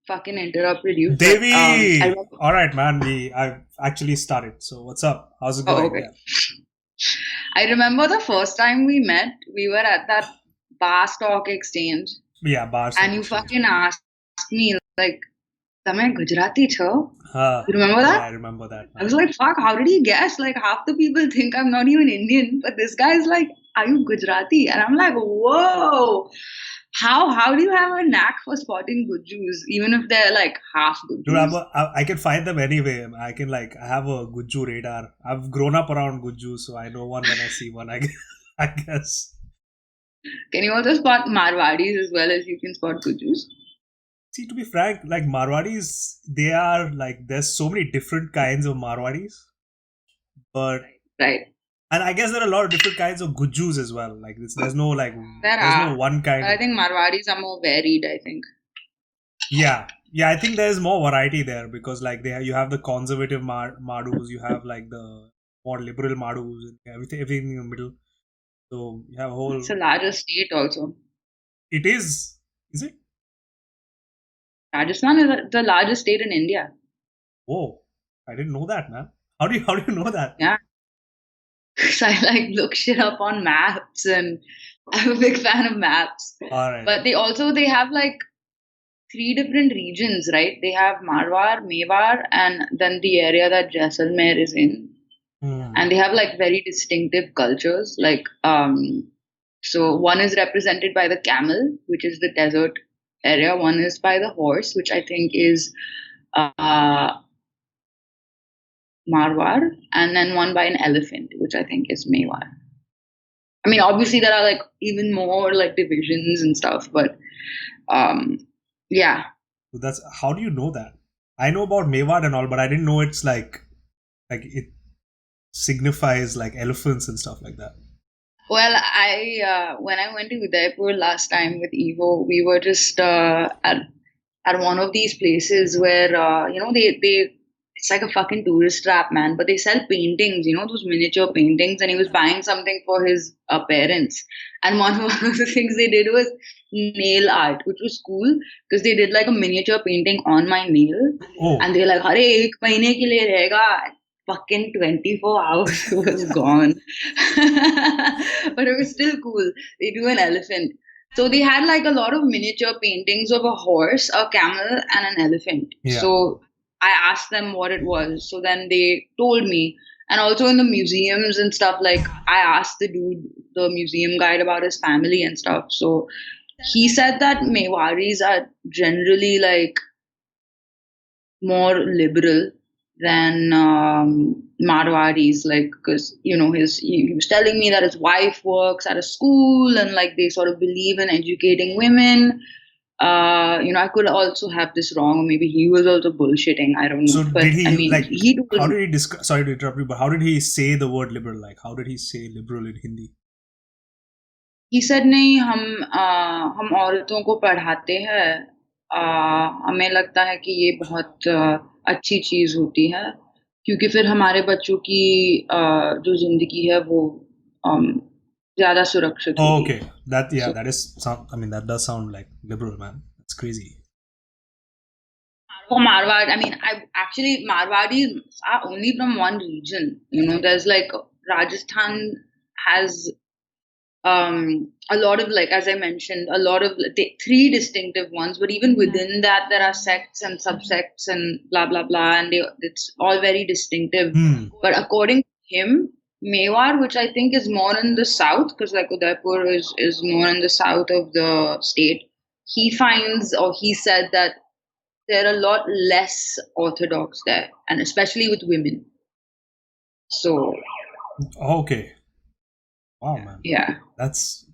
fucking interrupted you, but I Devi! remember. Alright, man. I've actually started. So, what's up? How's it Oh, going? okay. Yeah. I remember the first time we met. We were at that bar stock exchange, Yeah, bar and stock you exchange. fucking asked me like, "Tame Gujarati cho?" Huh. You remember Yeah, that? I remember that, I was man. like, "Fuck! How did he guess? Like half the people think I'm not even Indian, but this guy is like, are you Gujarati?" And I'm like, "Whoa! How do you have a knack for spotting good Jews, even if they're like half good Dude, Jews?" I can find them anyway. I have a Guju radar. I've grown up around Guju, so I know one when I see one, I guess. Can you also spot Marwadis as well as you can spot good Jews? See, to be frank, like Marwadis, they are like, there's so many different kinds of Marwadis, but Right. and I guess there are a lot of different kinds of Gujus as well. Like There there's no are. one But kind I of. think Marwadis are more varied, I think. Yeah, I think there's more variety there because like you have the conservative Madus, you have like the more liberal Madus, and everything in the middle. So you have a It's a whole. larger state also. It is it? Rajasthan is the largest state in India. Whoa, I didn't know that, man. How do you know that? Yeah. So I like look shit up on maps and I'm a big fan of maps. All right. But they have like three different regions, right? They have Marwar, Mewar, and then the area that Jaisalmer is in. Hmm. And they have like very distinctive cultures. So one is represented by the camel, which is the desert area. One is by the horse, which I think is uh, Marwar, and then one by an elephant, which I think is Mewar. I mean, obviously there are like even more like divisions and stuff, but um, yeah. So that's how do you know that? I know about Mewar and all, but I didn't know it's like it signifies like elephants and stuff like that. Well, I when I went to Udaipur last time with Evo, we were just at one of these places where they it's like a fucking tourist trap, man. But they sell paintings, those miniature paintings, and he was buying something for his parents. And one of the things they did was nail art, which was cool because they did like a miniature painting on my nail, Oh, and they're like, "अरे एक महीने के लिए रहेगा." Fucking 24 hours was gone. But it was still cool. They do an elephant. So they had like a lot of miniature paintings of a horse, a camel, and an elephant. yeah. So I asked them what it was. So then they told me. And also in the museums and stuff, like I asked the museum guide about his family and stuff. So he said that Mewaris are generally like more liberal than Marwadis, like because he was telling me that his wife works at a school and like they sort of believe in educating women. I could also have this wrong, or maybe he was also bullshitting. I don't know, So but did I he mean, like? he told How me. did he describe? Sorry to interrupt you, but how did he say the word liberal? Like, how did he say liberal in Hindi? He said नहीं हम औरतों को पढ़ाते हैं हमें लगता है कि ये बहुत अच्छी चीज होती है क्योंकि फिर हमारे बच्चों की जो जिंदगी है वो अम, ज्यादा सुरक्षित Oh, होगी okay. That yeah, so that is some. I mean, that does sound like liberal, man. That's crazy. for Marwad, I mean, I actually Marwadis are only from one region. There's like Rajasthan has a lot of, like as I mentioned, a lot of three distinctive ones, but even within that there are sects and subsects and blah blah blah, and it's all very distinctive. Hmm. But according to him, Mewar, which I think is more in the south, because like Udaipur is more in the south of the state, he finds, or he said that there are a lot less orthodox there, and especially with women. So Okay. Wow, man. yeah. That's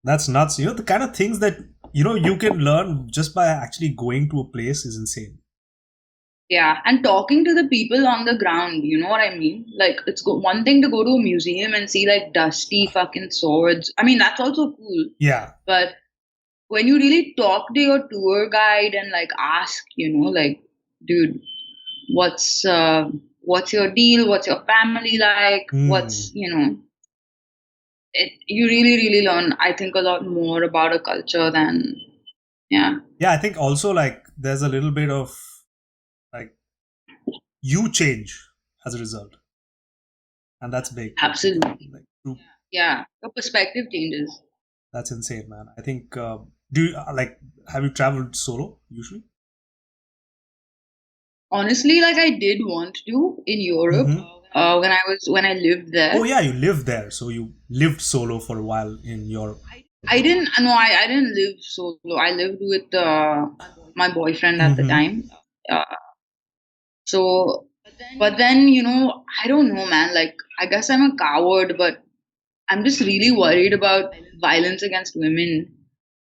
that's nuts. You know the kind of things that you can learn just by actually going to a place is insane. Yeah, and talking to the people on the ground, you know what I mean? Like, it's one thing to go to a museum and see like dusty fucking swords. I mean, that's also cool. Yeah. But when you really talk to your tour guide and like ask, like, dude, what's your deal? What's your family like? Hmm. You really, really learn, I think, a lot more about a culture than Yeah, Yeah, I think also like there's a little bit of like you change as a result, and that's big. absolutely. Like, true. Yeah, your perspective changes. That's insane, man. I think. Do you like? Have you traveled solo usually? Honestly, like I did want to in Europe Mm-hmm. when I lived Oh there. yeah, you lived there, so you lived solo for a while in Europe. I didn't no, I didn't live solo. I lived with my boyfriend at the Mm-hmm. time. Uh, so, but then I don't know, man. Like I guess I'm a coward, but I'm just really worried about violence against women.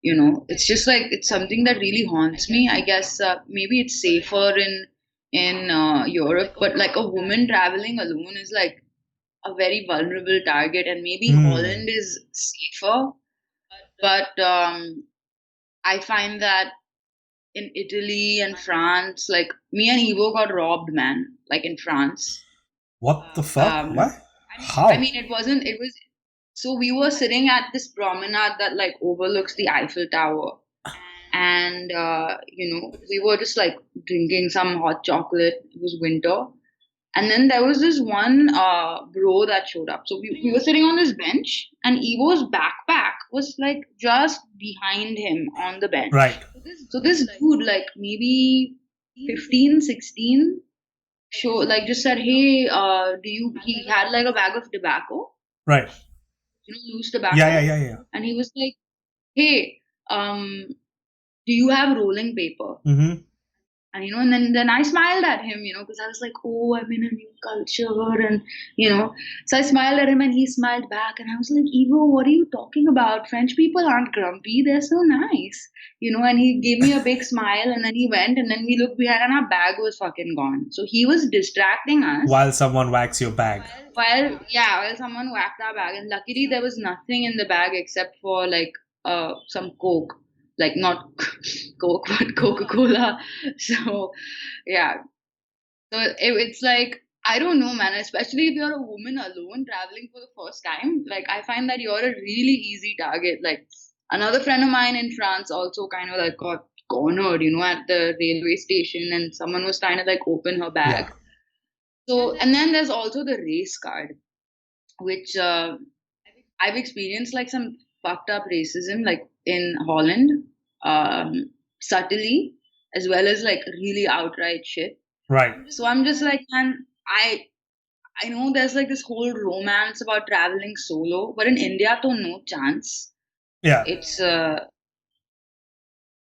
It's just like it's something that really haunts me. I guess maybe it's safer in Europe, but like a woman traveling alone is like a very vulnerable target, and maybe Hmm. Holland is safer. But I find that in Italy and France, like me and Evo got robbed, man. Like in France. What the fuck? Um, What? I How? mean, it wasn't. It was so we were sitting at this promenade that like overlooks the Eiffel Tower, and we were just like drinking some hot chocolate. It was winter, and then there was this one bro that showed up. So we were sitting on this bench, and Evo's backpack was like just behind him on the bench. Right. So this dude, like maybe 15, 16, just said, "Hey, do you?" He had like a bag of tobacco, Right. loose Yeah. Yeah. tobacco, Yeah. Yeah. and he was like, "Hey, do you have rolling paper?" Mm-hmm. And then I smiled at him, because I was like, oh, I'm in a new culture, and you know, so I smiled at him, and he smiled back, and I was like, Evo, what are you talking about? French people aren't grumpy; they're so nice, And he gave me a big smile, and then he went, and then we looked behind, and our bag was fucking gone. So he was distracting us While someone whacks your bag. while someone whacked our bag, and luckily there was nothing in the bag except for like some Coke, like not Coke but Coca Cola. So yeah, so it's like I don't know, man. Especially if you're a woman alone traveling for the first time, like I find that you're a really easy target. Like another friend of mine in France also kind of like got cornered, at the railway station, and someone was trying to like open her bag. Yeah. So and then there's also the race card, which I've experienced like some fucked up racism, like in Holland, subtly, as well as like really outright shit. Right. So I'm just like, man, I know there's like this whole romance about traveling solo, but in India, to no chance. Yeah. It's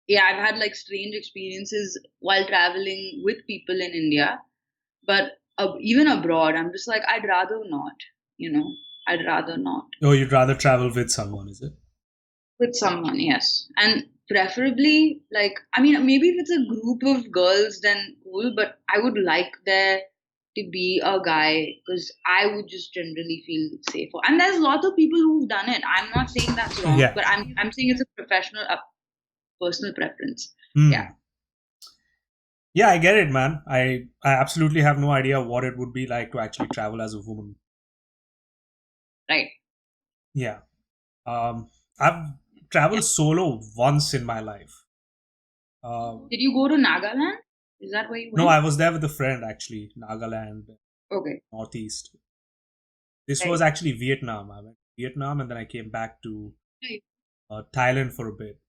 yeah, I've had like strange experiences while traveling with people in India, but even abroad, I'm just like, I'd rather not. I'd rather not. Oh, you'd rather travel with someone, is it? With someone, yes. And preferably, like, I mean, maybe if it's a group of girls, then cool, but I would like there to be a guy because I would just generally feel safer. And there's lots of people who've done it. I'm not saying that's wrong, Yeah. but I'm saying it's a professional, personal preference. Yeah, Hmm. Yeah, I get it, man. I absolutely have no idea what it would be like to actually travel as a woman. right. Yeah. I've traveled Yeah. solo once in my life. Did you go to Nagaland? Is that where you No, went? I was there with a friend actually, Nagaland, Okay. Northeast. This was Right. actually Vietnam. I went to Vietnam and then I came back to Right. Thailand for a bit.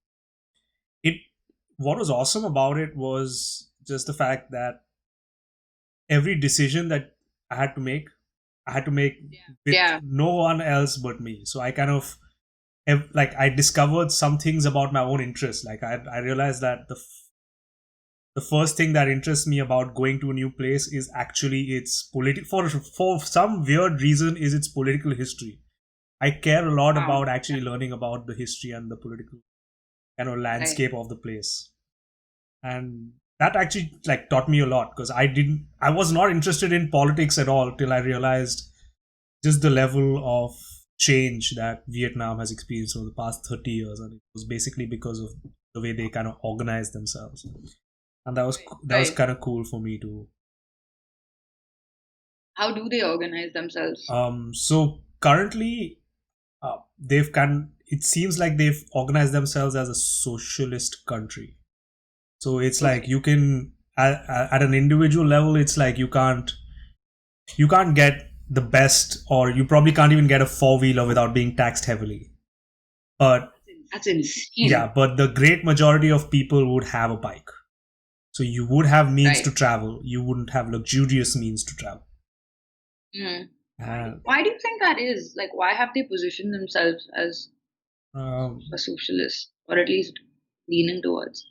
It What was awesome about it was just the fact that every decision that I had to make, I had to make with Yeah. no one else but me. So I kind of like I discovered some things about my own interest. Like I realized that the first thing that interests me about going to a new place is actually its political for some weird reason is its political history. I care a lot Wow. about actually learning about the history and the political Right. landscape of the place, and that actually like taught me a lot because I was not interested in politics at all till I realized just the level of change that Vietnam has experienced over the past 30 years, and it was basically because of the way they kind of organized themselves, and that was Right. kind of cool for me to. How do they organize themselves? So currently, they've kind it seems like they've organized themselves as a socialist country. So it's like Okay. you can at an individual level, it's like you can't get the best, or you probably can't even get a four wheeler without being taxed heavily. But That's yeah, insane. but the great majority of people would have a bike. So you would have means to Right. travel. You wouldn't have luxurious means to travel. Mm. And Why do you think that is? Like, why have they positioned themselves as um, a socialist, or at least leaning towards?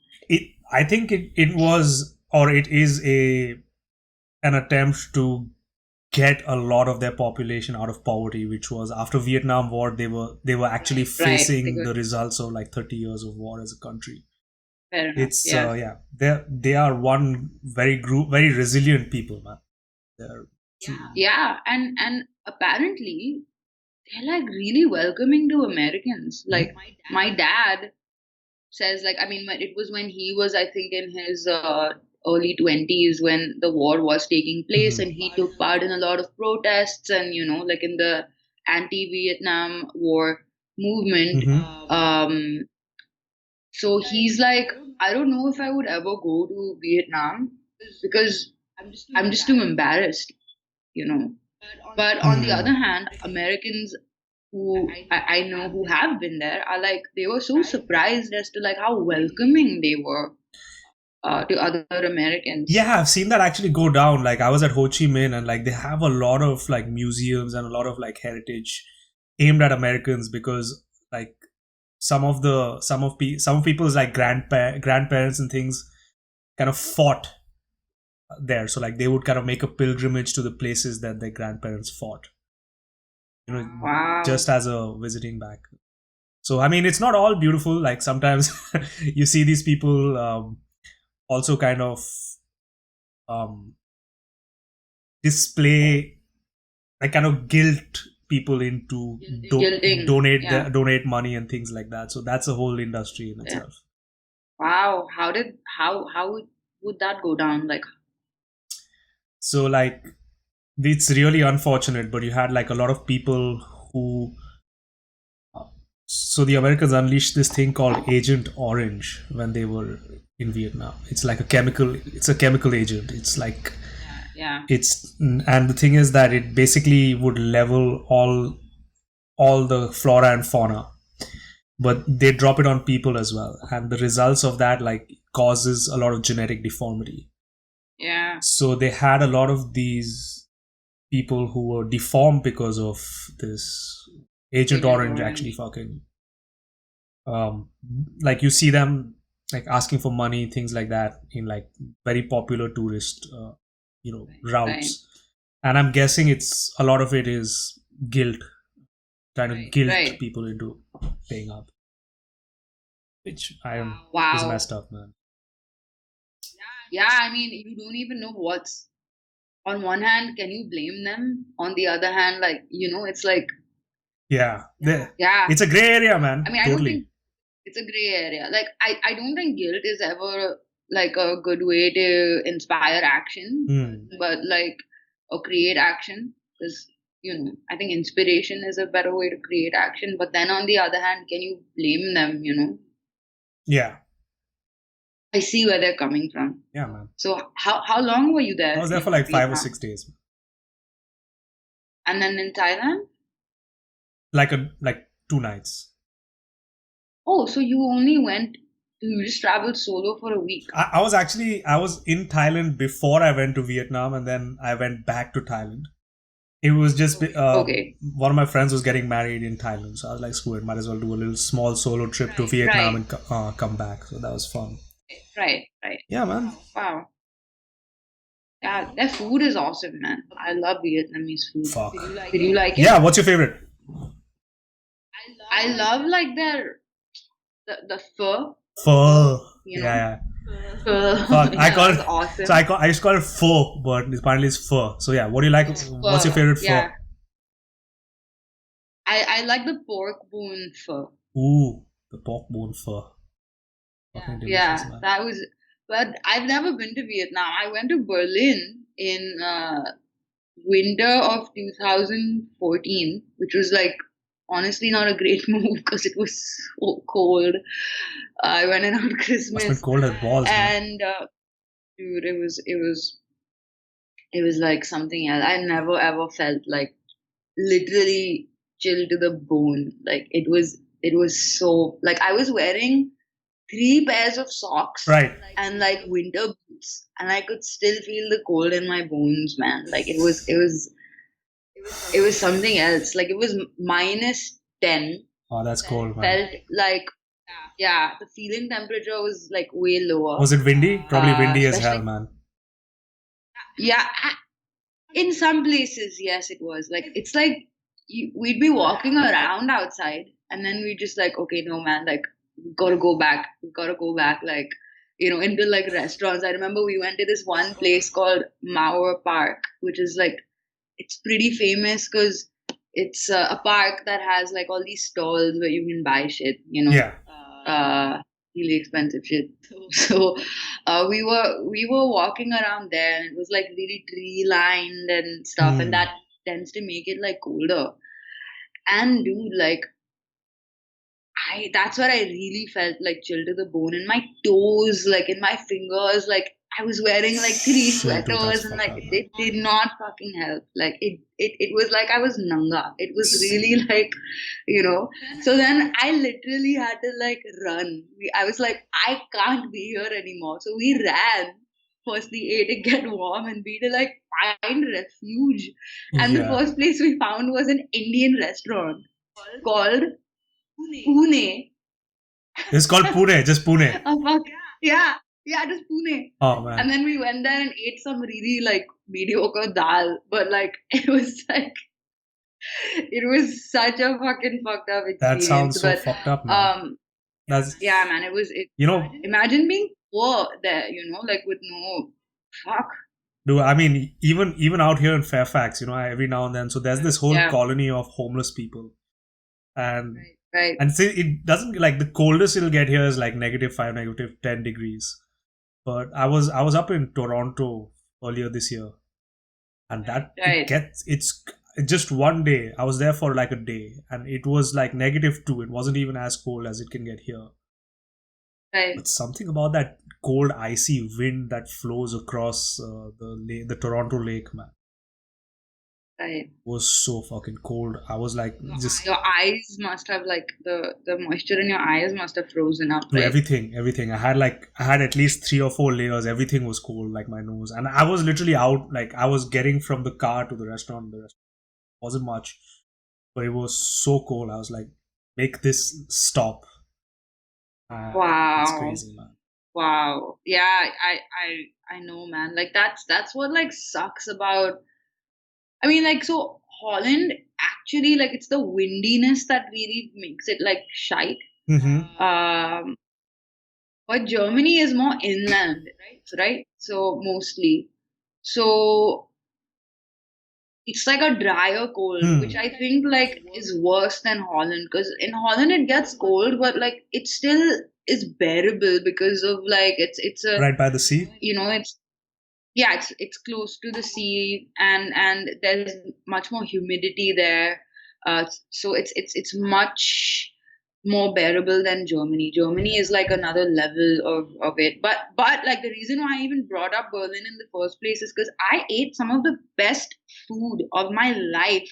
I think it was, or it is an attempt to get a lot of their population out of poverty, which was after Vietnam War. They were actually Right. facing Because the results of like 30 years of war as a country. fair enough. It's Yeah. yeah, they are one very resilient people, man. They're Yeah. And apparently they're like really welcoming to Americans. Like my dad says, like, I mean, it was when he was, I think, in his early 20s when the war was taking place, Mhm. and he took part in a lot of protests, and like in the anti-Vietnam War movement. Mhm. So he's like, I don't know if I would ever go to Vietnam because I'm just too embarrassed, you know. But on the other Mm. hand, Americans who I know who have been there are like, they were so surprised as to like how welcoming they were to other Americans. Yeah, I've seen that actually go down. Like I was at Ho Chi Minh, and like they have a lot of like museums and a lot of like heritage aimed at Americans, because like some of people's like grandparents and things kind of fought there. So like they would kind of make a pilgrimage to the places that their grandparents fought, Wow. just as a visiting back. So I mean, it's not all beautiful. Like sometimes you see these people also kind of um, display, like kind of guilt people into Guilting. Yeah. donate money and things like that. So that's a whole industry in Yeah. itself. Wow. How would that go down? Like, So like it's really unfortunate, but you had like a lot of people who. So the Americans unleashed this thing called Agent Orange when they were in Vietnam. It's like a chemical. It's a chemical agent. It's like yeah. it's and the thing is that it basically would level all the flora and fauna, but they drop it on people as well, and the results of that like causes a lot of genetic deformity. Yeah. So they had a lot of these people who were deformed because of this. Agent Agent Orange actually Orange. fucking um like you see them like asking for money, things like that, in like very popular tourist Right. routes. And I'm guessing it's a lot of it is guilt, trying to guilt Right. people into paying up, which I am is Wow. messed up, man. Yeah. I mean, you don't even know what's on one hand, can you blame them? On the other hand, like, it's like, Yeah, yeah. it's a gray area, I man. mean, I don't think Totally. it's a gray area. Like, I don't think guilt is ever like a good way to inspire action, Hmm. but like, or create action. Because, I think inspiration is a better way to create action. But then on the other hand, can you blame them? Yeah, I see where they're coming from. yeah, man. So how long were you I there was there for in like 5 or 6 Vietnam? days, And then in Thailand? like 2 nights. Oh, so you just traveled solo for a week. I was in Thailand before I went to Vietnam, and then I went back to Thailand. It was just Okay. one of my friends was getting married in Thailand, so I was like, screw it, might as well do a little small solo trip to Vietnam Right, and come back. So that was fun. right. Yeah, man. Wow. Yeah, their food is awesome, man. I love Vietnamese food. Fuck. Did you like it? Yeah, what's your favorite? I love like the pho, Pho. you Yeah, know? yeah. Pho. Fuck. I Yeah, call that's it. So awesome. I used to call it pho, but apparently it's pho. So yeah, what do you like? What's your Pho. favorite Yeah. pho? I like the pork bone pho. Ooh, the pork bone pho. Fucking delicious, Yeah, man. that was, but I've never been to Vietnam. I went to Berlin in winter of 2014, which was like honestly not a great move because it was so cold. I went in on Must have been Christmas, cold as balls, man. and dude, it was like something else. I never ever felt like literally chilled to the bone. Like it was so like I was wearing three pairs of socks Right. and like winter boots, and I could still feel the cold in my bones, man. Like it was something else. Like it was -10. Oh, that's cold, man. Felt like, yeah, the feeling temperature was like way lower. Was it windy? Probably windy as hell, Especially, man. yeah, in some places, yes, it was. Like it's like we'd be walking around outside, and then we just like, okay, no, man, like we gotta go back. We gotta go back, like into like restaurants. I remember we went to this one place called Mauer Park, which is like it's pretty famous because it's a park that has like all these stalls where you can buy shit, Yeah. uh, really expensive shit. So we were walking around there, and it was like really tree lined and stuff, and Hmm. that tends to make it like colder. And dude, like I that's what I really felt like chill to the bone in my toes, like in my fingers, like I was wearing like three Shit, dude, that's sweaters and fucked like up, man. it did not fucking help. Like it was like I was nanga. It was really like, you know. So then I literally had to like run. I was like, I can't be here anymore. So we ran firstly A to get warm and B to like find refuge. And the Yeah. first place we found was an Indian restaurant called Pune. It's called Pune, just Pune. Oh fuck. Yeah, yeah, just Pune. Oh, And man. then we went there and ate some really like mediocre dal, but like it was such a fucking fucked up That experience. sounds so But fucked up, man. um, That's, yeah, man, it. you know, Imagine being poor there, like with no fuck. do I mean even out here in Fairfax, every now and then, so there's this whole Yeah, colony of homeless people, and right. and say it doesn't like the coldest it'll get here is like -5, -10 degrees. But I was up in Toronto earlier this year, and that it Right, gets it's just one day. I was there for like a day, and it was like -2. It wasn't even as cold as it can get here. right, But something about that cold, icy wind that flows across the Toronto Lake, man, right. was so fucking cold. I was like, just Your eyes must have like the moisture in your eyes must have frozen up, to right? everything. I had at least 3 or 4 layers. Everything was cold, like my nose, and I was literally out. Like I was getting from the car to the restaurant. The restaurant wasn't much, but it was so cold. I was like, make this stop. It's Wow. crazy, man. Wow. Yeah, I know, man. Like that's what like sucks about. I mean, like so Holland actually like it's the windiness that really makes it like shite. Mm-hmm. Um, but Germany is more inland, right? So mostly. So it's like a drier cold, which Hmm. I think like is worse than Holland because in Holland it gets cold, but like it still is bearable because of like it's a Right by the sea. it's yeah, it's close to the sea, and there's much more humidity there. So it's much more bearable than Germany. Germany is like another level of it. But like the reason why I even brought up Berlin in the first place is because I ate some of the best food of my life,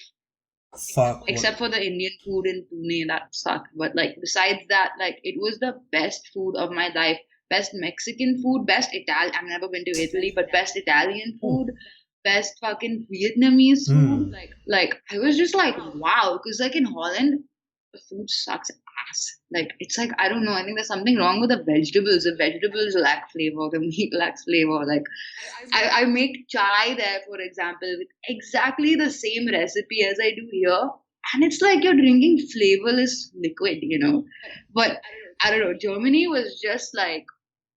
Fuck. except for the Indian food in Pune that sucked. But like besides that, like it was the best food of my life. Best Mexican food, best Italian. I've never been to Italy, but best Italian Oh. food, best fucking Vietnamese food. Hmm. Like I was just like wow, because like in Holland, the food sucks ass. Like it's like I don't know. I think there's something wrong with the vegetables. The vegetables lack flavor. The meat lacks flavor. Like I make chai there, for example, with exactly the same recipe as I do here. And it's like you're drinking flavorless liquid. But I don't know. Germany was just like,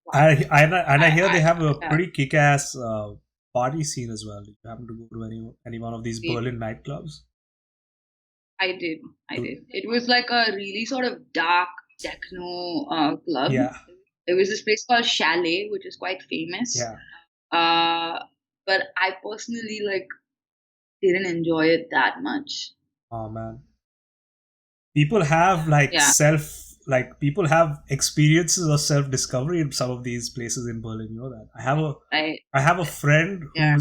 wow. I hear they have a Yeah, pretty kick-ass party scene as well. Did you happen to go to any one of these Berlin nightclubs? I did. I Do- did. It was like a really sort of dark techno club. Yeah, There was this place called Chalet, which is quite famous. yeah. Uh, but I personally like didn't enjoy it that much. Oh man. people have like Yeah. people have experiences of self discovery in some of these places in Berlin. You know that I I have a friend Yeah.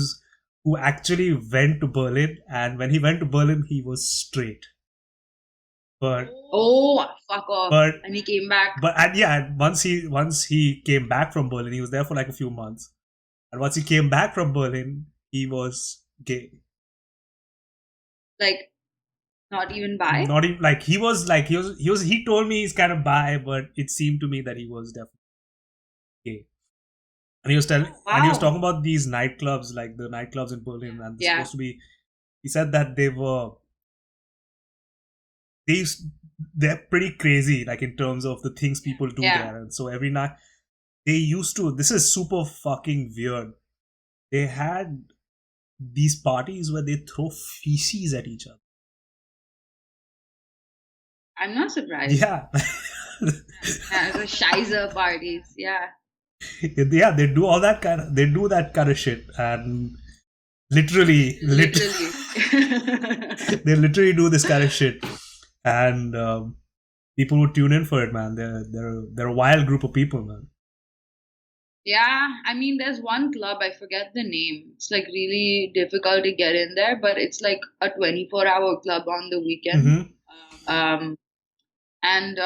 who actually went to Berlin, and when he went to Berlin, he was straight. But Oh, fuck off. but And he came back and yeah, and once he came back from Berlin, he was there for like a few months, and once he came back from Berlin, he was gay. like not even by. Not even like he told me he's kind of bi, but it seemed to me that he was definitely gay. And he was Wow. talking about these nightclubs, like the nightclubs in Berlin, and they're Yeah. supposed to be. He said that these they're pretty crazy, like in terms of the things people do Yeah. there. And so every night they used to. This is super fucking weird. They had these parties where they throw feces at each other. I'm not surprised. Yeah. Yeah, the Shizer parties. Yeah. Yeah, they do that kind of shit, and literally Literally. they literally do this kind of shit, and people would tune in for it, man. They're a wild group of people, man. Yeah, I mean, there's one club, I forget the name. It's like really difficult to get in there, but it's like a 24-hour club on the weekend. Mm-hmm. Um, and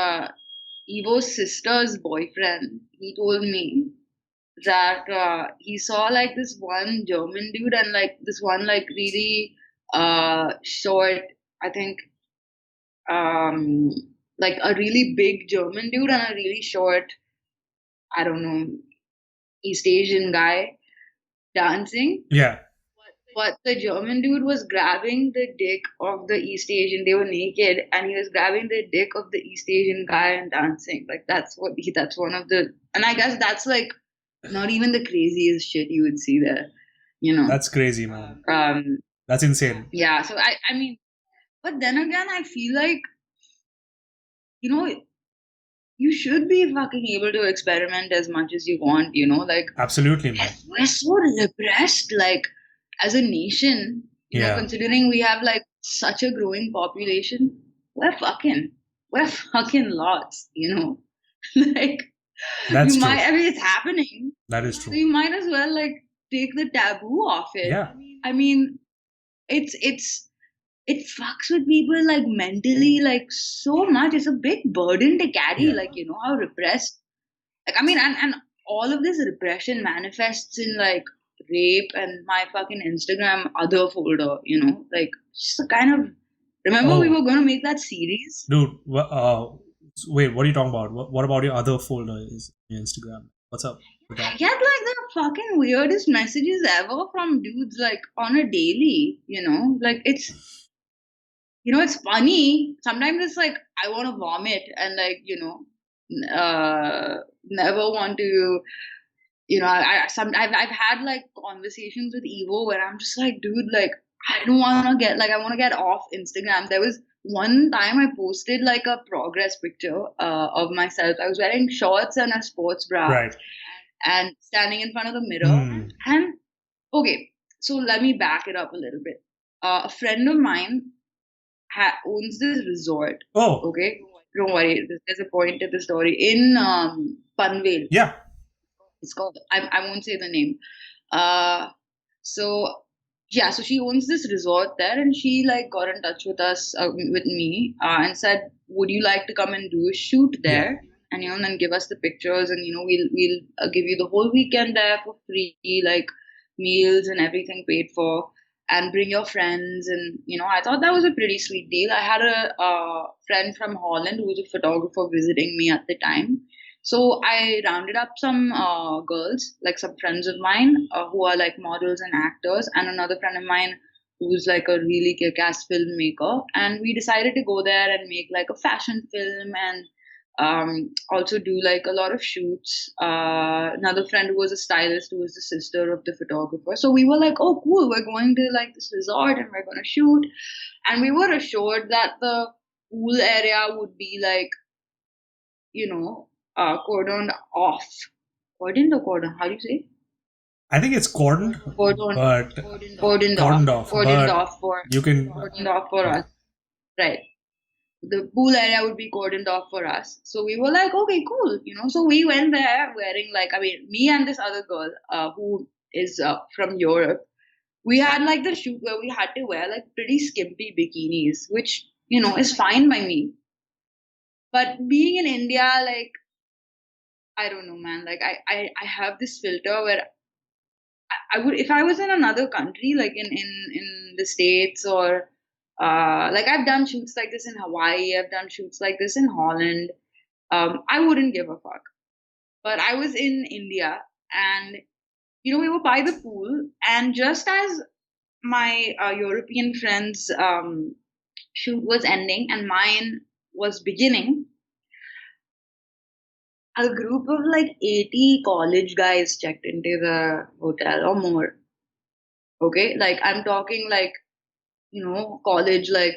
Evo's sister's boyfriend, he told me that he saw like this one German dude and like this one like really short, I think, um, like a really big German dude and a really short, I don't know, East Asian guy dancing. Yeah. But the German dude was grabbing the dick of the East Asian. They were naked, and he was grabbing the dick of the East Asian guy and dancing. Like that's one of the. And I guess that's like not even the craziest shit you would see there. You know. That's crazy, man. Um. That's insane. Yeah. So I mean, but then again, I feel like you know you should be fucking able to experiment as much as you want. You know, like Absolutely, man. we're so repressed. Like as a nation, you know, Yeah. considering we have like such a growing population, we're fucking lots, you know. Like That's you true. might, I mean, it's happening. That is So true. you might as well like take the taboo off it. Yeah. I mean, it's it fucks with people like mentally like so much. It's a big burden to carry. Yeah. Like you know how repressed. Like I mean, and all of this repression manifests in like rape and my fucking Instagram other folder. You know, like just a kind of. Remember we Oh, were gonna make that series. dude. Wait, what are you talking about? What about your other folder is your Instagram? What's up with I that? get like the fucking weirdest messages ever from dudes like on a daily. You know, like it's funny. Sometimes it's like I want to vomit and like never want to. I've had like conversations with Evo where I'm just like, dude, like I don't want to get like I want to get off Instagram. There was one time I posted like a progress picture of myself. I was wearing shorts and a sports bra Right. and standing in front of the mirror. Hmm. And okay, so let me back it up a little bit. A friend of mine owns this resort. Oh, Okay, don't worry. There's a point to the story in Panvel. yeah. It's called. I won't say the name. Uh, so yeah, so she owns this resort there, and she like got in touch with us with me and said, "Would you like to come and do a shoot Yeah. there?" And then give us the pictures, and we'll give you the whole weekend there for free, like meals and everything paid for, and bring your friends. And I thought that was a pretty sweet deal. I had a friend from Holland who was a photographer visiting me at the time, so I rounded up some girls, like some friends of mine who are like models and actors, and another friend of mine who's like a really kick-ass filmmaker. And we decided to go there and make like a fashion film and also do like a lot of shoots. Another friend who was a stylist who was the sister of the photographer. So we were like, oh, cool, we're going to like this resort and we're going to shoot. And we were assured that the pool area would be like, cordoned off. Cordoned or cordon? How do you say? I think it's cordoned, Cordoned, but cordoned off. cordoned off. Cordoned But off for you can. cordoned off for Yeah. us. Right. the pool area would be cordoned off for us. So we were like, okay, cool, So we went there wearing like, I mean, me and this other girl who is from Europe. We had like the shoot where we had to wear like pretty skimpy bikinis, which is fine by me. But being in India, like I don't know, man. Like I have this filter where I would, if I was in another country, like in the States, or like I've done shoots like this in Hawaii, I've done shoots like this in Holland. I wouldn't give a fuck. But I was in India, and we were by the pool, and just as my European friends' shoot was ending and mine was beginning, a group of like 80 college guys checked into the hotel or more. Okay, like I'm talking like college, like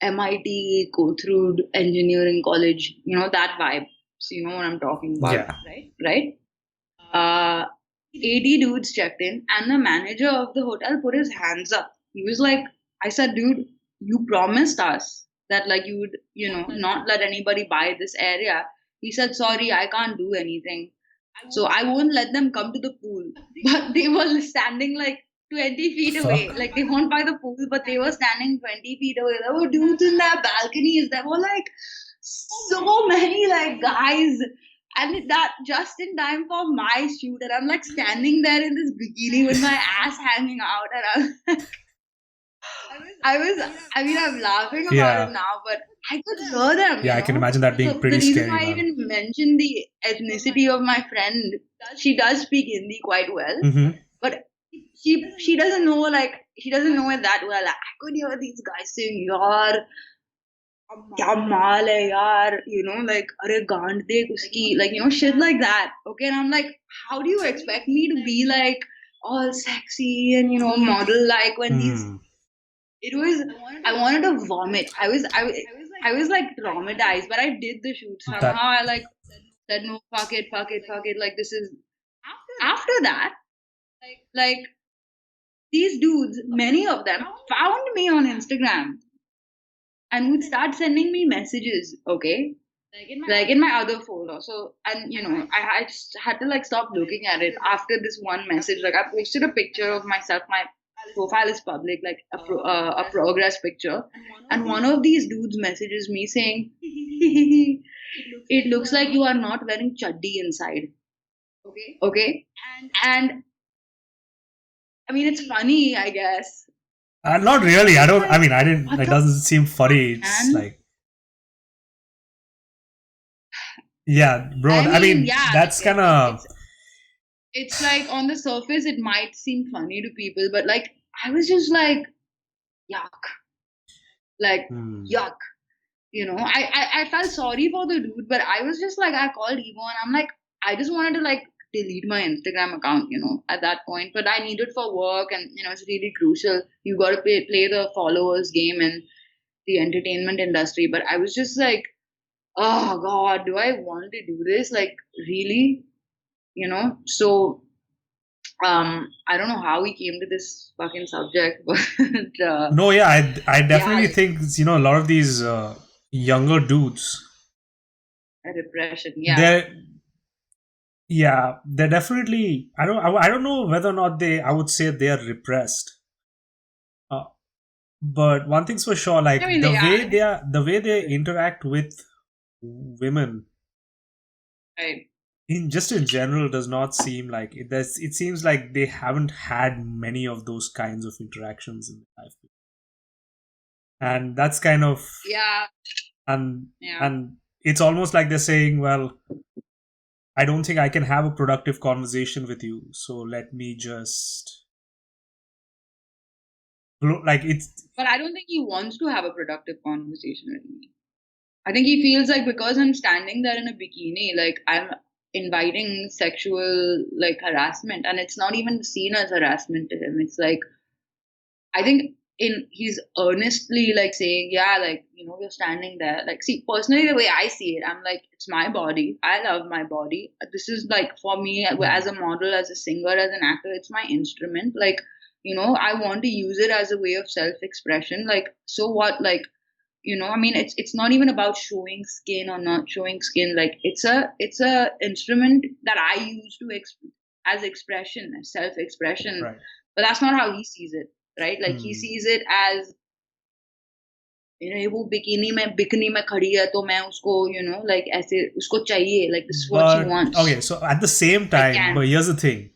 MIT, Kothrood Engineering College, that vibe. So you know what I'm talking about, Yeah. right? Uh, 80 dudes checked in, and the manager of the hotel put his hands up. He was like, I said, dude, you promised us that like you would, not let anybody buy this area. He said, sorry, I can't do anything. So I won't let them come to the pool. But they were standing like 20 The feet away. fuck? Like they won't buy the pool, but they were standing 20 feet away. There were dudes in their balconies. There were like so many like guys. And that just in time for my shoot. And I'm like standing there in this bikini with my ass hanging out. And I mean, I'm laughing about it Yeah. now, but I could hear Yeah, I can them. imagine that being So the pretty reason scary, why I man. even mentioned the ethnicity of my friend, she does speak Hindi quite well, Mm-hmm. but she doesn't know, like she doesn't know it that well. I could hear these guys saying "yaar, kya maal hai yaar," like "अरे गांड देख उसकी," like shit like that. Okay, and I'm like, how do you expect me to be like all sexy and model like when these Hmm. it was I wanted to vomit. I was like traumatized, but I did the shoot That. somehow. I like said no, fuck it, fuck it, fuck it. Like this is after that, like these dudes, many of them found me on Instagram and would start sending me messages. Okay, like in my other folder. So and I just had to like stop looking at it after this one message. Like I posted a picture of myself. My profile is public, like a progress picture, and one of these dudes messages me saying, "It looks like you are not wearing chaddi inside." Okay, and I mean it's funny, I guess. Not really. I I was don't. I like, mean, I didn't. what It the doesn't seem funny. It's man? like, yeah, bro. I I mean, mean, yeah, like that's kind of. it's like on the surface it might seem funny to people, but like I was just like, yuck, like Hmm. yuck. I felt sorry for the dude, but I was just like, I called Evo and I'm like, I just wanted to like delete my Instagram account, at that point. But I need it for work, and it's really crucial. You got to play the followers game in the entertainment industry. But I was just like, oh God, do I want to do this? Like, really? So I don't know how we came to this fucking subject, but No, yeah, I yeah, definitely like think a lot of these younger dudes, repression. Yeah, they're they're definitely. I don't know whether or not they. I would say they are repressed. Uh, but one thing's for sure, I like mean they are. the way they interact with women Right. in general does not seem like it. It seems like they haven't had many of those kinds of interactions in their life, and that's kind of Yeah, and yeah. and it's almost like they're saying, well, I don't think I can have a productive conversation with you, so let me just like it's. But I don't think he wants to have a productive conversation with me. I think he feels like because I'm standing there in a bikini, like I'm inviting sexual like harassment, and it's not even seen as harassment to him. It's like I think in he's earnestly like saying, yeah, like you're standing there. Like, see, personally, the way I see it, I'm like, it's my body. I love my body. This is like for me as a model, as a singer, as an actor, it's my instrument. Like, I want to use it as a way of self-expression. Like, so what? Like, I mean, it's not even about showing skin or not showing skin. Like it's a instrument that I use to as expression, as self expression. Right. But that's not how he sees it, right? Like he Hmm. sees it as, ये वो bikini में खड़ी है तो मैं उसको, like ऐसे उसको चाहिए, like this is what she But wants. okay, so at the same I time, but can't. here's the thing.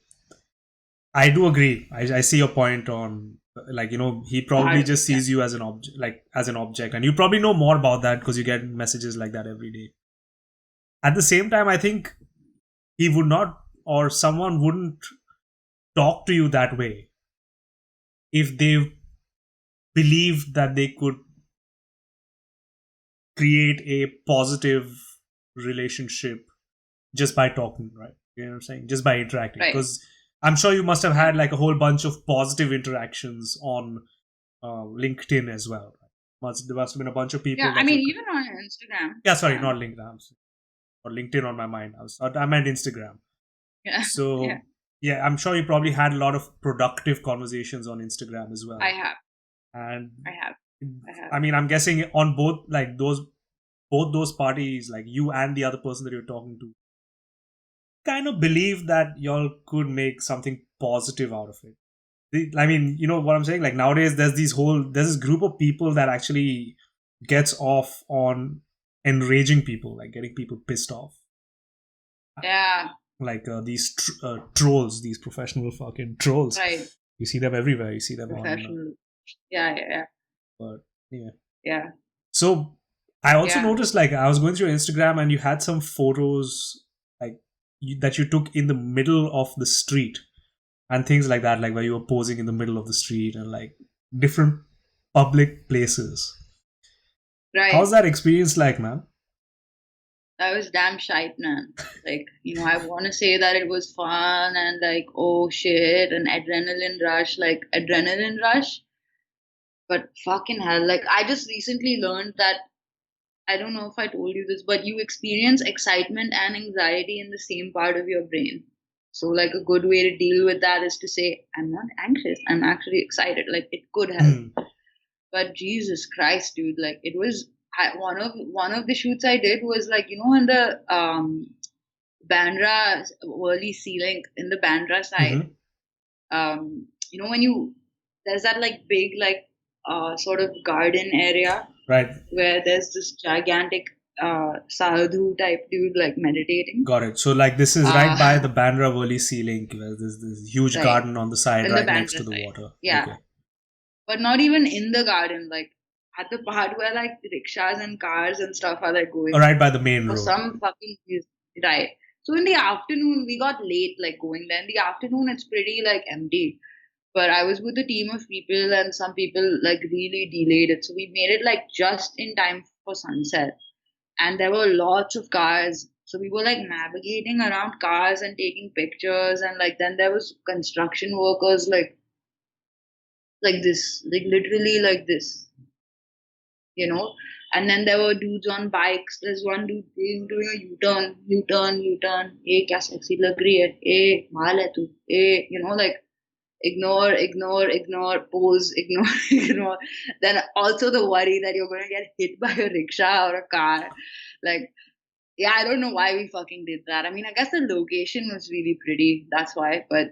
I do agree. I see your point on, like, he probably just Yeah. sees you as an object, like as an object, and you probably know more about that because you get messages like that every day. At the same time, I think he would not, or someone wouldn't talk to you that way if they believed that they could create a positive relationship just by talking, right? You know what I'm saying? Just by interacting. Right. Because I'm sure you must have Yeah. had like a whole bunch of positive interactions on LinkedIn as well. There must have been a bunch of Yeah. people I that mean, you could. even on Instagram. Yeah, sorry, Yeah. not LinkedIn. Or LinkedIn on my mind. I meant Instagram. Yeah. Yeah. So yeah, I'm sure you probably had a lot of productive conversations on Instagram as I well. have. And I have. I have. I mean, I'm guessing on both those parties, like you and the other person that you're talking to, kind of believe that y'all could make something positive out of it. I mean, you know what I'm saying? Like nowadays, there's this group of people that actually gets off on enraging people, like getting people pissed off. Yeah. Like trolls, these professional fucking trolls. Right. You see them everywhere. You see them on, Professional. Yeah. Yeah. Yeah. but yeah. Yeah. So I also Yeah. noticed, like, I was going through your Instagram and you had some photos like that you took in the middle of the street and things like that, like where you were posing in the middle of the street and like different public places. How's Right. that experience like, man? That was damn shite, man. Like, I want to say that it was fun and like, oh shit, an adrenaline rush. But fucking hell, like, I just recently learned that, I don't know if I told you this, but you experience excitement and anxiety in the same part of your brain. So, like, a good way to deal with that is to say, I'm not anxious, I'm actually excited. Like, it could help. Hmm. But Jesus Christ, dude, like, it was one of the shoots I did was like, in the Bandra Worli Sea Link in the Bandra side. Mm-hmm. When there's that like big like sort of garden area Right. where there's this gigantic sadhu type dude like meditating. Got it. So, like, this is right by Uh, the Bandra Valley ceiling, where there's this huge right, garden on the side, in the right next Bandra to the side. water. Yeah, Okay. but not even in the garden. Like at the part where like rickshaws and cars and stuff are like Or going right by the main for road. some fucking reason. Right. So in the afternoon, we got late like going there. In the afternoon, it's pretty like empty. But I was with a team of people, and some people like really delayed it. So we made it like just in time for sunset. And there were lots of cars. So we were like navigating around cars and taking pictures. And like then there was construction workers like this, like literally like this, you know. And then there were dudes on bikes. There's one dude doing a U-turn, U-turn, U-turn. Hey, kya sexy lag rahi hai. Hey, maal hai tu. Hey, like ignore, ignore, ignore, pose, ignore, ignore. Then also the worry that you're going to get hit by a rickshaw or a car. Like, yeah, I don't know why we fucking did that. I mean, I guess the location was really pretty. That's why. But,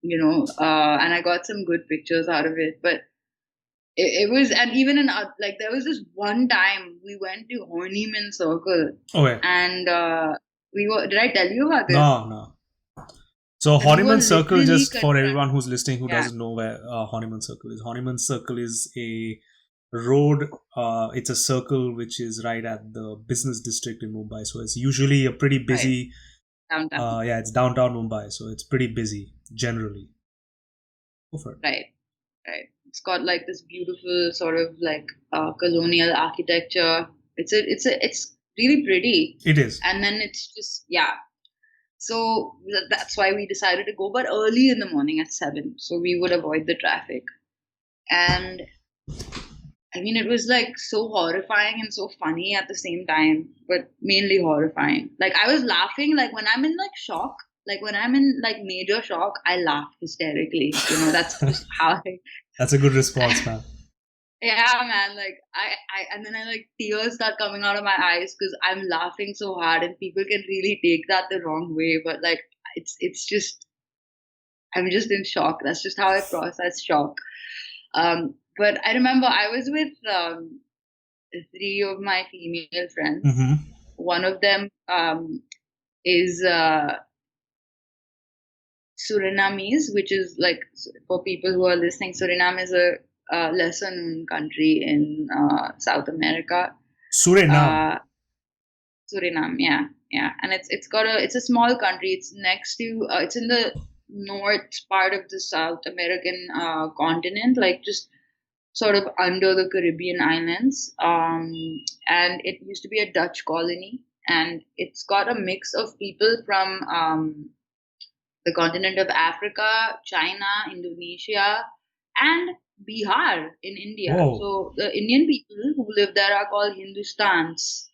and I got some good pictures out of it. But it was, and even like, there was this one time we went to Horniman Circle Okay. and did I tell you about this? No, no. So And we were Horniman Circle, literally just for confronted. everyone who's listening who Yeah, doesn't know where Horniman Circle is. Horniman Circle is a road. It's a circle which is right at the business district in Mumbai. So it's usually a pretty right, busy. downtown. Yeah, it's downtown Mumbai, so it's pretty busy generally. Go for it. Right, right. It's got like this beautiful sort of like colonial architecture. It's really pretty. It is. And then it's just, yeah. So that's why we decided to go, but early in the morning at 7, so we would avoid the traffic. And I mean, it was like so horrifying and so funny at the same time, but mainly horrifying. Like I was laughing, like when I'm in like shock, like when I'm in like major shock, I laugh hysterically. That's just how That's a good response, man. Yeah, man. Like and then I like tears start coming out of my eyes because I'm laughing so hard, and people can really take that the wrong way. But like, it's just I'm just in shock. That's just how I process shock. But I remember I was with three of my female friends. Mm-hmm. One of them is Surinamese, which is like for people who are listening, Suriname is a lesser known country in South America. Suriname. Uh, Suriname, yeah, yeah, and it's a small country. It's next to it's in the north part of the South American continent, like just sort of under the Caribbean islands. And it used to be a Dutch colony, and it's got a mix of people from the continent of Africa, China, Indonesia, and Bihar in India. Whoa. So the Indian people who live there are called Hindustans,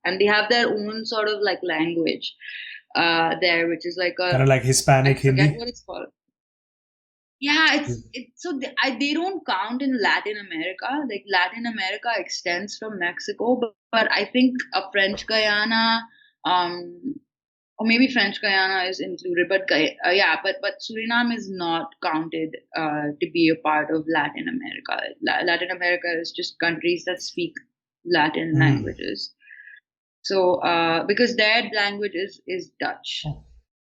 and they have their own sort of like language there, which is like Kind a of like Hispanic I forget Hindi. what it's called. Yeah, it's so they don't count in Latin America. Like Latin America extends from Mexico, but I think a French Guyana, um, or maybe French Guyana is included, but yeah, but Suriname is not counted to be a part of Latin America. Latin America is just countries that speak Latin Mm. languages. So because their language is Dutch,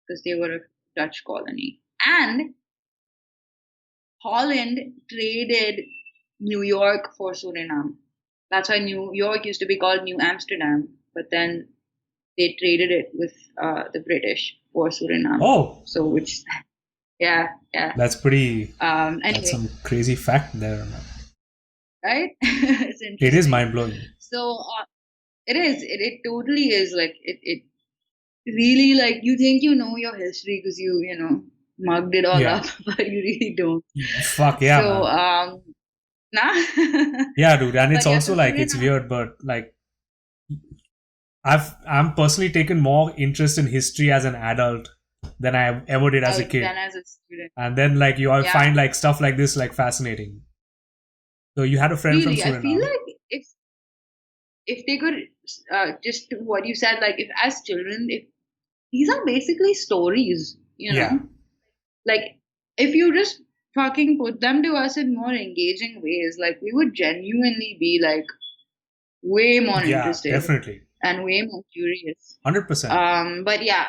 because they were a Dutch colony, and Holland traded New York for Suriname. That's why New York used to be called New Amsterdam, but then they traded it with the British for Suriname. Oh, So, which, yeah, yeah. that's pretty. That's Anyway, some crazy fact there. right? It's It is interesting. mind blowing. So, it is. It totally is. Like, it really, like, you think you know your history because you know, mugged it all Yeah. up, but you really don't. Fuck yeah, So, man. nah. Yeah, dude. And it's But yeah, so also like it's Suriname, weird, but like I'm personally taken more interest in history as an adult than I ever did as a like, kid. then as a student. And then like you all Yeah. find like stuff like this like fascinating. So you had a friend from Really, I feel Suriname. like if they could just what you said, like if as children, if these are basically stories, you Yeah. know, like if you just fucking put them to us in more engaging ways, like we would genuinely be like way more Yeah, interested definitely. and way more curious. 100%. But yeah,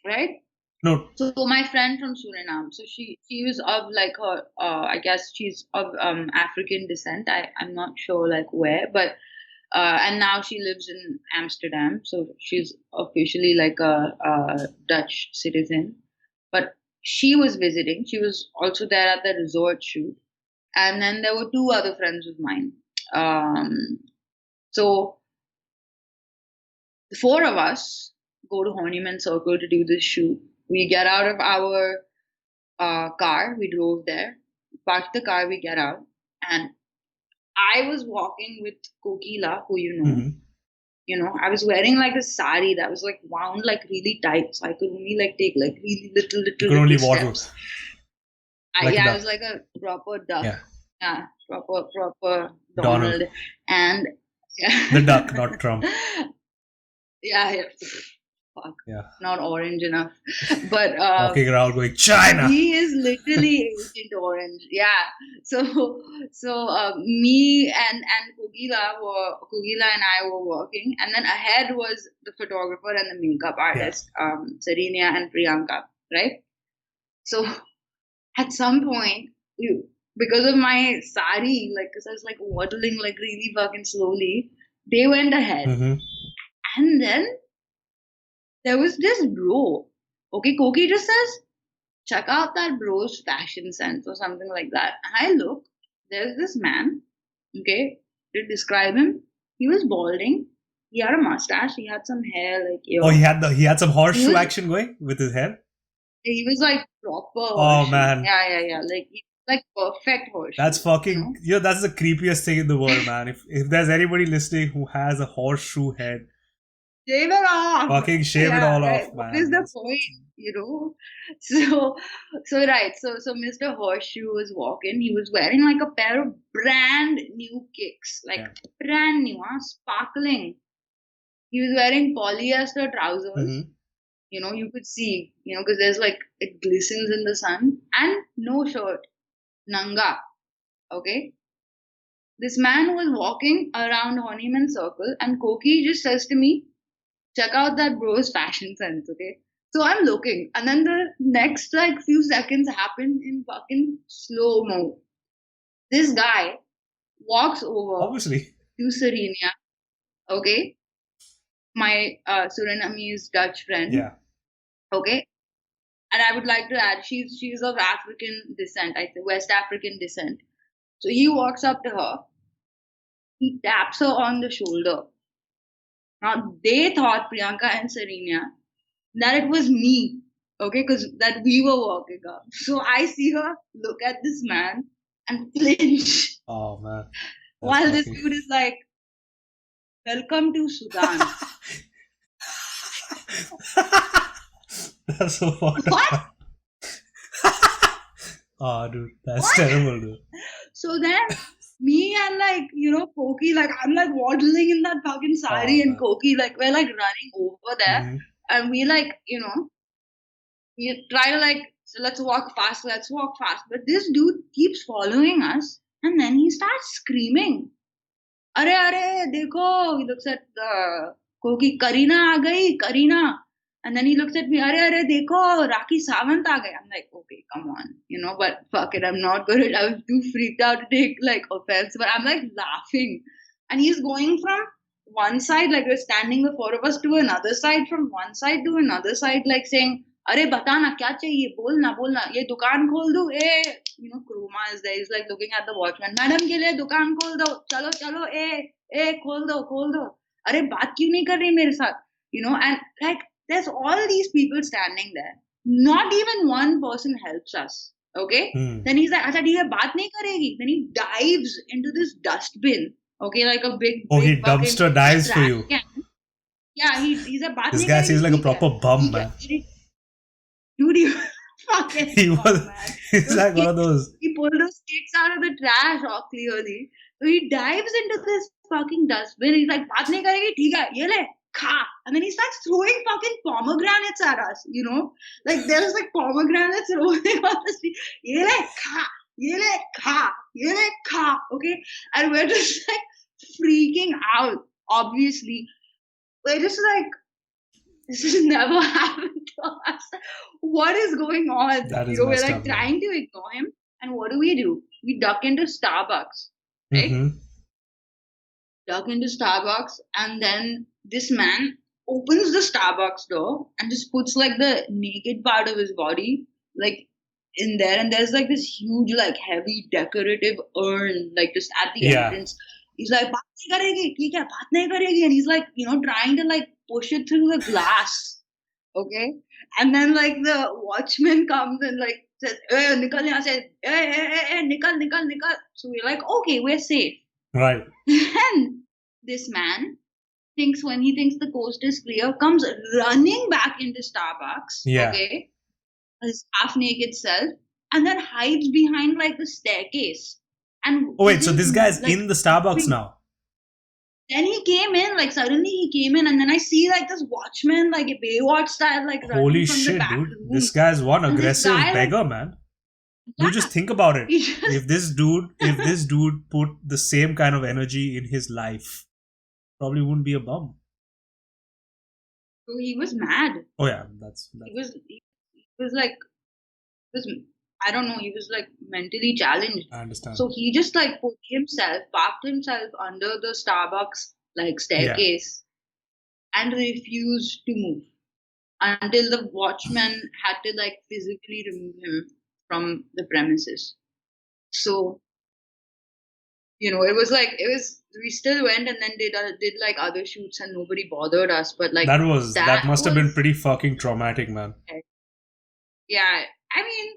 right. No. So my friend from Suriname, so she was of like her I guess she's of African descent. I'm not sure like where, but and now she lives in Amsterdam, so she's officially like a Dutch citizen. But she was visiting. She was also there at the resort shoot, and then there were two other friends of mine. So the four of us go to Honeyman Circle to do this shoot. We get out of our car. We drove there, parked the car. We get out, and I was walking with Kokila, who you know. Mhm. I was wearing like a sari that was like wound like really tight, so I could only like take like really little, You little, could only little waddle steps. like a Yeah, I duck. was like a proper duck. Yeah. Yeah, proper Donald. Donald, and The yeah, duck, not Trump. yeah, yeah. Fuck, Yeah. not orange enough, but Walking around going, China! he is literally Agent Orange. Yeah. So me and Kugila and I were working, and then ahead was the photographer and the makeup Yeah. artist, Serenia and Priyanka, right? So at some point, because of my sari, like, because I was like waddling like really fucking slowly, they went ahead, Mm-hmm. and then there was this bro. Okay, Koki just says, check out that bro's fashion sense or something like that. And I look, there's this man, okay, to describe him, he was balding, he had a mustache, he had some hair like Oh, yo. he had some He horseshoe was action going with his hair. he was like proper Oh horseshoe. man, Yeah, yeah, yeah. Like perfect that's horseshoe, you fucking know? that's the creepiest thing in the world, man. If there's anybody listening who has a horseshoe head, Shave it off. Fucking shave it Yeah, all right. off, What is man. the point? You know? So, so right. So Mr. Horseshoe was walking. He was wearing like a pair of brand new kicks, like Yeah. brand new, sparkling. He was wearing polyester trousers. Mm-hmm. You could see, because there's like it glistens in the sun, and no shirt, nanga. Okay. This man was walking around Honeyman Circle, and Koki just says to me, check out that bro's fashion sense, okay? So I'm looking, and then the next like few seconds happen in fucking slow mo. This guy walks over Obviously. to Serena, okay, my Surinamese Dutch friend, Yeah. okay, and I would like to add she's of African descent, I think West African descent. So he walks up to her, he taps her on the shoulder. Now they thought Priyanka and Serena that it was me, okay, because that we were walking up. So I see her look at this man and flinch Oh man. That's while this fucking. dude is like, welcome to Sudan. That's so fucked What? up. Oh, dude, that's What? terrible, dude. So then me and like, Koki, like I'm like waddling in that fucking sari, Oh and man. Koki, like we're like running over there, Mm-hmm. and we like, we try to like, so let's walk fast, let's walk fast. But this dude keeps following us, and then he starts screaming. अरे अरे देखो, he looks at the Koki, Karina आ गई, Karina. And then he looks at me, अरे अरे देखो, Raki Sawant आ गए. I'm like, okay, come on, but fuck it, I'm not gonna, I was too freaked out to take like offense, but I'm like laughing. And he's going from one side, like we're standing the four of us, to another side, from one side to another side, like saying, अरे बता ना क्या चाहिए, बोलना बोलना, ये दुकान खोल दूं, Kruma is there, he's like looking at the watchman, madam के लिए दुकान खोल दो, चलो चलो, खोल दो, अरे बात क्यों नहीं कर रही मेरे साथ, and like there's all these people standing there, not even one person helps us, okay? Then he's like, अच्छा ठीक है, बात नहीं करेगी, then he dives into this dustbin, okay, like a big Oh, he big fucking dumpster dives for trash you. can. Yeah, he's a बात This नहीं guy करेगी, seems like a ठीक है, proper bum, ठीक है, man. dude, you fucking He bum, was. man. He's Those like one of kicks, those. he pulled those kicks out of the trash, clearly. So he dives into this fucking dustbin. He's like, बात नहीं करेगी, ठीक है, ये ले, खा. And then he starts throwing fucking pomegranates at us, Like there's like pomegranates rolling on the street. ये ले, खा, ये ले, खा, ये ले, खा. Okay? And we're just like freaking out, obviously. We're just like, this has never happened to us. What is going on? That is We're messed like up, man. trying to ignore him. And what do? We duck into Starbucks, right? Mm-hmm. Duck into Starbucks. And then this man opens the Starbucks door and just puts like the naked part of his body, like in there. And there's like this huge, like heavy decorative urn, like just at the Yeah. entrance. He's like, बात नहीं करेगी, ठीक है, बात नहीं करेगी. And he's like, trying to like push it through the glass. Okay. And then like the watchman comes and like says, nikal yahan se, nikal, nikal, nikal. So we're like, okay, we're safe. Right. Then this man thinks, when he thinks the coast is clear, comes running back into Starbucks. Yeah. Okay. His half naked self, and then hides behind like the staircase. And Oh wait, so this guy's like, in the Starbucks now. Then he came in, like suddenly he came in, and then I see like this watchman, like a Baywatch style, like running Holy from the shit, back dude! room. This guy's one And this aggressive guy, like, beggar, man. yeah, You just think about it. he just, If this dude put the same kind of energy in his life, probably wouldn't be a bum. so he was mad. Oh yeah, that's He was like, I don't know, he was like mentally challenged. I understand. So he just like parked himself under the Starbucks like staircase, and refused to move until the watchman had to like physically remove him from the premises. So, it was like, we still went and then did like other shoots, and nobody bothered us. But like that must have been pretty fucking traumatic, man. Yeah, I mean,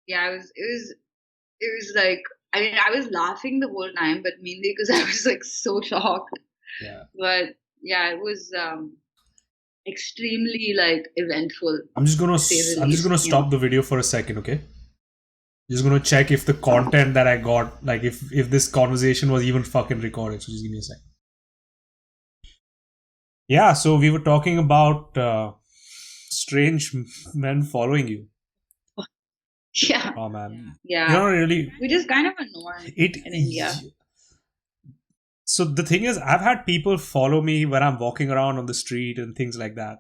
yeah, it was like, I mean, I was laughing the whole time, but mainly because I was like so shocked. Yeah. But Yeah, it was extremely like eventful, I'm just gonna to say the I'm just least. gonna stop the video for a second, okay? Just gonna check if the content that I got, like if this conversation was even fucking recorded. So just give me a sec. Yeah, so we were talking about strange men following you. Yeah, Oh man, you yeah, know really which is kind of annoying it. in India. So the thing is, I've had people follow me when I'm walking around on the street and things like that.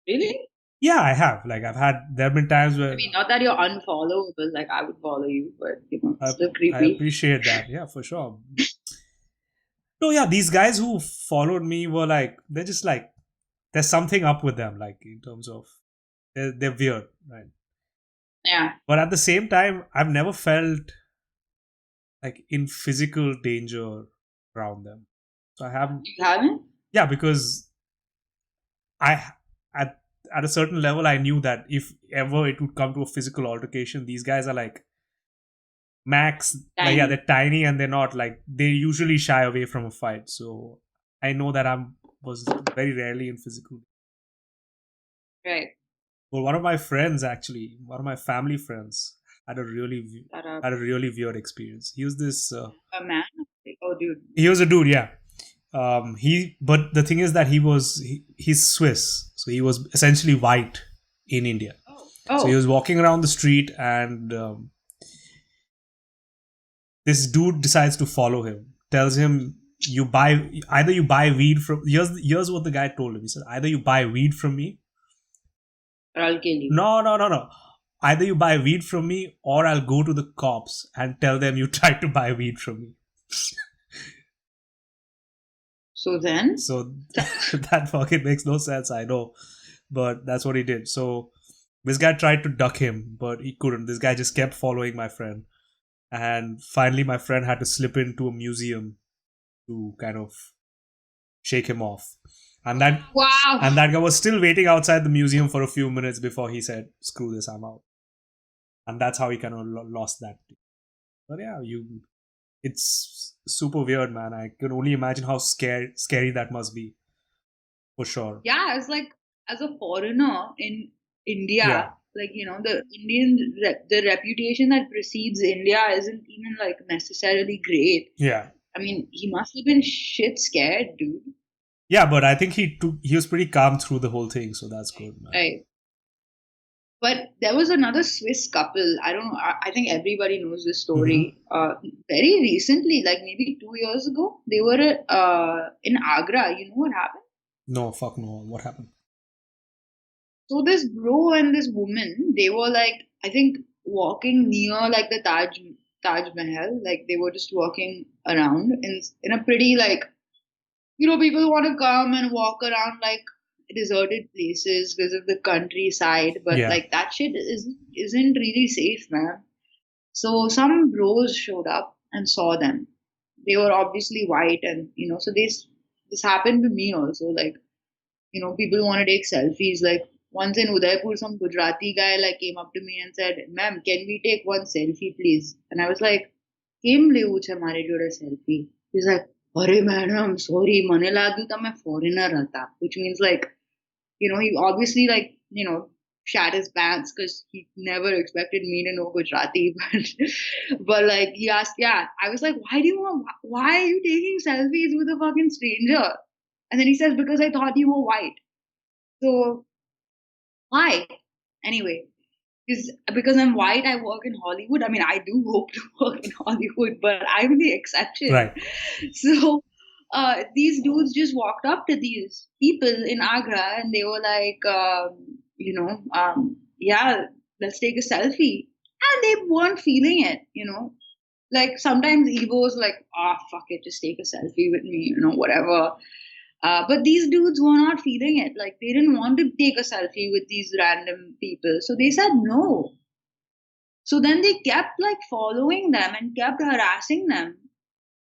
Really? Yeah, I have. Like I've had. There have been times I where mean, not that you're unfollowable, like I would follow you, but I, still I creepy. appreciate that. Yeah, for sure. No, yeah, these guys who followed me were like, they're just like, there's something up with them, like in terms of they're weird, right? Yeah. But at the same time, I've never felt like in physical danger around them. So I haven't. You haven't? Yeah, because I at at a certain level, I knew that if ever it would come to a physical altercation, these guys are like max, like yeah, Tiny. they're tiny and they're not like they usually shy away from a fight. So I know that I'm was very rarely in physical. Right. But one of my friends, actually, one of my family friends, had That up. had a really weird experience. He was this. A man? Oh, dude. He was a dude, yeah. But the thing is that he's Swiss, so he was essentially white in India. So he Oh, was walking around the street, and this dude decides to follow him. Tells him, "You buy either you buy weed from." Here's what the guy told him. He said, "Either you buy weed from me." or I'll kill you. No, no, no, no. Either you buy weed from me, or I'll go to the cops and tell them you tried to buy weed from me. So then? So that fucking makes no sense, I know. But that's what he did. So this guy tried to duck him, but he couldn't. This guy just kept following my friend. And finally, my friend had to slip into a museum to kind of shake him off. And Wow. that guy was still waiting outside the museum for a few minutes before he said, "Screw this, I'm out." And that's how he kind of lost that. But yeah, it's super weird, man. I can only imagine how scary that must be, for sure. Yeah, it's like as a foreigner in India, Yeah, like the the reputation that precedes India isn't even like necessarily great. yeah, I mean, he must have been shit scared, dude. yeah. But I think he was pretty calm through the whole thing, so that's good, man. Right. But there was another Swiss couple. I don't know. I think everybody knows this Mm-hmm. story. Very recently, like maybe 2 years ago, they were in Agra. You know what happened? No, fuck no. What happened? So this bro and this woman, they were like, I think, walking near like the Taj Mahal. Like they were just walking around in a pretty like people want to come and walk around like deserted places because of the countryside, but Yeah, like that shit isn't really safe, man. So some bros showed up and saw them. They were obviously white, and so this happened to me also. Like people want to take selfies. Like once in Udaipur, some Gujarati guy like came up to me and said, "Ma'am, can we take one selfie, please?" And I was like, "Came lewu છે મારી જોડે selfie?" He's like, "अरे madam, sorry, મને લાગ્યું તમે foreigner હતા," which means like he obviously like shat his pants because he never expected me to know Gujarati, but like he asked, yeah, I was like, why are you taking selfies with a fucking stranger? And then he says, because I thought you were white. So why? Anyway, because I'm white, I work in Hollywood. I mean, I do hope to work in Hollywood, but I'm the exception. right. So these dudes just walked up to these people in Agra and they were like, yeah, let's take a selfie. And they weren't feeling it. Like sometimes egos like, ah, fuck it, just take a selfie with me, whatever. But these dudes were not feeling it. Like they didn't want to take a selfie with these random people. So they said no. So then they kept like following them and kept harassing them.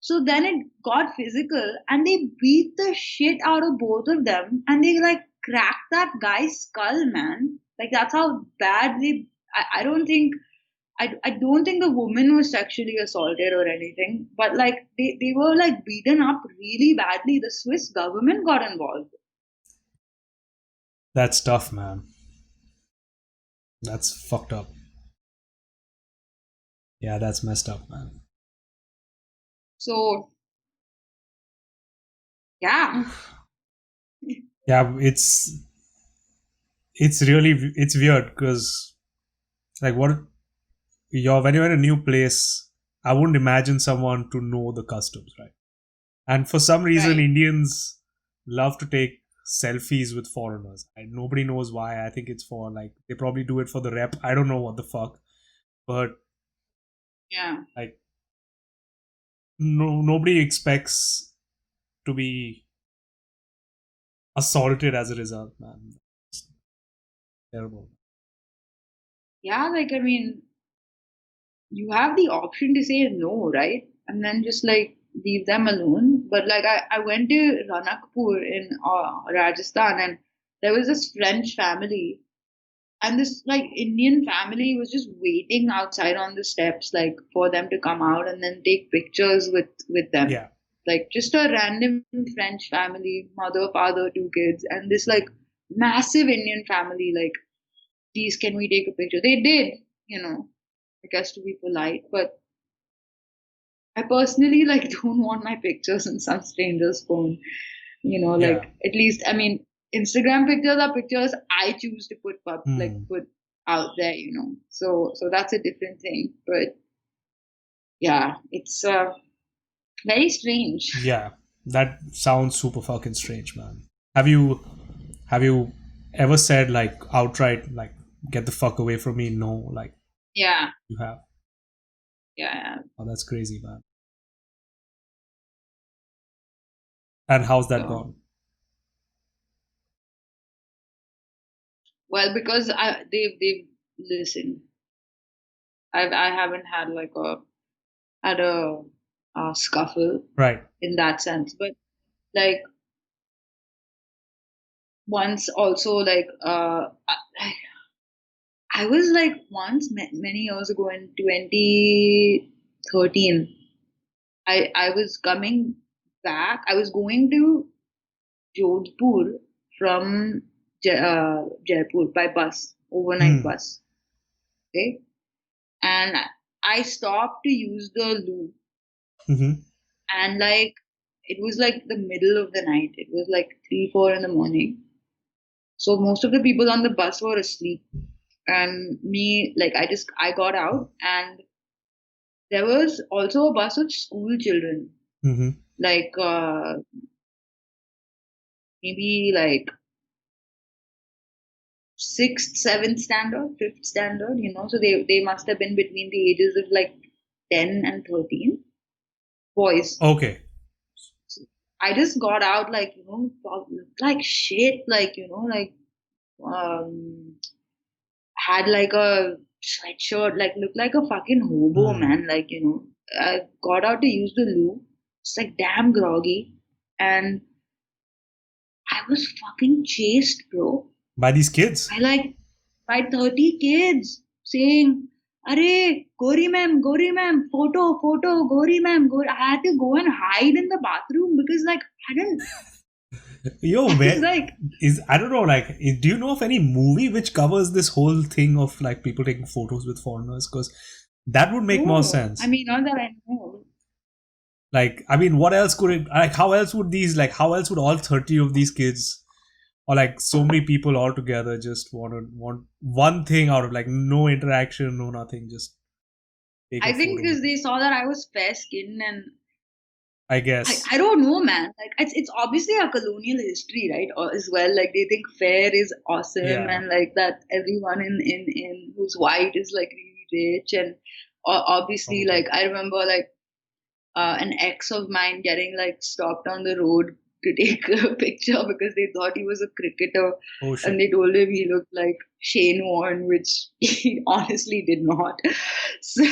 So then it got physical and they beat the shit out of both of them and they like cracked that guy's skull, man. Like that's how bad I don't think I don't think the woman was sexually assaulted or anything, but like they were like beaten up really badly. The Swiss government got involved. That's tough, man. That's fucked up. Yeah, that's messed up, man. So yeah, Yeah, it's really it's weird because like what you're when you're in a new place, I wouldn't imagine someone to know the customs, right? And for some reason, right. Indians love to take selfies with foreigners. And nobody knows why. I think it's for like they probably do it for the rep. I don't know what the fuck, but Yeah. like nobody expects to be assaulted as a result, man. It's terrible. Yeah, like I mean, you have the option to say no, right? And then just like leave them alone. But like I went to Ranakpur in Rajasthan, and there was this French family, and this like Indian family was just waiting outside on the steps, like for them to come out and then take pictures with them. Yeah. Like just a random French family, mother, father, two kids, and this like massive Indian family, like, please, can we take a picture? They did, I guess to be polite, but I personally like don't want my pictures in some stranger's phone. Yeah. Like at least I mean, Instagram pictures are pictures I choose to Hmm. put out there. So that's a different thing. But yeah, it's very strange. Yeah. That sounds super fucking strange, man. Have you ever said like outright like get the fuck away from me? No, like Yeah, you have. yeah, yeah. Oh, that's crazy, man. And how's that So gone? well, because they've listened. I haven't had like a scuffle Right. in that sense, but like once also like I was like once many years ago in 2013. I was coming back. I was going to Jodhpur from Jaipur by bus, overnight Hmm. bus. Okay, and I stopped to use the loo, Mm-hmm. and like it was like the middle of the night. It was like 3, 4 in the morning. So most of the people on the bus were asleep, and me like I got out, and there was also a bus of school children, Mm-hmm. like maybe like sixth, seventh standard, fifth standard, So they must have been between the ages of like 10 and 13 boys. Okay. So I just got out like like shit, like like um had like a sweatshirt, like looked like a fucking hobo, Hmm. man. Like I got out to use the loo. It's like damn groggy, and I was fucking chased, bro. By these kids. I like by 30 kids saying, "Arey, Gori ma'am, photo, Gori ma'am, Gori." I had to go and hide in the bathroom because like I didn't. Yo, I was where like, is I don't know, like do you know of any movie which covers this whole thing of like people taking photos with foreigners? Because that would make more no. I sense. mean, not that I know. Like, I mean, what else could it like how else would these like how else would all 30 of these kids or like so many people all together just want one thing out of like no interaction, no nothing, just take a I think photo with because them. they saw that I was fair skinned, and I I, guess. I don't know, man. Like it's obviously a colonial history, right? Or as well, like they think fair is awesome, Yeah. and like that everyone in who's white is like really rich, and obviously, Probably. like I remember like an ex of mine getting like stopped on the road to take a picture because they thought he was a cricketer, Oh and shit. they told him he looked like Shane Warne, which he honestly did not. So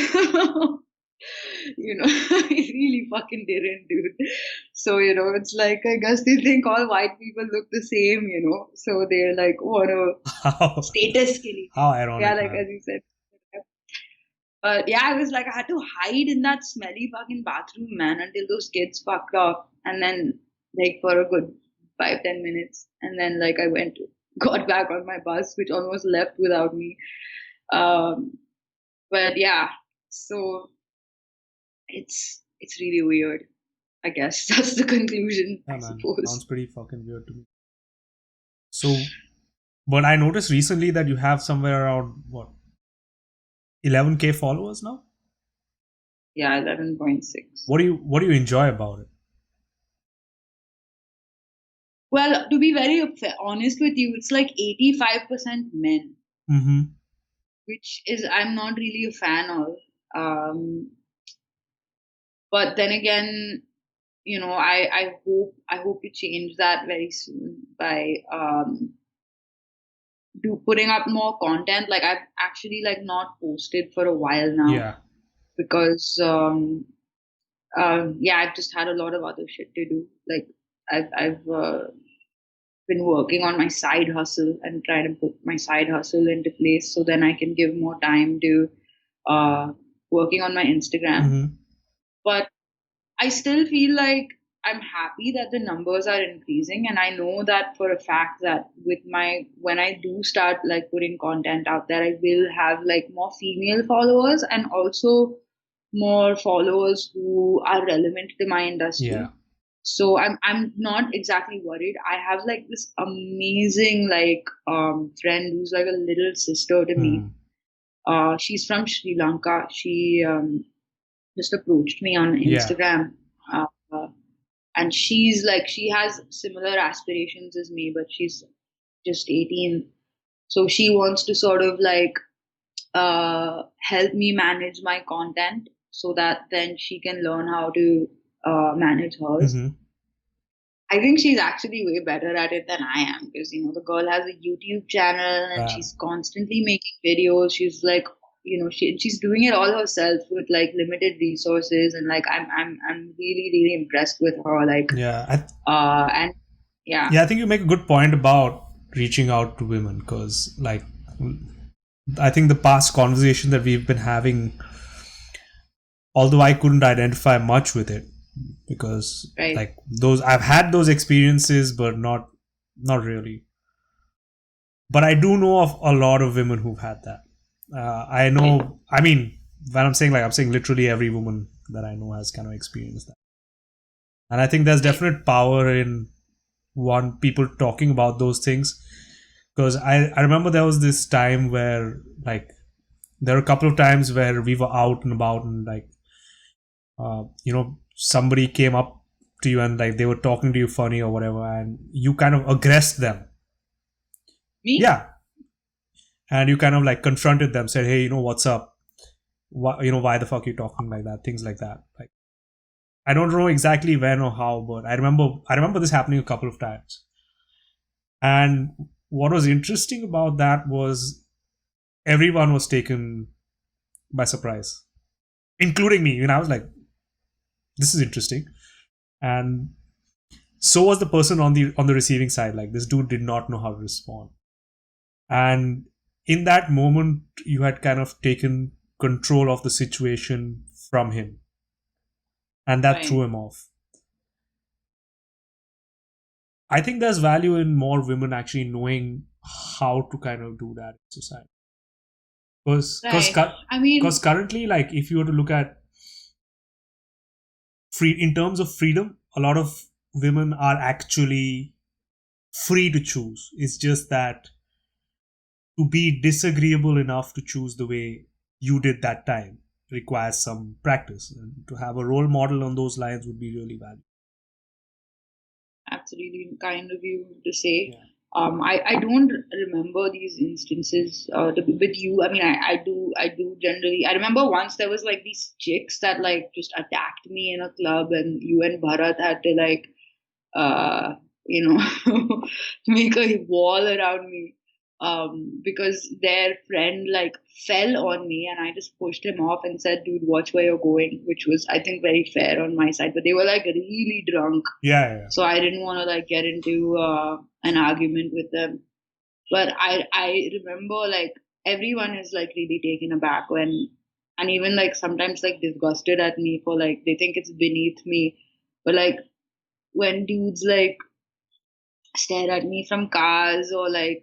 he really fucking didn't, dude. So it's like I guess they think all white people look the same, so they're like, oh no, How status killing. how Yeah, ironic, like man. as you said. But yeah, I was like, I had to hide in that smelly fucking bathroom, man, until those kids fucked off. And then, like, for a good 5, 10 minutes. And then, like, I went, got back on my bus, which almost left without me. Um, but yeah, so it's really weird. I guess that's the conclusion, Yeah, I man. suppose. Sounds pretty fucking weird to me. So, but I noticed recently that you have somewhere around what 11K followers now. Yeah, 11.6. What do you enjoy about it? Well, to be very honest with you, it's like 85% men, Mm-hmm. which is I'm not really a fan of. Um, but then again, I hope to change that very soon by putting up more content. Like I've actually like not posted for a while now Yeah. because yeah, I've just had a lot of other shit to do. Like I've been working on my side hustle and trying to put my side hustle into place so then I can give more time to uh, working on my Instagram. Mm-hmm. But I still feel like I'm happy that the numbers are increasing, and I know that for a fact that with my when I do start like putting content out there, I will have like more female followers and also more followers who are relevant to my Yeah. industry. So I'm not exactly worried. I have like this amazing like friend who's like a little sister to me. Mm. She's from Sri Lanka. She just approached me on Yeah. Instagram. Uh, uh, and she's like she has similar aspirations as me, but she's just 18. So she wants to sort of like help me manage my content so that then she can learn how to manage hers. Mm-hmm. I think she's actually way better at it than I am because the girl has a YouTube channel and Wow. she's constantly making videos. She's like she's doing it all herself with like limited resources, and like I'm really really impressed with her. Like Yeah. and yeah, Yeah. I think you make a good point about reaching out to women because, like, I think the past conversation that we've been having, although I couldn't identify much with it because, right, like, those I've had those experiences, but not really. But I do know of a lot of women who've had that. I right, know. I mean, when I'm saying, like, I'm saying literally every woman that I know has kind of experienced that, and I think there's right, definite power in one people talking about those things because I remember there was this time where, like, there were a couple of times where we were out and about and, like, somebody came up to you and, like, they were talking to you funny or whatever, and you kind of aggressed them. me, Yeah. And you kind of, like, confronted them, said, hey, what's up? Why the fuck are you talking like that? Things like that. Like, I don't know exactly when or how, but I remember this happening a couple of times. And what was interesting about that was everyone was taken by surprise, including me. I was like, this is interesting. And so was the person on the receiving side. Like, this dude did not know how to respond. And in that moment, you had kind of taken control of the situation from him, and that threw right, him off. I think there's value in more women actually knowing how to kind of do that in society. Because right. I mean, currently, like, if you were to look at free in terms of freedom, a lot of women are actually free to choose. It's just that to be disagreeable enough to choose the way you did that time requires some practice, and to have a role model on those lines would be really valuable. absolutely kind of you to say. Yeah. I don't remember these instances with you. I mean, I do generally. I remember once there was like these chicks that like just attacked me in a club, and you and Bharat had to like uh, you know, make a wall around me because their friend like fell on me and I just pushed him off and said, dude, watch where you're going, which was, I think, very fair on my side. But they were like really drunk. Yeah, yeah. So I didn't want to like get into an argument with them. But I remember like everyone is like really taken aback when and even like sometimes like disgusted at me for like they think it's beneath me. But like when dudes like stare at me from cars or like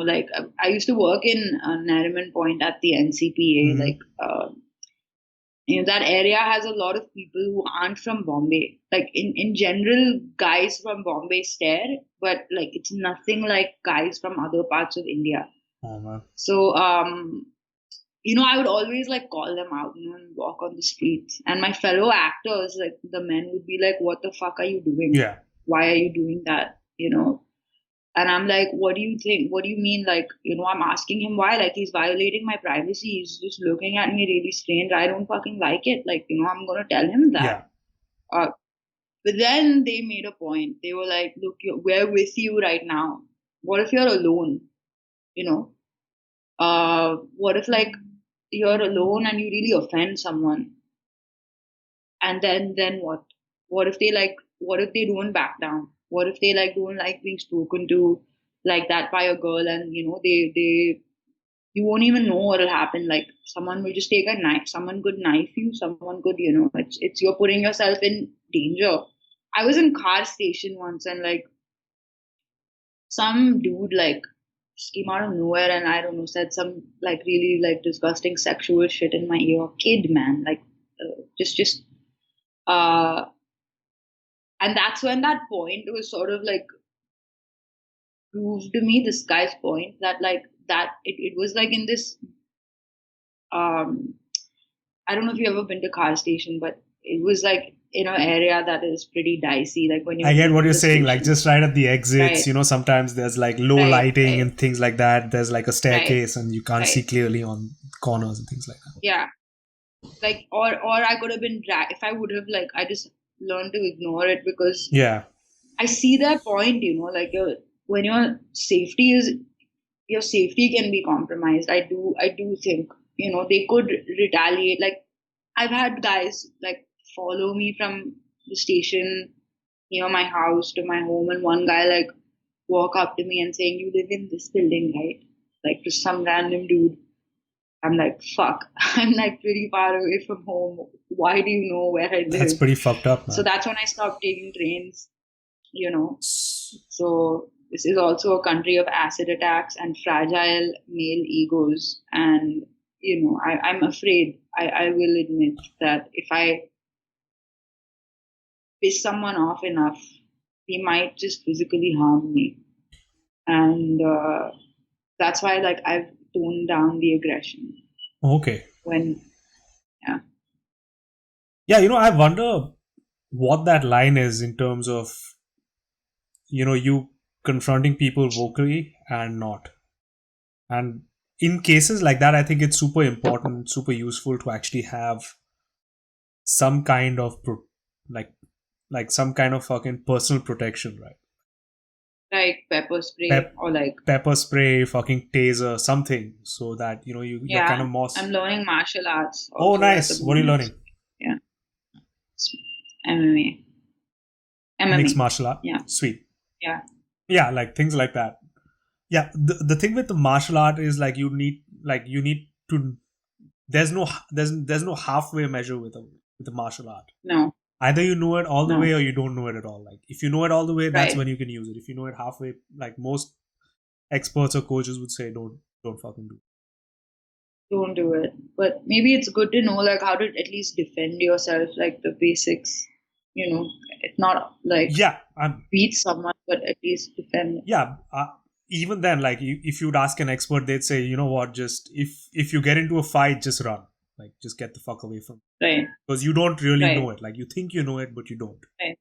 like I used to work in Nariman Point at the NCPA. Mm-hmm. Like that area has a lot of people who aren't from Bombay. Like in general, guys from Bombay stare, but like it's nothing like guys from other parts of India. Oh man. So I would always like call them out, and walk on the streets. And my fellow actors, like the men, would be like, "What the fuck are you doing? Yeah. Why are you doing that?" And I'm like, "What do you think? What do you mean?" Like, I'm asking him why. Like, he's violating my privacy. He's just looking at me really strange. I don't fucking like it. Like, I'm gonna tell him Yeah. that. Uh, but then they made a point. They were like, "Look, we're with you right now. What if you're alone? You know, what if like you're alone and you really offend someone, and then what? What if they don't back down? What if they like don't like being spoken to like that by a girl, and they you won't even know what'll happen. Like someone will just take a knife. Someone could knife you. Someone could, it's you're putting yourself in danger." I was in car station once, and like some dude like just came out of nowhere, and I don't know, said some like really like disgusting sexual shit in my ear. Kid, man, like just uh and that's when that point was sort of like proved to me, this guy's point, that like that it was like in this um I don't know if you've ever been to car station, but it was like in an area that is pretty dicey, like when I you're get what leaving you're the saying, like station. just right at the exits, Right, sometimes there's like low right, lighting right, and things like that. There's like a right, staircase and you can't see right. clearly on corners and things like that. Yeah. Like or I could have been dragged if I would have like I just learned to ignore it, because Yeah. I see their point, like when your safety can be compromised. I do think, they could retaliate. Like I've had guys like follow me from the station near my house to my home, and one guy like walk up to me and saying, "You live in this building, right?" Like just some random dude. I'm like, fuck. I'm like pretty far away from home. Why do you know where I That's live? pretty fucked up, So man. that's when I stopped taking trains, you know. So this is also a country of acid attacks and fragile male egos. And, I'm afraid, I will admit that if I piss someone off enough, he might just physically harm me. And that's why, like, I've toned down the aggression Okay. when, yeah. Yeah, I wonder what that line is in terms of, you confronting people vocally and not. And in cases like that, I think it's super important, super useful to actually have some kind of like some kind of fucking personal protection, right? Like pepper spray Pep, or like, pepper spray, fucking taser, something, so that you're kind yeah, of more. I'm learning martial arts Oh, also at the nice. What are you moment. learning? Yeah, it's MMA. Mixed MMA. martial art. Yeah, Sweet. yeah, Yeah, like things like that. Yeah, the thing with the martial art is like you need to. There's no halfway measure with a martial art. no, Either you know it all the way no, or you don't know it at all. Like if you know it all the way, that's right. when you can use it. If you know it halfway, like most experts or coaches would say, don't fucking do it. Don't do it. But maybe it's good to know like how to at least defend yourself, like the basics. It's not like Yeah, I'm beat someone, but at least defend. yeah. Even then, like if you'd ask an expert, they'd say, you know what, just if you get into a fight, just run. Like just get the fuck away from, Right, because you don't really know right, it. Like you think you know it, but you don't. right,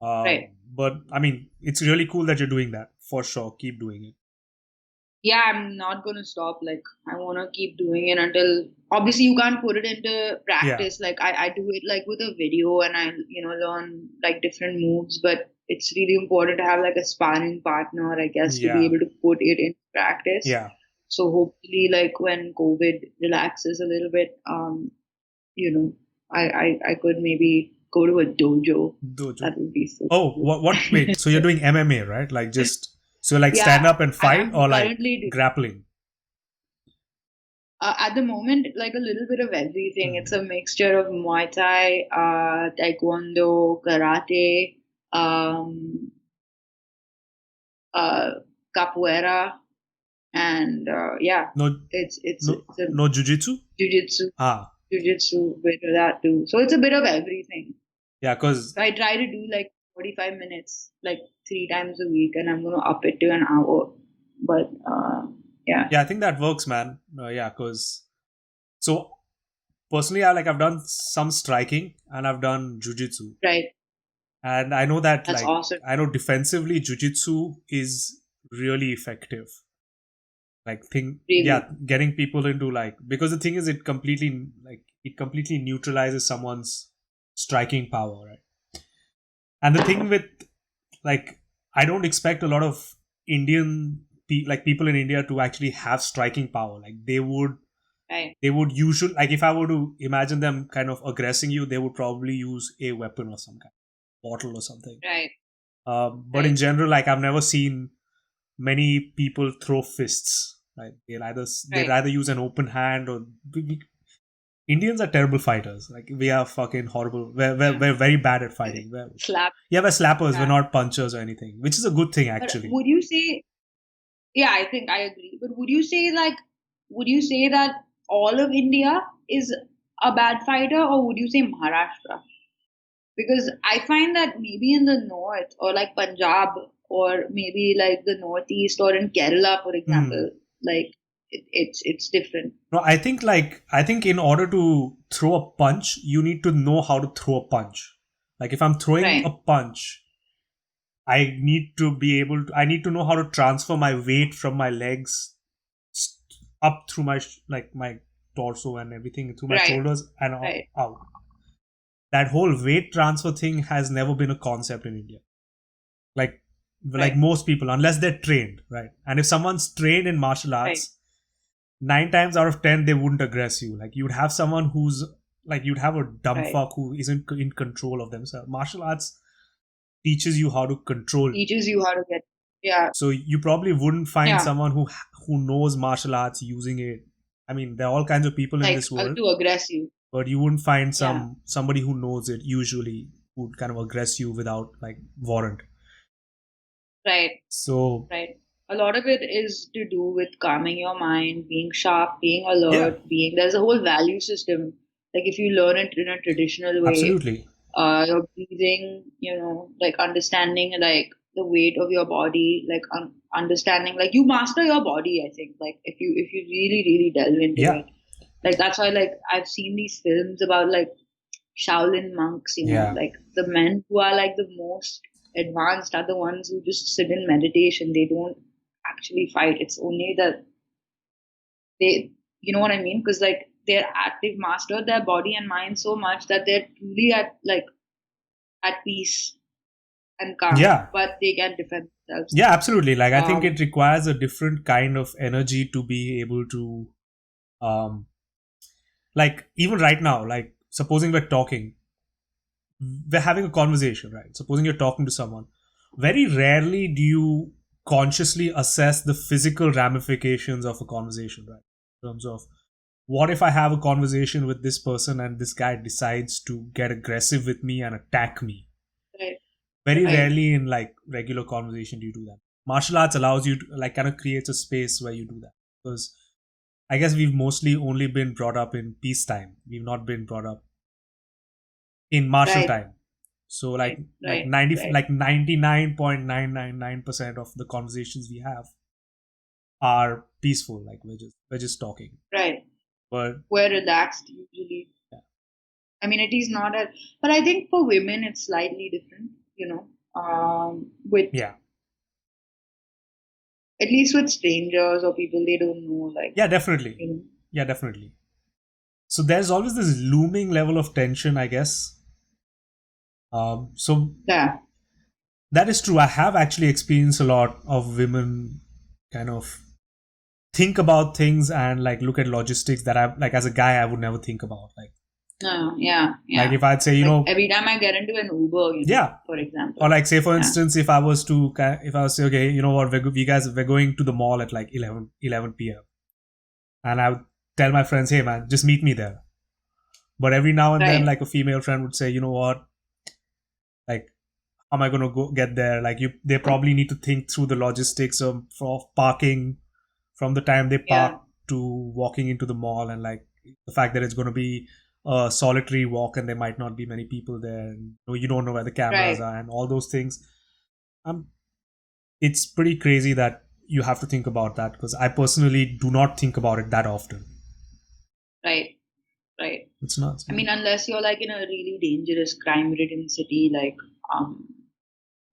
right. But I mean, it's really cool that you're doing that for sure. Keep doing it. Yeah, I'm not gonna stop. Like, I wanna keep doing it until obviously you can't put it into Yeah, practice. Like, I do it like with a video, and I learn like different moves. But it's really important to have like a sparring partner, I guess, to be yeah, able to put it in practice. yeah. So hopefully, like when COVID relaxes a little bit, you know, I could maybe go to a dojo. Dojo. That would be so Oh, cool. what? Wait. So you're doing MMA, right? Like just so like stand Yeah, up and fight, I'm or like currently grappling. At the moment, like a little bit of everything. It's Hmm. a mixture of Muay Thai, Taekwondo, Karate, um, uh, Capoeira, and yeah, No, it's no, it's a no jujitsu. jujitsu, Ah, jujitsu bit of that too. So it's a bit of everything. yeah, because So I try to do like 45 minutes, like 3 times a week, and I'm gonna up it to an hour. But yeah, yeah, I think that works, man. Yeah, because so personally, I've done some striking and I've done jujitsu, right. and I know that That's awesome. I know defensively jujitsu is really effective. Like thing, yeah, Really. getting people into because the thing is, it completely neutralizes someone's striking power, right? And the thing with like I don't expect a lot of people in India to actually have striking power. Like Right. they would usually like if I were to imagine them kind of aggressing you, they would probably use a weapon or some kind of bottle or something. Right. But in Right. general, like I've never seen many people throw fists. Right? They'd Right. either use an open hand or Indians are terrible fighters. Like we are fucking horrible. Yeah. We're very bad at fighting. Slap. Yeah, we're slappers. We're Yeah. not punchers or anything, which is a good thing But actually. would you say, yeah, I think I agree. But would you say that all of India is a bad fighter, or would you say Maharashtra? Because I find that maybe in the north, or like Punjab, or maybe like the northeast, or in Kerala, for Hmm. example, like it's different. No, I think in order to throw a punch, you need to know how to throw a punch. Like if I'm throwing a Right. punch, I need to know how to transfer my weight from my legs up through my torso and everything through my Right. shoulders and Right. out. That whole weight transfer thing has never been a concept in India. Like Right. most people, unless they're trained, right? And if someone's trained in martial Right. arts, 9 times out of 10 they wouldn't aggress you. Like you'd have someone who's you'd have a dumb Right. fuck who isn't in control of themselves. Martial arts teaches you how to control. Teaches you how to get. Yeah. So you probably wouldn't find Yeah. someone who knows martial arts using it. I mean, there are all kinds of people in Like this world, to aggress you. but you wouldn't find Yeah. somebody who knows it usually would kind of aggress you without warrant. Right. So Right. A lot of it is to do with calming your mind, being sharp, being yeah, alert, there's a whole value system. Like if you learn it in a traditional way, absolutely. your breathing, like understanding like the weight of your body, like understanding, like you master your body, I think, like if you really, really delve into Yeah, it. Like that's why like I've seen these films about like Shaolin monks, yeah, like the men who are like the most advanced are the ones who just sit in meditation. They don't actually fight. It's only that they, you know what I mean? Because like they've mastered their body and mind so much that they're truly at peace and calm, yeah, but they can defend themselves. yeah, absolutely. Like I think it Um, requires a different kind of energy to be able to um even right now, like supposing we're having a conversation, right? Supposing you're talking to someone, very rarely do you consciously assess the physical ramifications of a conversation, right? In terms of what if I have a conversation with this person and this guy decides to get aggressive with me and attack me? right, Very right, rarely in regular conversation do you do that. Martial arts allows you to kind of creates a space where you do that because I guess we've mostly only been brought up in peacetime. We've not been brought up in martial right, time. So right, right, right, 99.999% of the conversations we have are peaceful. Like we're just talking. right. But We're relaxed usually. yeah, I mean, it is not a, but I think for women it's slightly different, with yeah, at least with strangers or people they don't know, like, yeah, definitely, you know, yeah, definitely. So there's always this looming level of tension, I guess. So yeah, that is true. I have actually experienced a lot of women kind of think about things and look at logistics that I as a guy I would never think about. no, yeah, Like yeah. if I'd say, Like every time I get into an Uber, yeah, for or example, like say for yeah, instance, if I was to if I was to say, okay, you know what, we guys we're going to the mall at like 11 p.m. and tell my friends, hey man, just meet me there. But every now and then, Right. like a female friend would say, you know what, like how am I going to go get there? Like they probably need to think through the logistics of parking from the time they park Yeah. to walking into the mall, and like the fact that it's going to be a solitary walk and there might not be many people there, and you don't know where the cameras Right. are and all those things. Um, it's pretty crazy that you have to think about that, because I personally do not think about it that often. Right. Right. It's nuts, I mean, man. unless you're like in a really dangerous, crime-ridden city, like I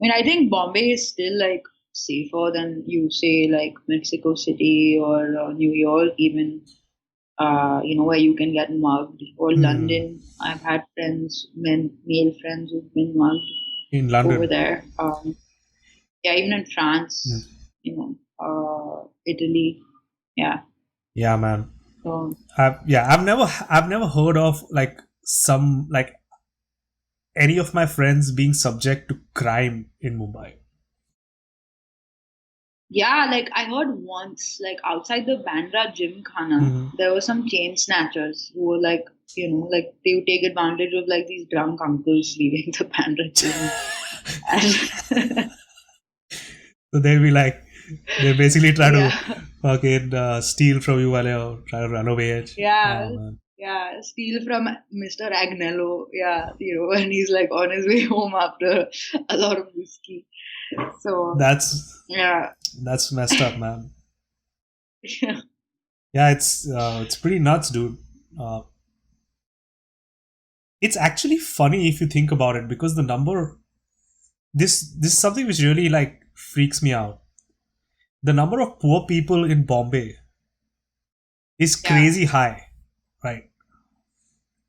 mean, I think Bombay is still like safer than you say like Mexico City or New York, even where you can get mugged, or Hmm. London. I've had friends, male friends who've been mugged In over London. there. Yeah, even in France, Hmm. Italy. Yeah. Yeah, man. So I've never heard of like some like any of my friends being subject to crime in Mumbai. yeah, like I heard once, like outside the Bandra Gymkhana, Hmm. there were some chain snatchers who were like, like they would take advantage of like these drunk uncles leaving the Bandra gym. And So they'll be like, they basically try to yeah, fucking steal from you while you're trying to run away. yeah, Oh man, yeah, steal from Mr. Agnello. Yeah, and he's like on his way home after a lot of whiskey. So, that's yeah. that's messed up, man. Yeah, it's pretty nuts, dude. Uh, it's actually funny if you think about it, because the number this is something which really like freaks me out. The number of poor people in Bombay is Yeah, crazy high, right?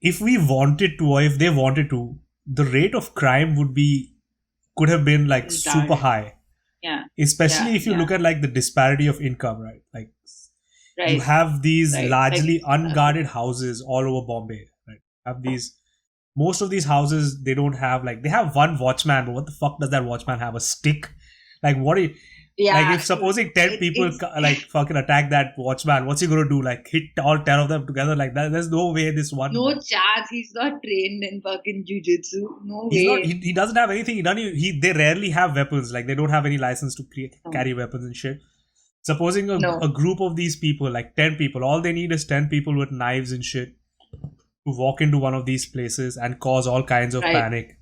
If we wanted to, or if they wanted to, the rate of crime would be could have been like super retarded. high, Yeah, yeah, especially if you yeah. look at like the disparity of income, right? Like you Right, have these right. largely Exactly. unguarded houses all over Bombay, right? Have these Most of these houses, they don't have like, they have one watchman, but what the fuck does that watchman have? A stick? Like what? Like Yeah, if supposing 10 people it's like fucking attack that watchman, what's he gonna do? Like hit all 10 of them together like that? There's no way this one no guy. chance. He's not trained in fucking jujitsu. No He's not. way. He doesn't have anything. He doesn't. They rarely have weapons. Like they don't have any license to No, carry weapons and shit. Supposing a no. group of these people, like 10 people, all they need is 10 people with knives and shit to walk into one of these places and cause all kinds of Right, panic.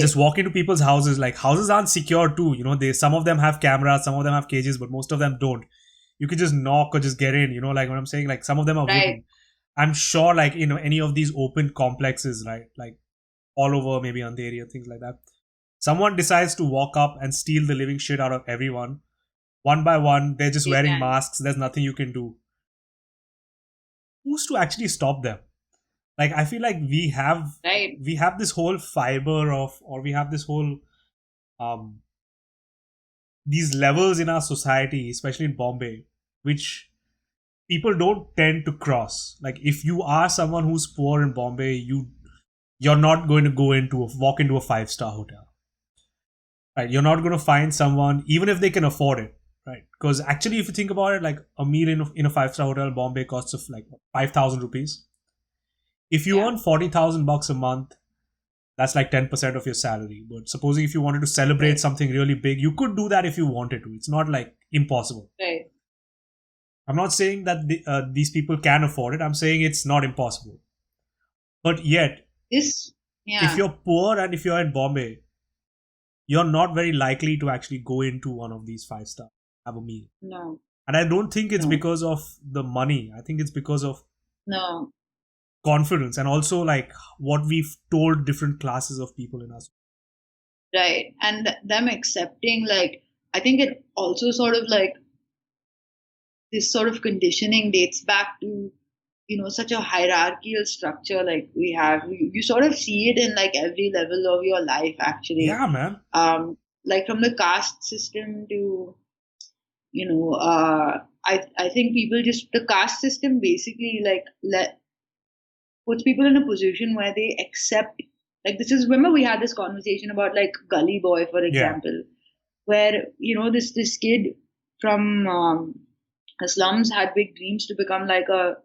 Just right, walk into people's houses. Like houses aren't secure too. They some of them have cameras, some of them have cages, but most of them don't. You could just knock or just get in. Like what I'm saying. Like some of them are right. wooden. I'm sure, like any of these open complexes, right? Like all over maybe on the area, things like that. Someone decides to walk up and steal the living shit out of everyone. One by one, they're just They wearing can. masks. There's nothing you can do. Who's to actually stop them? Like I feel like Right. we have this whole fiber of, or we have this whole um these levels in our society, especially in Bombay, which people don't tend to cross. Like if you are someone who's poor in Bombay, you're not going to walk into a 5-star hotel, right? You're not going to find someone, even if they can afford it, right? Because actually, if you think about it, like a meal in a 5-star hotel in Bombay costs of like 5,000 rupees. If you Yeah. earn 40,000 bucks a month, that's like 10% of your salary. But supposing if you wanted to celebrate Right. something really big, you could do that if you wanted to. It's not like impossible. Right. I'm not saying that these people can afford it. I'm saying it's not impossible. But yet, This. if Yeah. you're poor and if you're in Bombay, you're not very likely to actually go into one of these 5-star, have a meal. No. And I don't think it's No. because of the money. I think it's because of No. confidence, and also like what we've told different classes of people in us. Right. And them accepting, like, I think it also sort of like this sort of conditioning dates back to such a hierarchical structure like we have. You sort of see it in like every level of your life actually. Yeah, man. Like from the caste system to I think people just the caste system basically like let puts people in a position where they accept, like, this is, remember we had this conversation about like Gully Boy, for Yeah. example, where this kid from The slums had big dreams to become like a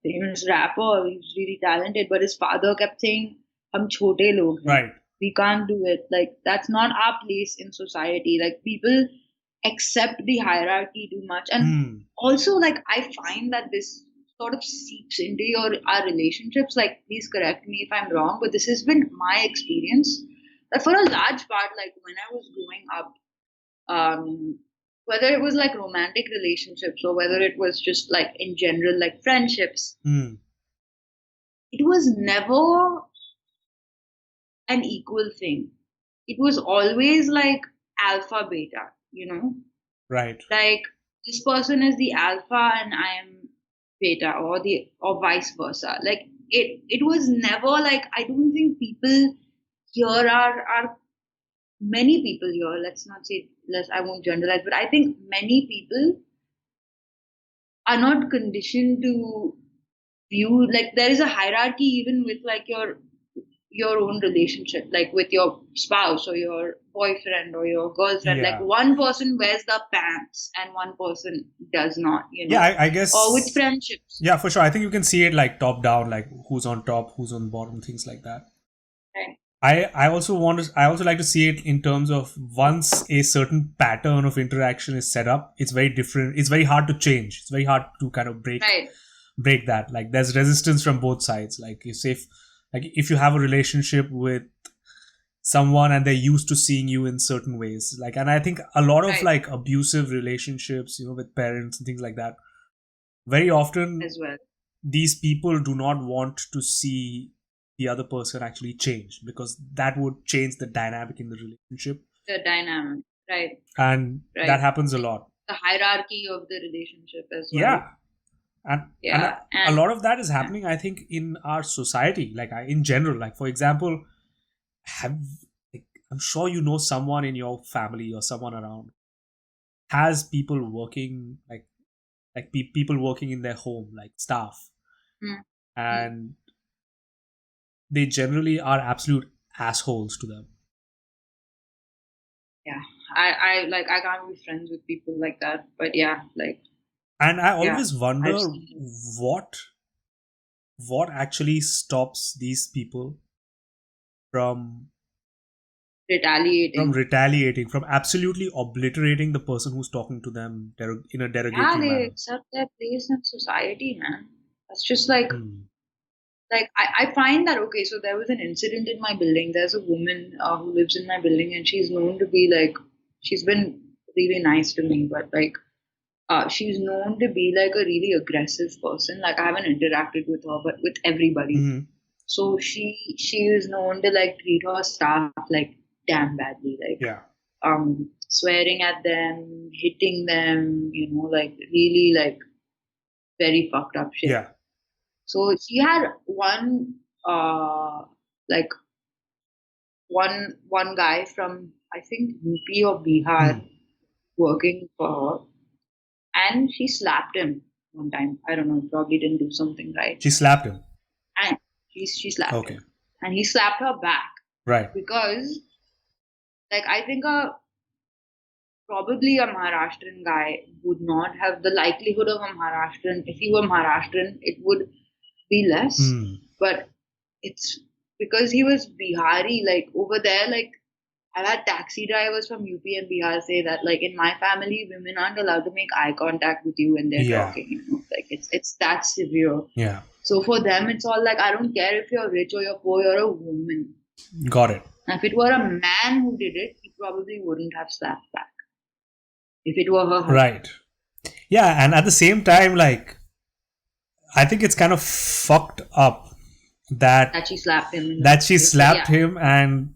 famous rapper. He was really talented, but his father kept saying, "Hum chote log hain. Right. We can't do it. Like that's not our place in society." Like people accept the hierarchy too much, and Hmm. also like I find that this sort of seeps into your our relationships. Like, please correct me if I'm wrong, but this has been my experience that for a large part, like when I was growing up, um, whether it was like romantic relationships or whether it was just like in general like friendships, Hmm. it was never an equal thing. It was always like alpha beta, Right. like this person is the alpha and I am beta, or vice versa. Like it was never like, I don't think people here are many people here. Let's not say less. I won't generalize, but I think many people are not conditioned to view like there is a hierarchy even with like your own relationship, like with your spouse or your boyfriend or your girlfriend. Like Yeah. one person wears the pants and one person does not, Yeah, I or with guess. friendships. Yeah, for sure. I think you can see it like top down, like who's on top, who's on bottom, things like that. Right. I also like to see it in terms of once a certain pattern of interaction is set up, it's very different. It's very hard to change. It's very hard to kind of Right. break that. Like there's resistance from both sides. Like if you have a relationship with someone and they're used to seeing you in certain ways, like, and I think a lot of Right. like abusive relationships, with parents and things like that, very often As well. these people do not want to see the other person actually change because that would change the dynamic in the relationship, The dynamic. Right. and that Right. happens a lot. The hierarchy of the relationship as well. Yeah, and Yeah. a And lot of that is happening, I think, in our society, like in general. Like for example, have like, I'm sure you know someone in your family or someone around has people working people working in their home, like staff, mm, mm, and they generally are absolute assholes to them. yeah. I can't be friends with people like that. But yeah, like And I yeah, always I've wonder seen it. what what actually stops these people from Retaliating. retaliating, from absolutely obliterating the person who's talking to them in a Yeah, derogatory they manner. accept their place in society, man. That's just like Hmm. I find that okay. So there was an incident in my building. There's a woman who lives in my building, and she's known to be like she's been really nice to me, but like she's known to be like a really aggressive person. Like I haven't interacted with her, but with everybody. Hmm. So she is known to like treat her staff like damn badly, like Yeah. swearing at them, hitting them, like really like very fucked up shit. Yeah. So she had like one guy from I think UP or Hmm. Bihar working for her, and she slapped him one time. I don't know, probably didn't do something right, She slapped him. and she slapped Okay. him, and he slapped her back Right. because like I think probably a Maharashtrian guy would not have the likelihood of a Maharashtrian. If he were Maharashtrian, it would be less. Hmm. But it's because he was Bihari, like over there, like I've had taxi drivers from UP and Bihar say that, like in my family, women aren't allowed to make eye contact with you when they're Yeah. talking. Like it's that severe. Yeah. So for them, it's all like I don't care if you're rich or you're poor, you're a woman. Got it. If it were a man who did it, he probably wouldn't have slapped back. If it were her husband. Right. Yeah, and at the same time, like, I think it's kind of fucked up that That she slapped him in the that first she place. But slapped yeah, him, and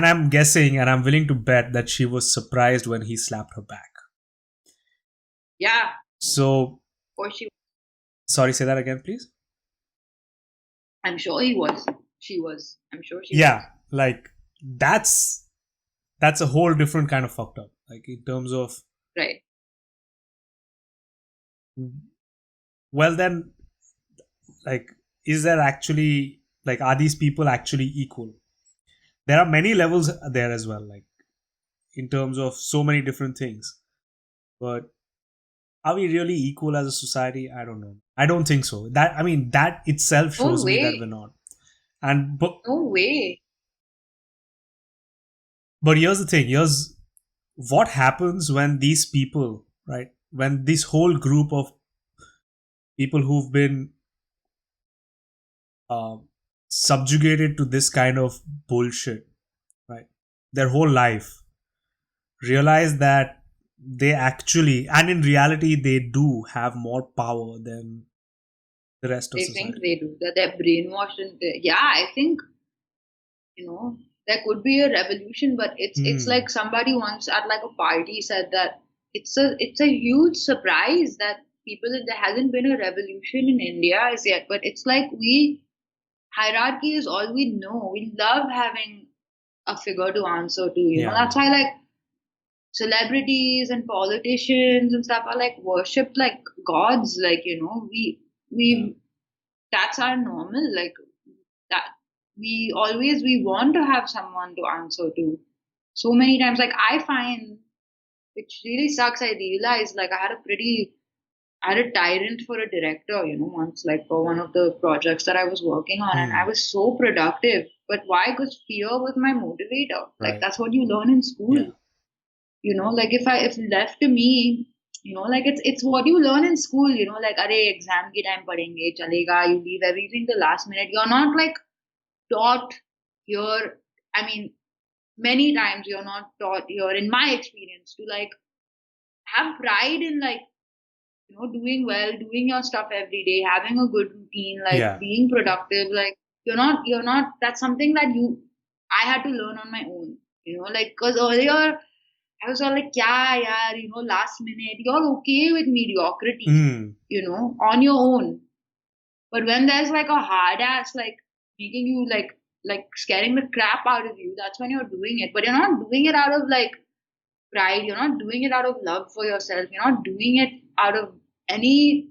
I'm guessing and I'm willing to bet that she was surprised when he slapped her back. yeah, So or she. sorry, say that again, please. I'm sure he was. She was. I'm sure she Yeah, was. like that's a whole different kind of fucked up. Like in terms of, Right. well, then, like, is there actually, like, are these people actually equal? There are many levels there as well, like in terms of so many different things. But Are we really equal as a society? I don't know. I don't think so. That, I mean, that itself No shows me that way. we're not. And No way. but here's the thing. Here's what happens when these people, right? When this whole group of people who've been uh, subjugated to this kind of bullshit, right? Their whole life, realize that they actually, and in reality, they do have more power than the rest of They think society. they do. That they're brainwashed and yeah, I think, there could be a revolution, but it's Hmm. like somebody once at like a party said that it's a huge surprise that there hasn't been a revolution in India as yet, but it's like we hierarchy is all we know. We love having a figure to answer to, Yeah. That's why like celebrities and politicians and stuff are like worshipped like gods, like, Yeah. we that's our normal, like that we want to have someone to answer to. So many times, like I find, which really sucks, I realized like I had a tyrant for a director, once, like for one of the projects that I was working on, and I Hmm. was so productive. But why? Because fear was my motivator. Like Right. that's what you learn in school. Yeah. Like if left to me, like it's what you learn in school. Like अरे exam की time पढ़ेंगे चलेगा. You leave everything the last minute. You're not like taught here. I mean, many times you're not taught here, in my experience, to like have pride in like doing well, doing your stuff every day, having a good routine, like Yeah. being productive. Like you're not. That's something that I had to learn on my own. Like because earlier I was all like, yeah, yeah, last minute. You're okay with mediocrity, Hmm. on your own. But when there's like a hard ass, like making you like scaring the crap out of you, that's when you're doing it. But you're not doing it out of like pride. You're not doing it out of love for yourself. You're not doing it out of any,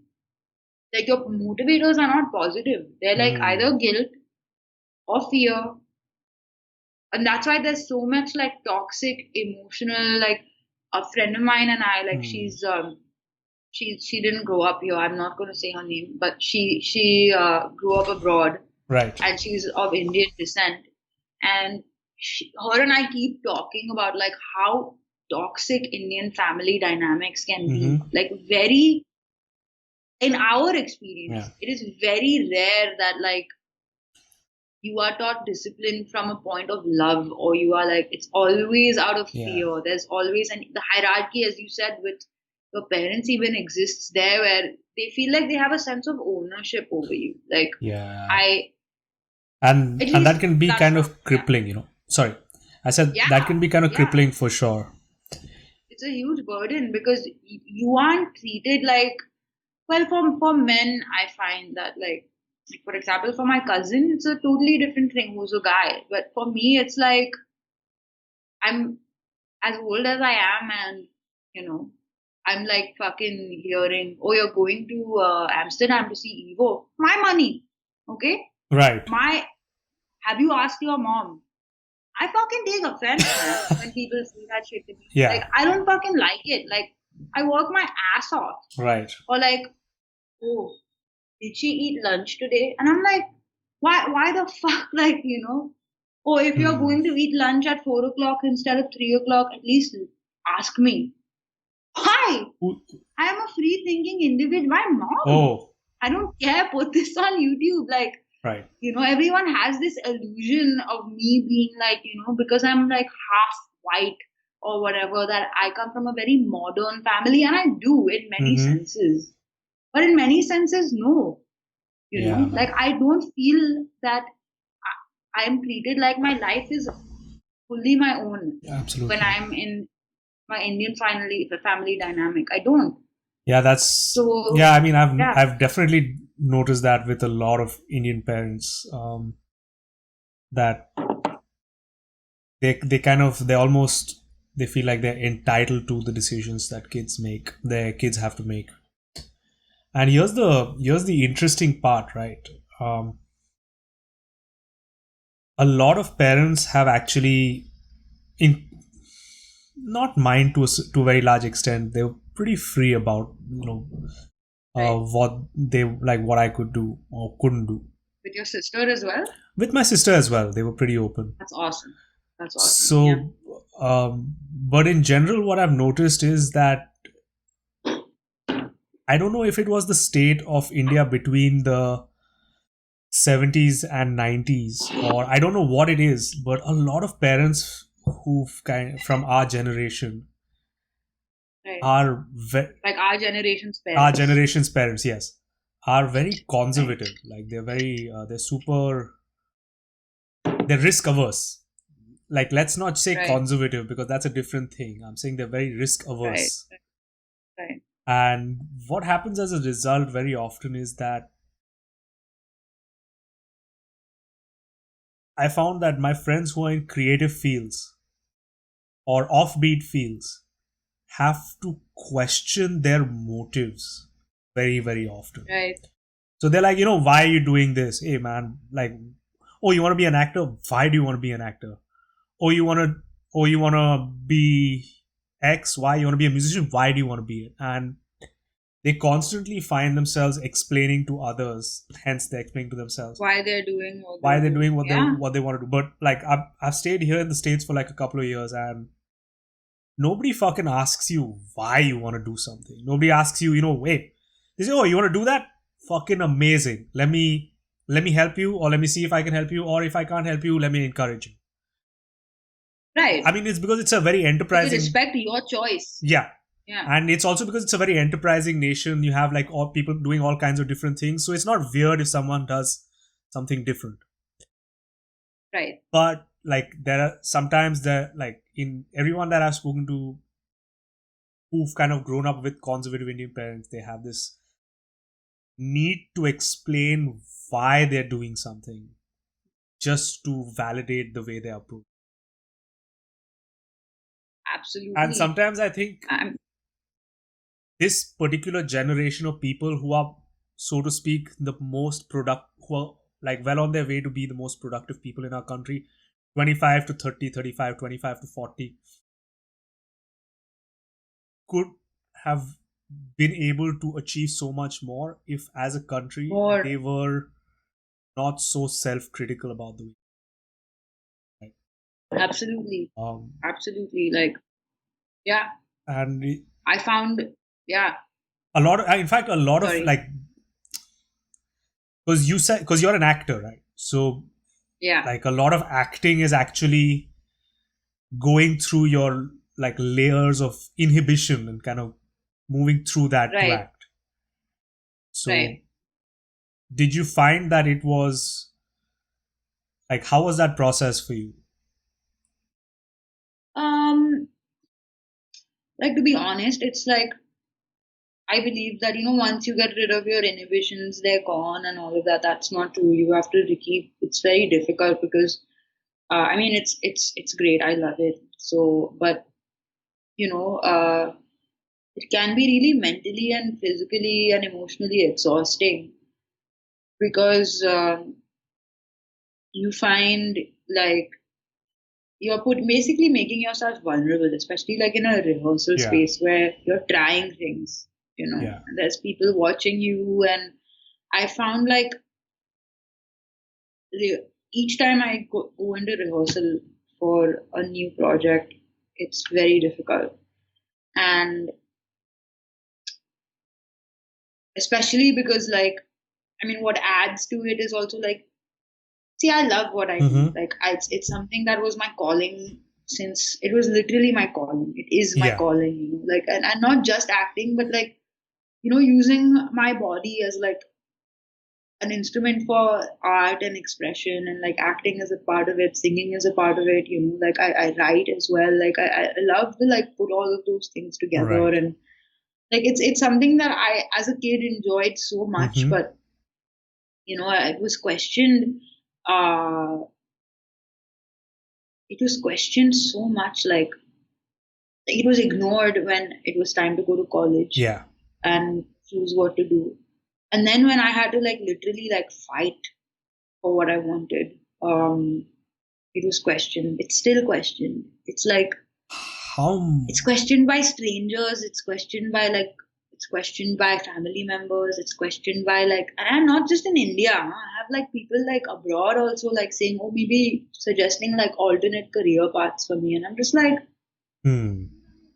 like, your motivators are not positive. They're like Hmm. either guilt or fear. And that's why there's so much like toxic emotional, like a friend of mine and I, like Hmm. she didn't grow up here. I'm not going to say her name, but she grew up abroad, Right. and she's of Indian descent. And her and I keep talking about like how toxic Indian family dynamics can be. Mm-hmm. Like very, in our Yeah. experience, it is very rare that like you are taught discipline from a point of love, or you are like it's always out of Yeah. fear. There's always, and the hierarchy, as you said, with your parents even exists there, where they feel like they have a sense of ownership over you. Like Yeah. I, at And that least can be that's kind what, of yeah, crippling, you know. Sorry. I said yeah, that can be kind of yeah. crippling for sure. It's a huge burden because you aren't treated like, well, for men, I find that like, for example, for my cousin, it's a totally different thing who's a guy. But for me, it's like I'm as old as I am, and you know, I'm like fucking hearing, oh, you're going to Amsterdam to see Evo. My money, okay? Right. My Have you asked your mom? I fucking take offense, man, when people say that shit to me. Like, Yeah. I don't fucking like it. Like, I work my ass off, Right. or like, oh, did she eat lunch today? And I'm like, why the fuck, like, oh, if you're Hmm. going to eat lunch at 4 o'clock instead of 3 o'clock, at least ask me. Why? Ooh. I am a free thinking individual. My mom. Oh. I don't care. Put this on YouTube. Like, Right. everyone has this illusion of me being like, because I'm like half white or whatever, that I come from a very modern family. And I do in many Mm-hmm. senses. But in many senses, no. Yeah, Like, man. I don't feel that I am treated like my life is fully my own Yeah, when absolutely. I'm in my Indian family dynamic. I don't. Yeah, that's So yeah. I mean, yeah, I've definitely noticed that with a lot of Indian parents, that they kind of they almost they feel like they're entitled to the decisions that kids make. Their kids have to make. And here's the interesting part, right? Um, a lot of parents have actually in not mind to to a very large extent. They pretty free about Right. what they like, what I could do or couldn't do. With your sister as well? With my sister as well, they were pretty open. That's awesome. That's awesome. Yeah. So, but in general, what I've noticed is that I don't know if it was the state of India between the 70s and 90s, or I don't know what it is, but a lot of parents who've kind from our generation Right. are Like our generation's our parents. generation's parents, yes, are very Right. conservative. Like they're very they're super, they're risk averse. Like, let's not say Right. conservative because that's a different thing. I'm saying they're very risk Right. averse. Right. And what happens as a result very often is that I found that my friends who are in creative fields or offbeat fields have to question their motives very, very often. Right. So they're like, why are you doing this? Hey, man, like, oh, you want to be an actor? Why do you want to be an actor? Oh, you want to be X? Why you want to be a musician? Why do you want to be it? And they constantly find themselves explaining to others. Hence, they explain to themselves Why they're doing what why they're they're doing doing. Yeah. what they want to do. But like, I've stayed here in the States for like a couple of years, and nobody fucking asks you why you want to do something. Nobody asks you, wait. They say, oh, you want to do that? Fucking amazing. Let me help you, or let me see if I can help you, or if I can't help you, let me encourage you. I Right. mean, it's because it's a very So they enterprising, respect your choice. yeah, Yeah. and it's also because it's a very enterprising nation. You have like all people doing all kinds of different things, so it's not weird if someone does something different. Right. But like, there are sometimes there, like, in everyone that I've spoken to who've kind of grown up with conservative Indian parents, they have this need to explain why they're doing something just to validate the way they approach. And Absolutely. sometimes I think I'm this particular generation of people who are, so to speak, the most who are like well on their way to be the most productive people in our country, 25 to 30, 35, 25 to 40, could have been able to achieve so much more if as a country more. they were not so self-critical about the way, right? Absolutely. um Absolutely. Like, yeah. and I found, yeah. a lot of, in fact, a lot of Sorry. like, because you said, because you're an actor, right? So Yeah. like a lot of acting is actually going through your like layers of inhibition and kind of moving through that to Right. act. So Right. did you find that it was like, how was that process for you? Um, like to be honest, it's like I believe that once you get rid of your inhibitions, they're gone and all of that. That's not true. You have to keep. It's very difficult because I mean, it's great. I love it. So, but you know, it can be really mentally and physically and emotionally exhausting because you find like you're put basically making yourself vulnerable, especially like in a rehearsal Yeah, space where you're trying things. yeah, There's people watching you, and I found like each time I go into rehearsal for a new project, it's very difficult. And especially because, like, I mean, what adds to it is also like, see, I love what I do. mm-hmm. Like, it's something that was my calling since it was literally my calling. It is my Yeah, calling, like, and not just acting, but like, using my body as like an instrument for art and expression, and like acting is a part of it, singing is a part of it, like I write as well. Like I love to like put all of those things together, right. and like it's something that I as a kid enjoyed so much, Mm-hmm. but it was questioned. uh it was questioned so much, like it was ignored when it was time to go to college Yeah, and choose what to do. And then when I had to like literally like fight for what I wanted, it was questioned. It's still questioned. It's like How? It's questioned by strangers, it's questioned by family members, it's questioned by like, and not just in India, huh? I have like people like abroad also like saying, oh, maybe suggesting like alternate career paths for me. And I'm just like, Hmm.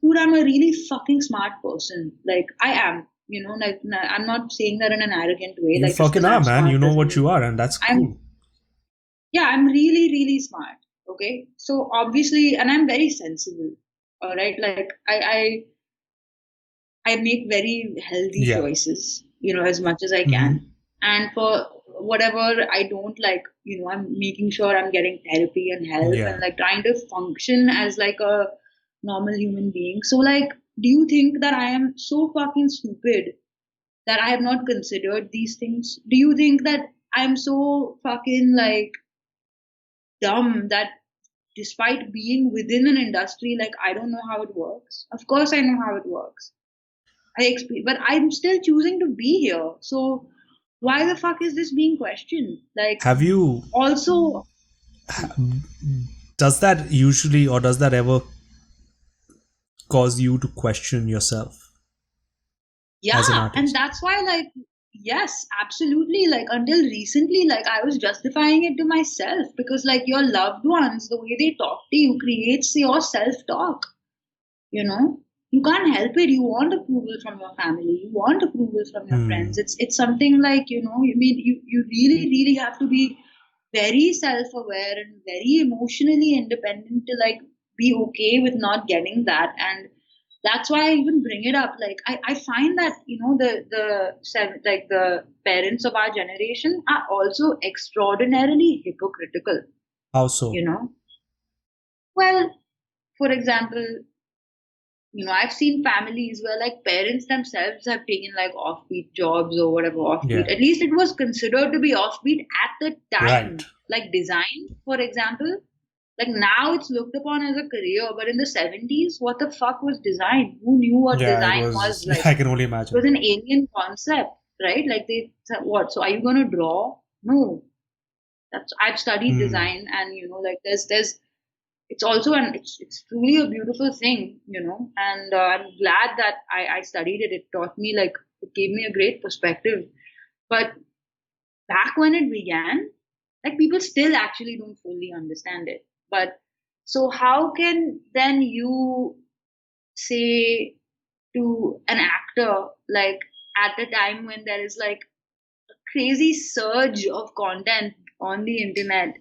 dude, I'm a really fucking smart person. Like, I am, like, I'm not saying that in an arrogant way, You like, just fucking because are, I'm man. You smart know doesn't what mean you are, and that's I'm, cool. yeah, I'm really, really smart. Okay. So obviously, and I'm very sensible. All right. Like, I make very healthy Yeah. choices, as much as I Hmm. can. And for whatever I don't like, I'm making sure I'm getting therapy and help and Yeah. like trying to function as like a normal human being. So, like, do you think that I am so fucking stupid that I have not considered these things? Do you think that I'm so fucking like dumb that despite being within an industry, like, I don't know how it works? Of course, I know how it works. But I'm still choosing to be here. So why the fuck is this being questioned? Like, Have you? also, Does that usually, or does that ever cause you to question yourself as an yeah, and artist? that's why, like, yes, absolutely. Like, until recently, like, I was justifying it to myself because, like, your loved ones, the way they talk to you creates your self talk. You know, you can't help it. You want approval from your family. You want approval from your friends. Hmm. It's something like, you really really have to be very self aware and very emotionally independent to like be okay with not getting that. And that's why I even bring it up. Like, I find that like the parents of our generation are also extraordinarily hypocritical. How You so? know, well, for example, I've seen families where like parents themselves have taken like offbeat jobs or whatever offbeat. Yeah. At least it was considered to be offbeat at the Right. time. Like design, for example. Like now it's looked upon as a career, but in the 70s, what the fuck was design? Who knew what Yeah. It design was? was. Like, I can only it was imagine. an alien concept, right? Like they said, what? So are you gonna draw? No. That's I've studied Hmm. design, and like there's it's also it's truly a beautiful thing, and I'm glad that I studied it. It taught me, like, it gave me a great perspective. But back when it began, like, people still actually don't fully understand it. But so how can then you say to an actor, like, at a time when there is like crazy surge of content on the internet,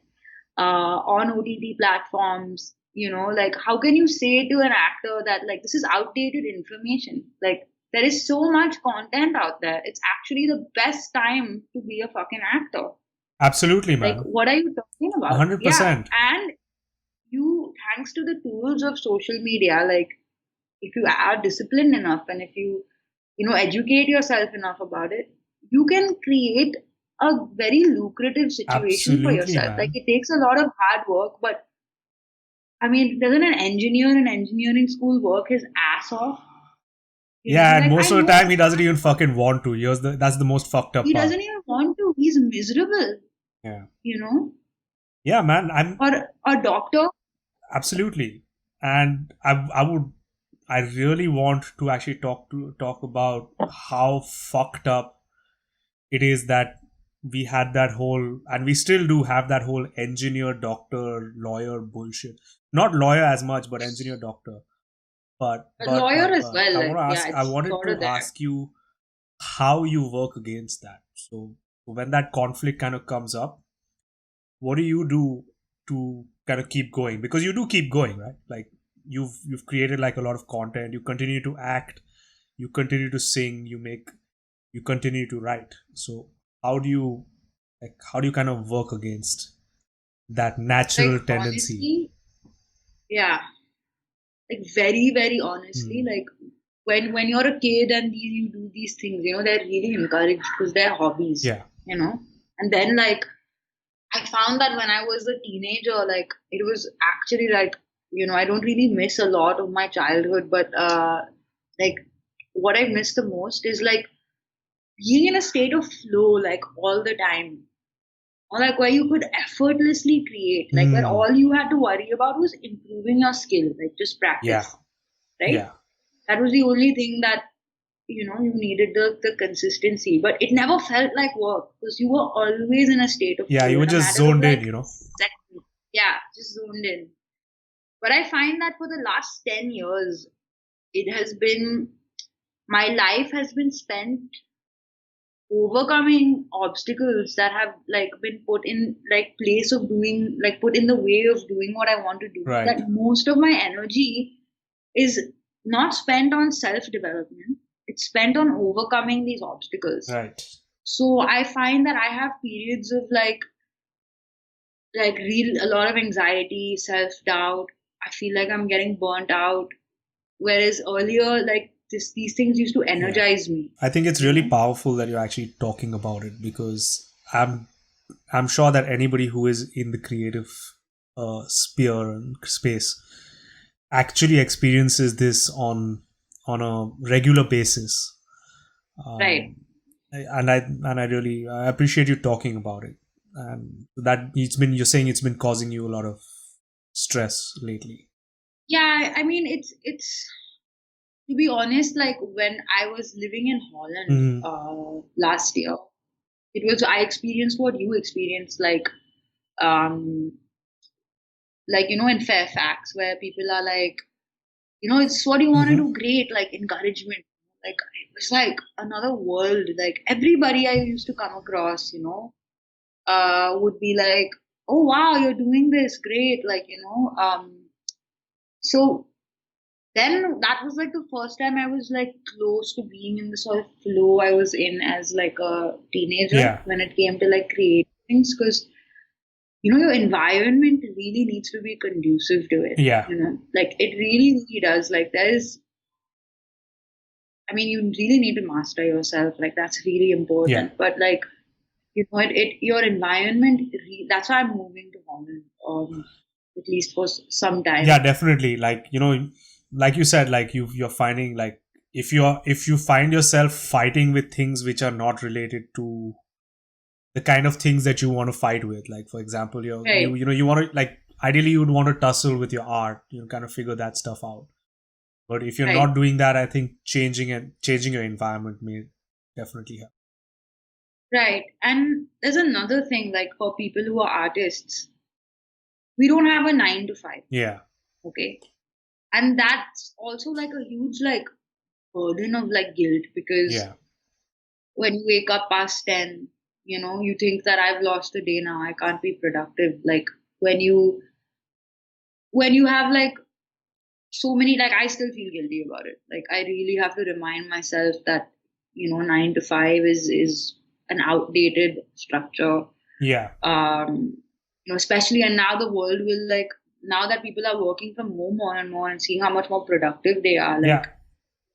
on OTT platforms. Like, how can you say to an actor that, like, this is outdated information? Like, there is so much content out there. It's actually the best time to be a fucking actor. Absolutely, Like, man. what are you talking about? Yeah. 100%. And thanks to the tools of social media, like, if you are disciplined enough and if you educate yourself enough about it, you can create a very lucrative situation for Absolutely, yourself. Like, man. it takes a lot of hard work, but I mean, doesn't an engineer in engineering school work his ass off? Yeah, and Like, I most of the know time for he doesn't a fact even fucking want to. That's the most fucked up he part. doesn't even want to. He's miserable, Yeah. you know. Yeah, man. I'm Or a doctor. absolutely, and I really want to actually talk about how fucked up it is that we had that whole, and we still do have that whole engineer, doctor, lawyer bullshit. Not lawyer as much, but engineer, doctor. But A lawyer as but well. I want Like, to yeah, ask. I it's wanted sort of to there. ask you how you work against that. So when that conflict kind of comes up, what do you do to kind of keep going? Because you do keep going, right? Like you've created like a lot of content. You continue to act. You continue to sing. You continue to write. So how do you how do you kind of work against that Like, natural tendency? honestly, yeah, like, very very honestly, Hmm. like, when you're a kid and you do these things, they're really encouraged because they're hobbies, Yeah. and then, like, I found that when I was a teenager, like, it was actually like, I don't really miss a lot of my childhood, but like, what I miss the most is like being in a state of flow, like, all the time, or like where you could effortlessly create, like where Hmm. all you had to worry about was improving your skill, like just Yeah. practice. right? Yeah. That was the only thing that, you needed the consistency, but it never felt like work because you were always in a state of Yeah, flow you were in a just matter of zoned in, like you know. seconds. Yeah, just zoned in. But I find that for the last 10 years, it has been, my life has been spent overcoming obstacles that have like been put in like place of doing, like put in the way of doing what I want to do. Right. That most of my energy is not spent on self development, it's spent on overcoming these obstacles. Right. So I find that I have periods of like real a lot of anxiety, self doubt. I feel like I'm getting burnt out. Whereas earlier, like these things used to Yeah. energize me, I think it's you really know? powerful that you're actually talking about it, because I'm sure that anybody who is in the creative sphere and space actually experiences this on a regular basis. Right. Um, and I really I appreciate you talking about it. And that you're saying it's been causing you a lot of stress lately. Yeah, I mean it's to be honest, like when I was living in Holland Hmm. last year, it was I experienced what you experienced, um like in Fairfax, where people are like, it's what you want to Hmm. do, great, like encouragement. Like it was like another world. Like everybody I used to come across, would be like, oh wow, you're doing this, great, so then that was like the first time I was like close to being in the sort of flow I was in as like a teenager Yeah. when it came to like creating things, because your environment really needs to be conducive to it. Yeah. Like it really, really does. Like I mean, you really need to master yourself. Like that's really Yeah. important. But like, your environment. That's why I'm moving to Holland. At least for some Yeah, time. definitely. Like, like you said, like you're finding, like, if you find yourself fighting with things which are not related to the kind of things that you want to fight with, like for example, Right. you want to, like, ideally you would want to tussle with your art, kind of figure that stuff out. But if you're Right. not doing that, I think changing your environment may definitely help. Right. And there's another thing. Like for people who are artists, we don't have a 9 to 5. Yeah. Okay. And that's also like a huge like burden of like guilt, because Yeah. when you wake up past 10, you think that I've lost a day now, I can't be productive. Like when you have like so many, like I still feel guilty about it. Like I really have to remind myself that 9 to 5 is an outdated structure. Yeah. Especially, and now the world will like, now that people are working from home more and more and seeing how much more productive they are, like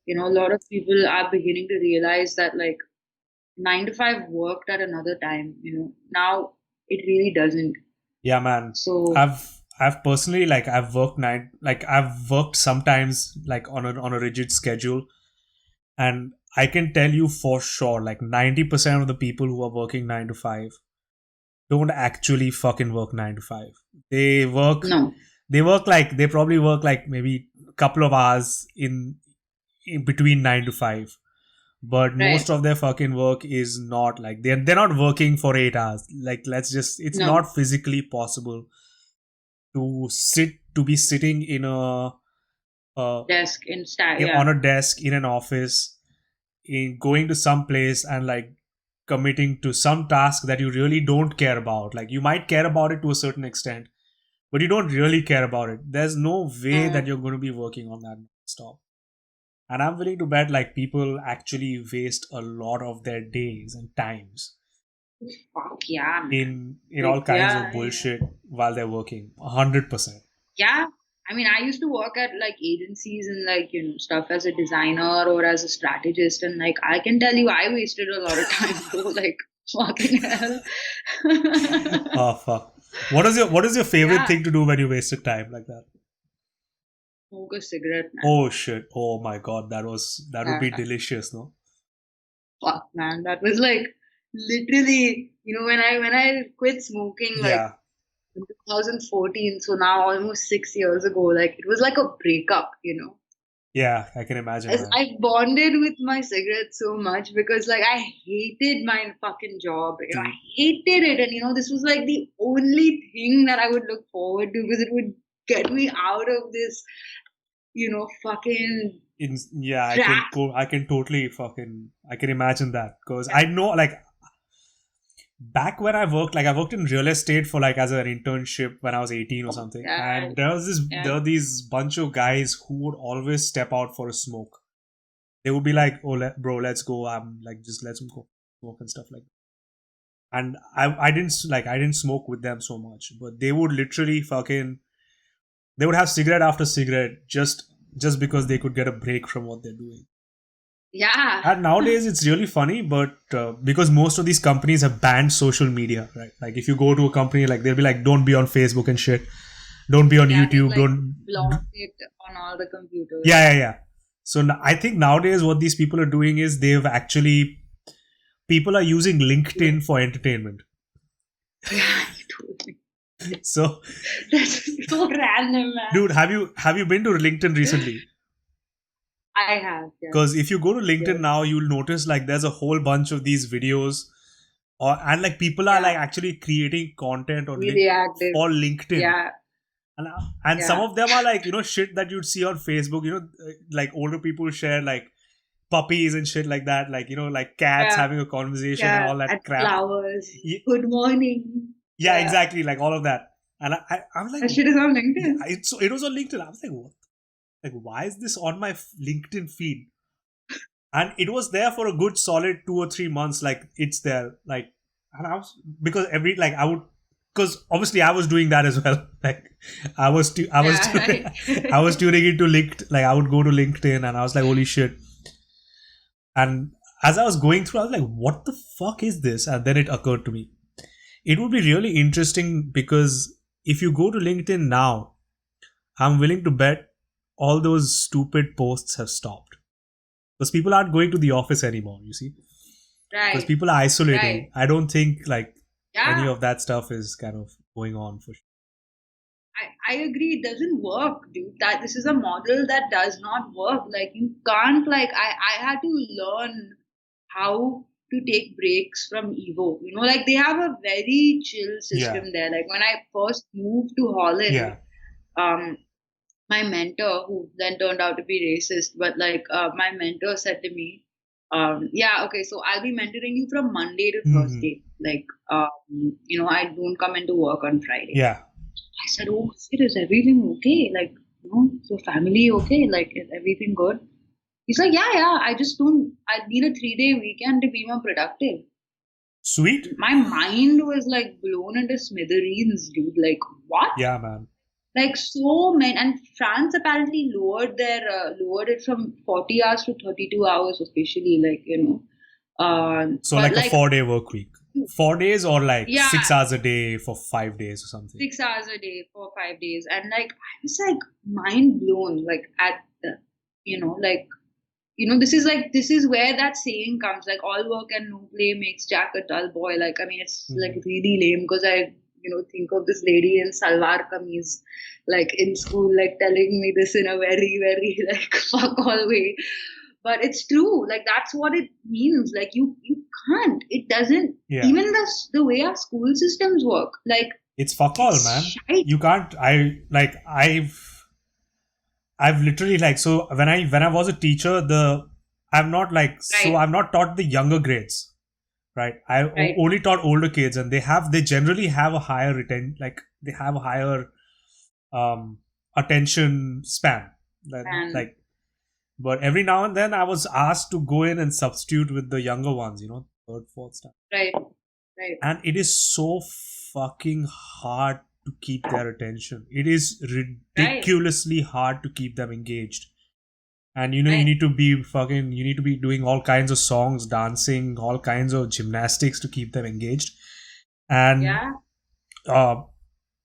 Yeah. a lot of people are beginning to realize that like 9 to 5 worked at another time. Now it really doesn't. Yeah, man. So I've personally, like, I've worked sometimes like on a rigid schedule, and I can tell you for sure, like 90% of the people who are working 9 to 5 don't actually fucking work 9 to 5. They work no. they probably work like maybe a couple of hours in between 9 to 5. But Right. most of their fucking work is not like they're not working for 8 hours. Like, let's just, it's No. not physically possible to be sitting Desk in style, on yeah. a desk in an office, in going to some place and like committing to some task that you really don't care about. Like, you might care about it to a certain extent, but you don't really care about it. There's no way Mm. that you're going to be working on that stop. And I'm willing to bet like people actually waste a lot of their days and times Fuck yeah, man. in all Like, kinds of yeah, yeah. bullshit while they're working. 100%. Yeah. I mean, I used to work at like agencies and like, stuff as a designer or as a strategist. And like, I can tell you, I wasted a lot of time, bro. Like, fucking hell. Oh fuck. What is your favorite Yeah. thing to do when you wasted time like that? Smoke a cigarette, man. Oh shit. Oh my god, that would be Yeah. delicious, no? Fuck, man. That was like literally, when I quit smoking like Yeah. in 2014, so now almost 6 years ago, like it was like a breakup. Yeah, I can imagine, As man. I bonded with my cigarette so much because like I hated my fucking job. I Dude, hated it, and this was like the only thing that I would look forward to because it would get me out of this, fucking yeah, trap. I can totally fucking, I can imagine that because I know, like, back when I worked in real estate for like as an internship when I was 18 or something, Yeah, and yeah, there were these bunch of guys who would always step out for a smoke. They would be like, "Oh, bro, let's go." I'm like, just let's go smoke and stuff like that. And I didn't smoke with them so much, but they would literally fucking, they would have cigarette after cigarette just because they could get a break from what they're doing. yeah, And nowadays it's really funny, but because most of these companies have banned social media, right? Like if you go to a company, like they'll be like, "Don't be on Facebook and shit. Don't be on yeah. They YouTube. like Don't." block it on all the computers. Yeah, yeah, yeah. So I think nowadays what these people are doing is they've actually, people are using LinkedIn for entertainment. Yeah, totally. So, That's so random, man. dude, have you been to LinkedIn recently? I have, yes, Because if you go to LinkedIn yes, now, you'll notice like there's a whole bunch of these videos, and like people are like yeah. actually creating content on Really active. for LinkedIn. Yeah, And, some yeah, of them are like, shit that you'd see on Facebook, like older people share like puppies and shit like that, like, like cats yeah, having a conversation and yeah. all that At crap. flowers. Ye- Good morning. Yeah, Yeah. exactly. Like all of that. And I'm like, That shit is on yeah, LinkedIn. it was on LinkedIn. I was like, what? Like, why is this on my LinkedIn feed? And it was there for a good solid 2 or 3 months. Like, it's there. Like, and I was, because I would, because obviously I was doing that as well. Like, Yeah, right. I was tuning into LinkedIn. Like, I would go to LinkedIn and I was like, holy shit. And as I was going through, I was like, what the fuck is this? And then it occurred to me. It would be really interesting because if you go to LinkedIn now, I'm willing to bet all those stupid posts have stopped. Because people aren't going to the office anymore, you see? Because Right, people are isolating. right. I don't think like any Yeah, of that stuff is kind of going on for sure. I agree. It doesn't work, dude. That this is a model that does not work. Like you can't like I had to learn how to take breaks from Evo. Like they have a very chill Yeah. system there. Like when I first moved to Holland, Yeah. um, my mentor, who then turned out to be racist, but like my mentor said to me, yeah, okay, so I'll be mentoring you from Monday to Hmm. Thursday. Like, I don't come into work on Friday. Yeah. I said, oh, shit, is everything okay? Like, so family okay? Like, is everything good? He's like, yeah, yeah, I need a 3-day weekend to be more productive. Sweet. My mind was like blown into smithereens, dude. Like, what? Yeah, man. Like so many, and France apparently lowered it from 40 hours to 32 hours officially. Like So but like a like 4 day work week. 4 days or like yeah, 6 hours a day for 5 days or something. 6 hours a day for 5 days, and like I was like mind blown. Like at the, like this is where that saying comes, like all work and no play makes Jack a dull boy. Like I mean, it's like Hmm. really lame because I think of this lady in salwar kameez like in school, like telling me this in a very very like fuck all way, but it's true. Like that's what it means. Like you can't, it doesn't, Yeah. even the way our school systems work, like It's fuck all, it's man. shite. You can't. I've literally like, so when I was a teacher, I'm not like, so Right, I'm not taught the younger grades, right? right, Only taught older kids, and they generally have a higher like they have a higher um attention span. and Like, but every now and then I was asked to go in and substitute with the younger ones, third, fourth stuff, right, right, and it is so fucking hard to keep their attention. It is right, ridiculously hard to keep them engaged. And right. you need to be doing all kinds of songs, dancing, all kinds of gymnastics to keep them engaged. And Yeah, uh,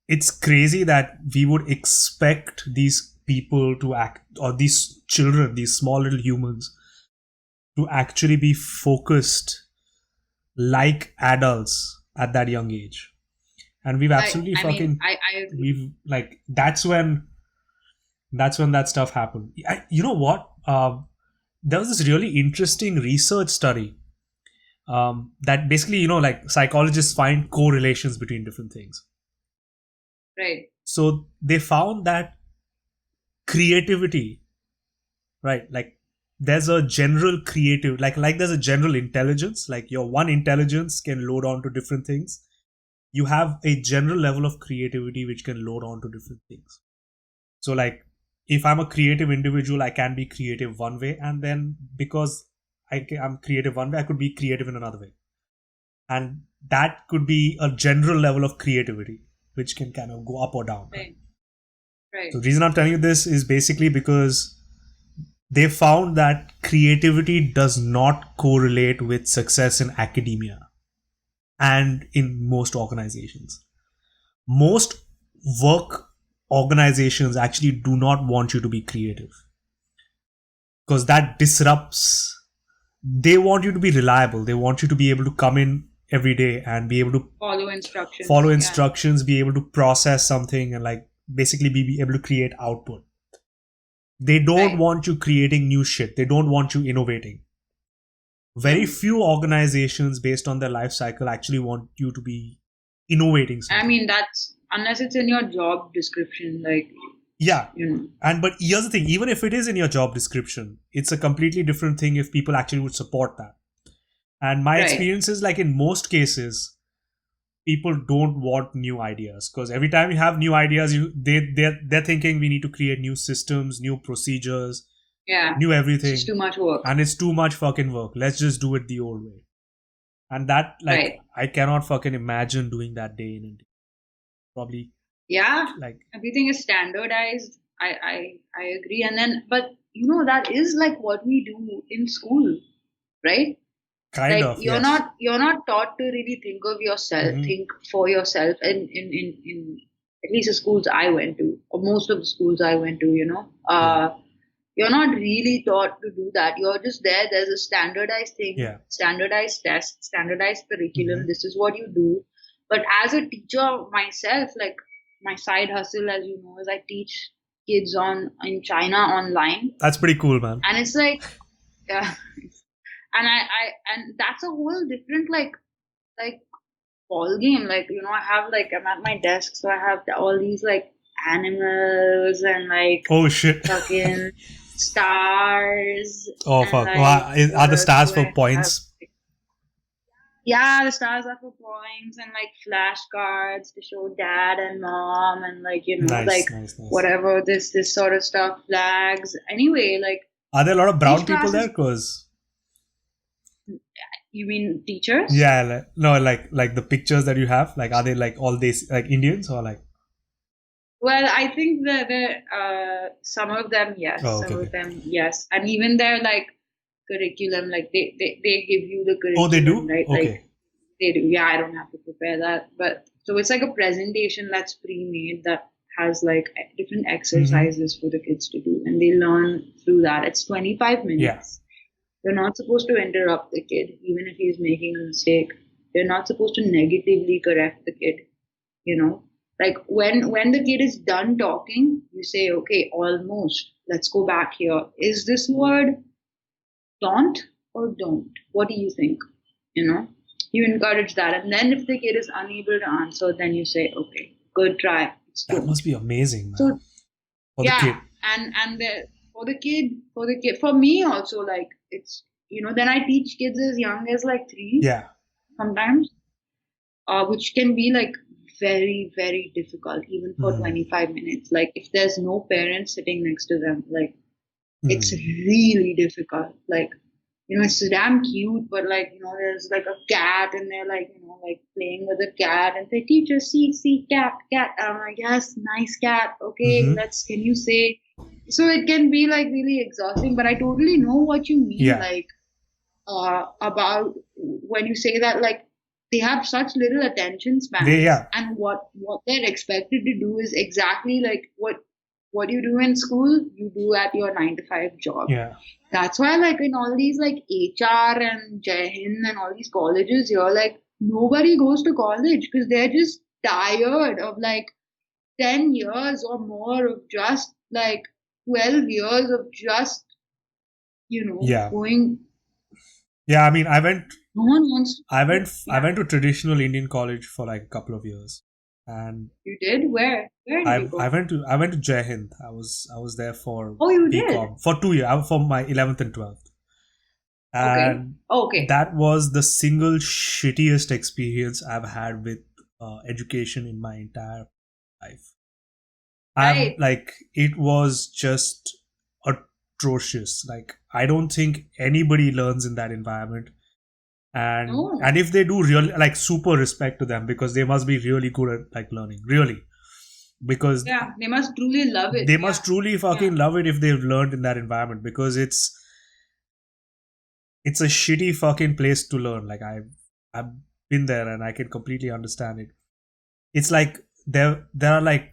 it's crazy that we would expect these people to act, or these children, these small little humans, to actually be focused like adults at that young age. And we've right. absolutely I mean, fucking, I agree. we've like, that's when That's when that stuff happened. You know what? There was this really interesting research study that basically, like psychologists find correlations between different things. Right. So they found that creativity, right? Like there's a general creative, like there's a general intelligence. Like your one intelligence can load on to different things. You have a general level of creativity which can load on to different things. So like if I'm a creative individual, I can be creative one way, and then because I'm creative one way, I could be creative in another way, and that could be a general level of creativity which can kind of go up or down. Right. Right. So the reason I'm telling you this is basically because they found that creativity does not correlate with success in academia and in most organizations. Most work organizations actually do not want you to be creative because that disrupts. They want you to be reliable. They want you to be able to come in every day and be able to Follow instructions. follow Yeah. instructions, be able to process something, and like basically be able to create output. They don't Right. want you creating new shit. They don't want you innovating. Very few organizations based on their life cycle actually want you to be innovating I something. mean, that's unless it's in your job description, like, Yeah. you know. And but here's the thing, even if it is in your job description, it's a completely different thing if people actually would support that. And my Right. experience is like in most cases, people don't want new ideas because every time you have new ideas, they're thinking we need to create new systems, new procedures, Yeah. new It's everything, just too much work. and it's too much fucking work. Let's just do it the old way. And that, like, Right. I cannot fucking imagine doing that day in India. Probably, Yeah. like, Everything is standardized. I agree. And then, but you know, that is like what we do in school, right? kind Like of, yes. you're not taught to really think of yourself, Mhm. think for yourself in at least the schools I went to, or most of the schools I went to, you know. Yeah. You're not really taught to do that. You're just there. There's a standardized thing, Yeah. standardized test, standardized curriculum. Mhm. This is what you do. But as a teacher myself, like my side hustle, as you know, is I teach kids on in China online, That's pretty cool, man. and it's like, yeah, and and that's a whole different like ball game. Like you know, I have like I'm at my desk, so I have all these like animals and like Oh shit. fucking stars Oh and fuck. like Are what the else stars do for I have? points? Yeah, the stars are for points and like flashcards to show dad and mom and like you know like Nice, nice, nice. whatever this sort of stuff, flags. Anyway, like Are there a lot of brown each people class there? is. Cause You mean teachers? yeah, no, like the pictures that you have, like are they like all these like Indians or like? Well, I think that some of them yes, Oh, okay, some okay. of them yes, and even their like curriculum, like they give you the Oh, they curriculum, do. right? Like Okay. they do. Yeah, I don't have to prepare that, but so it's like a presentation that's pre-made that has like different exercises for the kids to do, and they learn through that. It's 25 minutes. Yeah. You're not supposed to interrupt the kid, even if he's making a mistake. You're not supposed to negatively correct the kid. You know, like when the kid is done talking, you say, okay, almost. Let's go back here. Is this word don't or don't? What do you think? You know, you encourage that, and then if the kid is unable to answer, then you say, okay, good try. It's That don't. must be amazing, man. So For the kid. yeah, and for the kid, for me also, like it's you know, then I teach kids as young as like 3 Yeah. sometimes, which can be like very very difficult even for 25 minutes. Like if there's no parents sitting next to them, like it's really difficult. Like you know, it's damn cute, but like you know, there's like a cat, and they're like you know, like playing with the cat, and they teacher see cat cat. I'm like yes, nice cat. Okay, Mm-hmm. let's. Can you say? So it can be like really exhausting, but I totally know what you mean. Yeah. Like about when you say that, like they have such little attention spans, Yeah. and what they're expected to do is exactly like what you do in school, you do at your 9 to 5 job. Yeah. That's why, like, in all these, like, HR and Jai Hind and all these colleges, you're like, nobody goes to college because they're just tired of, like, 10 years or more of just, like, 12 years of just, Yeah. going. Yeah, I mean, No one wants to I do it. went I Yeah. went to traditional Indian college for like a couple of years, and You did? Where did you I go? went to Jai Hind. I was there for Oh, you did? BCom for 2 years, for my 11th and 12th, Okay. and Oh, okay. that was the single shittiest experience I've had with education in my entire life. I've Right. like it was just atrocious. Like I don't think anybody learns in that environment, and No. if they do, really like super respect to them, because they must be really good at like learning, really, because Yeah, they must truly love it. they Yeah. must truly fucking love it if they've learned in that environment, because it's a shitty fucking place to learn. Like I've been there and I can completely understand it. It's like there are like,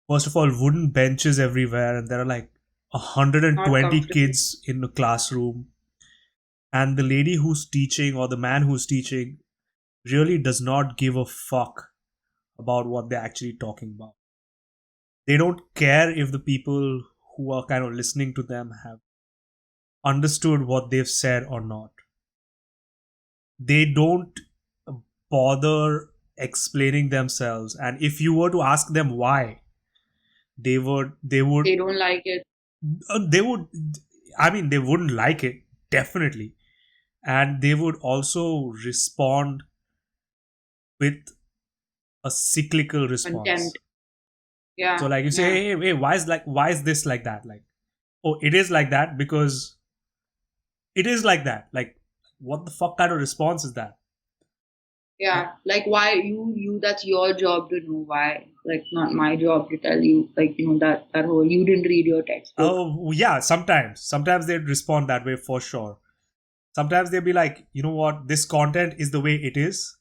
first of all, wooden benches everywhere, and there are like Not 120 comfortable. kids in the classroom, and the lady who's teaching or the man who's teaching really does not give a fuck about what they're actually talking about. They don't care if the people who are kind of listening to them have understood what they've said or not. They don't bother explaining themselves, and if you were to ask them why, they would They don't like it. they would I mean, they wouldn't like it, definitely, and they would also respond with a cyclical response. Contempt. So Yeah. like you say, Yeah. hey, why is this like that? Like, oh, it is like that because it is like that. Like, what the fuck kind of response is that? Yeah. Like, why that's your job to know why. Like, not my job to tell you. Like, that whole, you didn't read your textbook. Oh yeah, sometimes they'd respond that way for sure. Sometimes they'd be like, you know what, this content is the way it is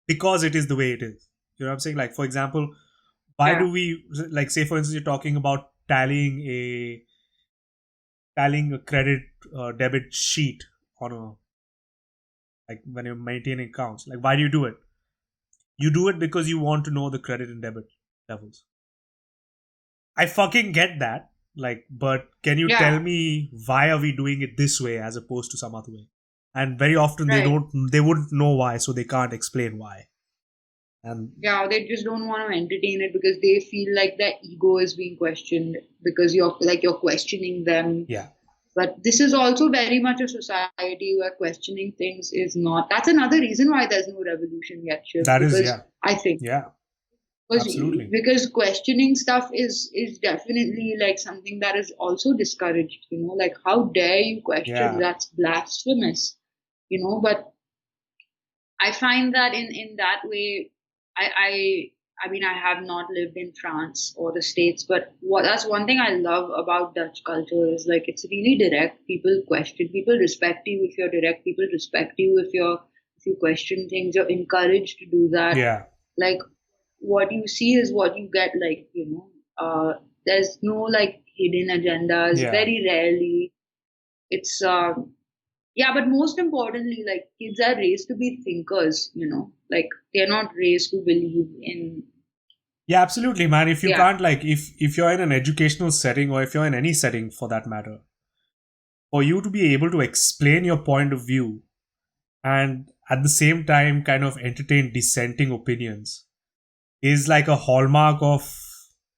because it is the way it is. You know what I'm saying? Like, for example, why Yeah. do we, like, say for instance, you're talking about tallying a credit debit sheet on a, like, when you're maintaining accounts. Like, why do you do it? You do it because you want to know the credit and debit levels. I fucking get that. Like, but can you tell Yeah. me why are we doing it this way as opposed to some other way? And very often Right. they wouldn't know why, so they can't explain why. And Yeah, they just don't want to entertain it because they feel like their ego is being questioned because you're questioning them. yeah, But this is also very much a society where questioning things is not. That's another reason why there's no revolution yet, Shiv, that is, because yeah, I think yeah, because absolutely, because questioning stuff is definitely like something that is also discouraged. Like how dare you question? yeah, That's blasphemous. But I find that in that way, I I I mean I have not lived in France or the States, but that's one thing I love about Dutch culture is like it's really direct. People question, people respect you if you're direct. People respect you if you question things. You're encouraged to do that. yeah, Like what you see is what you get. Like there's no like hidden agendas. yeah. Very rarely. It's yeah, but most importantly, like kids are raised to be thinkers, like they're not raised to believe in, Yeah, absolutely, man. If you yeah, can't, like, if you're in an educational setting, or if you're in any setting for that matter, for you to be able to explain your point of view and at the same time kind of entertain dissenting opinions is like a hallmark of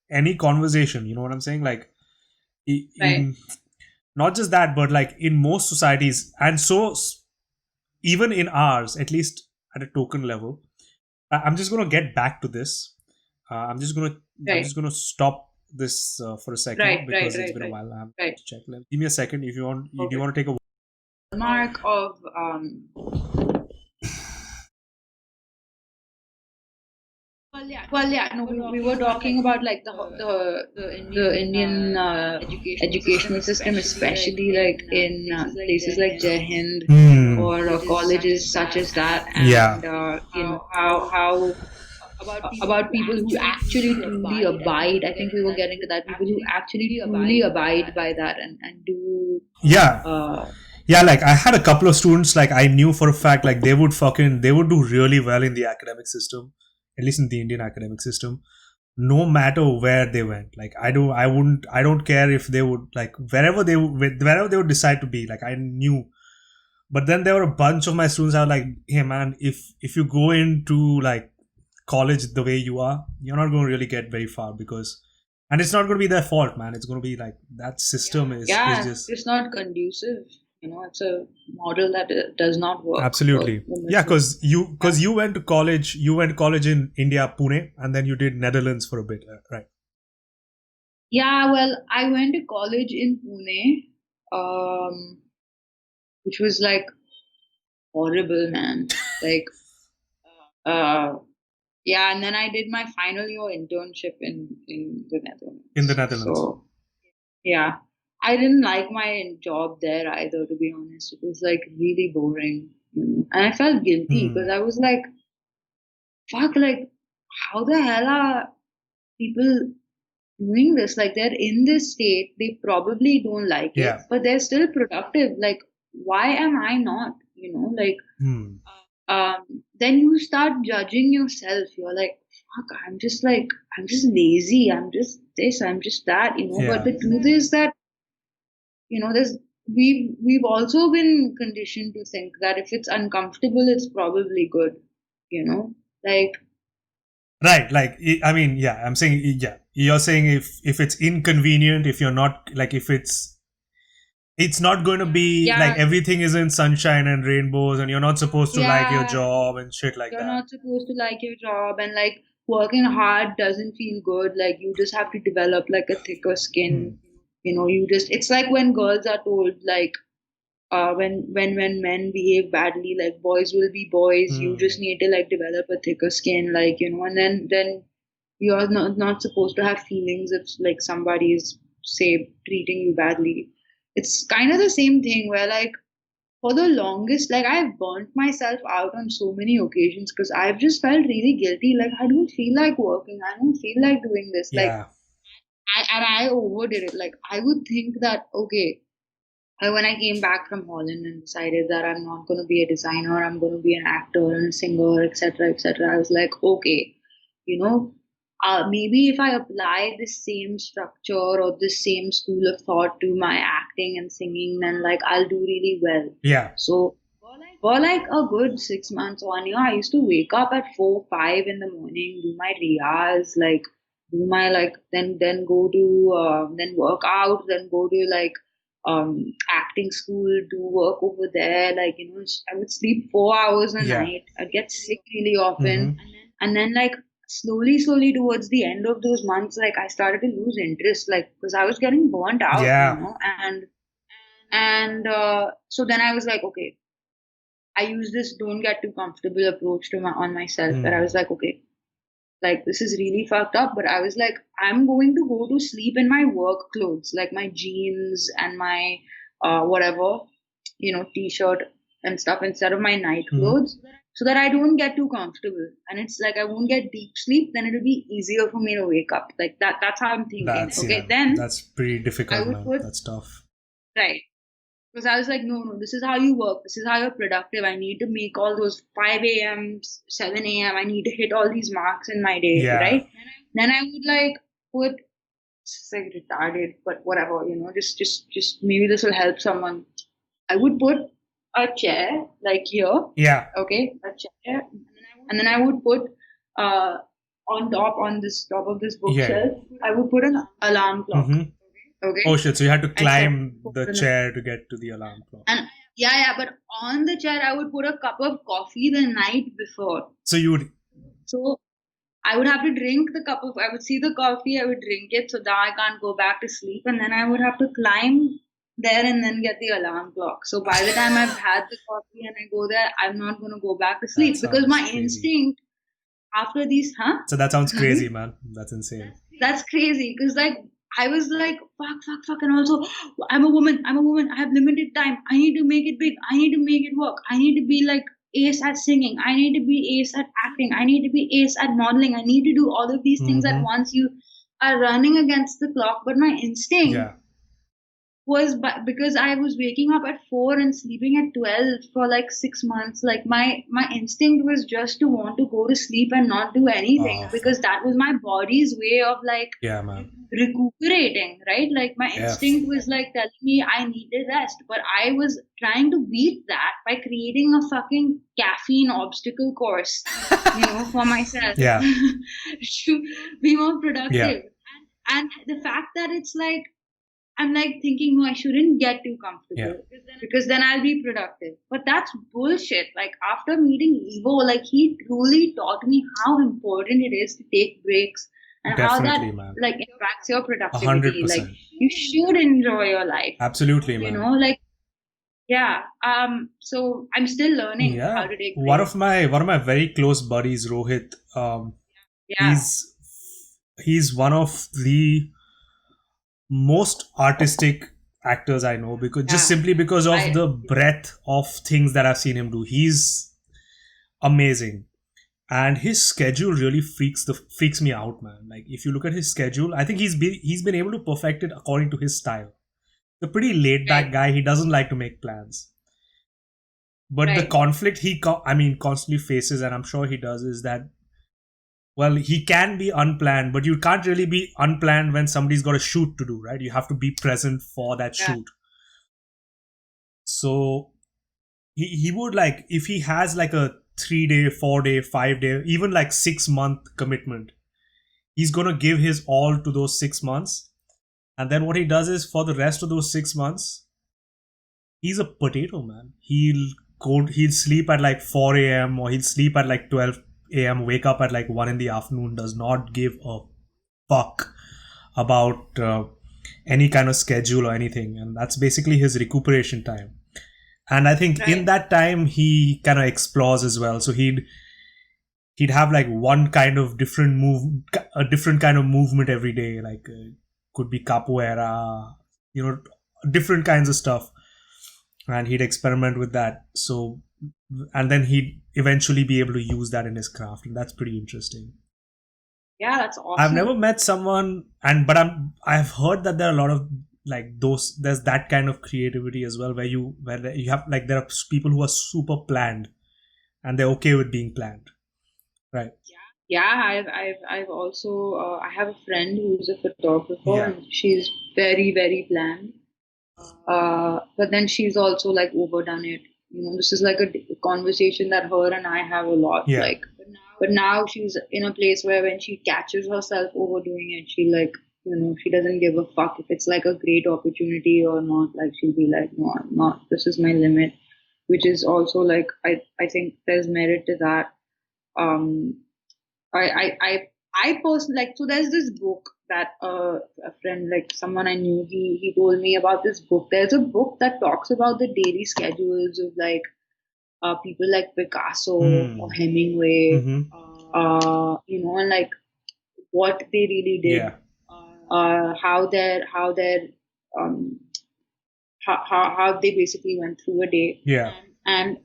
any conversation. You know what I'm saying? Like, right. in not just that, but like in most societies, and so even in ours, at least at a token level. I'm just gonna get back to this. I'm just gonna I'm Right, just gonna stop this for a right, second right, because it's right, been a right, while. I have right. to check. Give me a second if you want. Do you Okay. want to take a? Mark of well, yeah, no, we were talking about like the Indian educational system, especially like in places like Jai Hind Hmm. or colleges such as that, Yeah. and how about people who actually truly abide. I think we were getting to that. People who actually truly abide by that and do. Yeah. Uh, Yeah. Like I had a couple of students. Like I knew for a fact, like they would do really well in the academic system, at least in the Indian academic system. no matter where they went. Like I don't care if they would like wherever they would decide to be. Like I knew. But then there were a bunch of my students. I was like, hey man, if you go into like college the way you are, you're not going to really get very far because, and it's not going to be their fault, man. It's going to be like that system is Yeah, just it's not conducive. It's a model that does not work for absolutely. the Yeah, Muslim. because you went to college in India, Pune, and then you did Netherlands for a bit, right? Yeah, well, I went to college in Pune, which was like horrible, man. Like, uh, yeah, and then I did my final year internship in the In the Netherlands. Netherlands. So yeah, I didn't like my job there either, to be honest. It was like really boring, and I felt guilty because Hmm. I was like, fuck, like, how the hell are people doing this? Like, they're in this state, they probably don't like it, Yeah. but they're still productive. Like, why am I not? Like, Hmm. then you start judging yourself. You're fuck, I'm just lazy. I'm just this, I'm just that. But Yeah. the truth is that, there's, we've also been conditioned to think that if it's uncomfortable, it's probably good, you know? Like, Right. Like I mean, yeah. I'm saying yeah. You're saying if it's inconvenient, if you're not like if it's not going to be like yeah, everything is in sunshine and rainbows and you're not supposed to like your yeah, job and shit like you're that. not supposed to like your job, and like working hard doesn't feel good. Like, you just have to develop like a thicker skin. Hmm. It's like when girls are told, like, when men behave badly, like, boys will be boys, you just Hmm. need to like develop a thicker skin, like, and then you're not supposed to have feelings if like somebody is, say, treating you badly. It's kind of the same thing where, like, for the longest, like, I've burnt myself out on so many occasions because I've just felt really guilty. Like, I don't feel like working, I don't feel like doing this. Like, Yeah. I overdid it. Like, I would think that, okay, when I came back from Holland and decided that I'm not going to be a designer, I'm going to be an actor and a singer, etc., etc., I was like, okay, you know, maybe if I apply the same structure or the same school of thought to my acting and singing, then like I'll do really well. Yeah. So for like a good 6 months, 1 year, I used to wake up at 4, 5 in the morning, do my riyaz, like do my like then go to then work out, then go to like acting school, do work over there. Like, I would sleep 4 hours a Yeah. night. I'd get sick really often. Mm-hmm. And then like slowly towards the end of those months, like I started to lose interest, like because I was getting burnt out, Yeah. and so then I was like, okay, I use this don't get too comfortable approach to my on myself, where I Hmm. was like, okay, like this is really fucked up, but I was like, I'm going to go to sleep in my work clothes, like my jeans and my whatever, t-shirt and stuff, instead of my night Hmm. clothes, so that I don't get too comfortable. And it's like I won't get deep sleep, then it'll be easier for me to wake up. Like that's how I'm thinking. That's Okay, yeah. then That's pretty I difficult, would man. put That's tough. right. Because I was like, no, no, this is how you work. This is how you're productive. I need to make all those 5 a.m., 7 a.m. I need to hit all these marks in my day, Yeah. right? Then I would like put, it's like retarded, but whatever, just maybe this will help someone. I would put a chair like here, Yeah. okay, a chair, and then I would put on this top of this Yeah. Yeah. bookshelf, I would put an alarm clock, Mm-hmm. Oh okay. shit! So you had to I'd set climb it the for the chair to get to the alarm clock. and yeah, but on the chair, I would put a cup of coffee the night before. So you would. So I would have to drink the cup of, I would see the coffee, I would drink it so that I can't go back to sleep. And then I would have to climb there and then get the alarm clock. So by the time I've had the coffee and I go there, I'm not going to go back to That sleep because sounds my crazy. instinct after these, huh? So that sounds crazy, Sorry? man. That's insane. That's crazy because like I was like fuck, and also I'm a woman, I have limited time, I need to make it big, I need to make it work, I need to be like ace at singing, I need to be ace at acting, I need to be ace at modeling, I need to do all of these things at Mm-hmm. once. You are running against the clock, but my instinct Yeah. was because I was waking up at 4 and sleeping at 12 for like 6 months. Like my instinct was just to want to go to sleep and not do anything, Oh, because that was my body's way of like yeah, man. recuperating, right? Like my Yeah. instinct was like telling me I needed rest, but I was trying to beat that by creating a fucking caffeine obstacle course, for myself Yeah. to be more Yeah. productive. And the fact that it's like I'm like thinking, no, I shouldn't get too Yeah. comfortable because then I'll be productive. But that's bullshit. Like after meeting Evo, like he truly taught me how important it is to take breaks and how that Definitely, man. like impacts your A hundred productivity. Like percent. you should enjoy your life. Absolutely, man. Like yeah. So I'm still learning how Yeah. to take One breaks. of my very close buddies, Rohit, Yeah. he's he's one of the most artistic actors I know, because just Yeah. simply because of I the breadth of things that I've seen him do. He's amazing. And his schedule really freaks me out, man. Like if you look at his schedule, I think he's been able to perfect it according to his style. The pretty laid back right. guy. He doesn't like to make plans. But the Right. conflict constantly faces, and I'm sure he does, is that, well, he can be unplanned, but you can't really be unplanned when somebody's got a shoot to do, right? You have to be present for that Yeah. shoot. So he would, like, if he has like a 3 day, 4 day, 5 day, even like 6 month commitment, he's gonna give his all to those 6 months. And then what he does is, for the rest of those 6 months, he's a potato, man. He'll sleep at like 4 a.m. or he'll sleep at like 12 a.m., wake up at like 1 in the afternoon, does not give a fuck about any kind of schedule or anything. And that's basically his recuperation time. And I think in Right. that time he kind of explores as well. So he'd have like one kind of a different kind of movement every day. Like could be capoeira, different kinds of stuff, and he'd experiment with that. So, and then he'd eventually be able to use that in his craft, and that's pretty interesting. Yeah, that's I've never awesome. met someone, but I've heard that there are a lot of, like, those, there's that kind of creativity as well, where you have, like, there are people who are super planned and they're okay with being planned, right? Yeah, I've also I have a friend who's a photographer Yeah. and she's very, very planned. But then she's also like overdone it. This is like a conversation that her and I have a lot. Yeah. Like, but now she's in a place where when she catches herself overdoing it, she like, she doesn't give a fuck if it's like a great opportunity or not. Like she'll be like, no, I'm not. This is my limit, which is also like I think there's merit to that. Um, I personally like, so there's this book that a friend, like someone I knew, he told me about this book. There's a book that talks about the daily schedules of like people like Picasso or Hmm. Hemingway, Mm-hmm. and like what they really did, Yeah. how their um how they basically went through a day, Yeah. and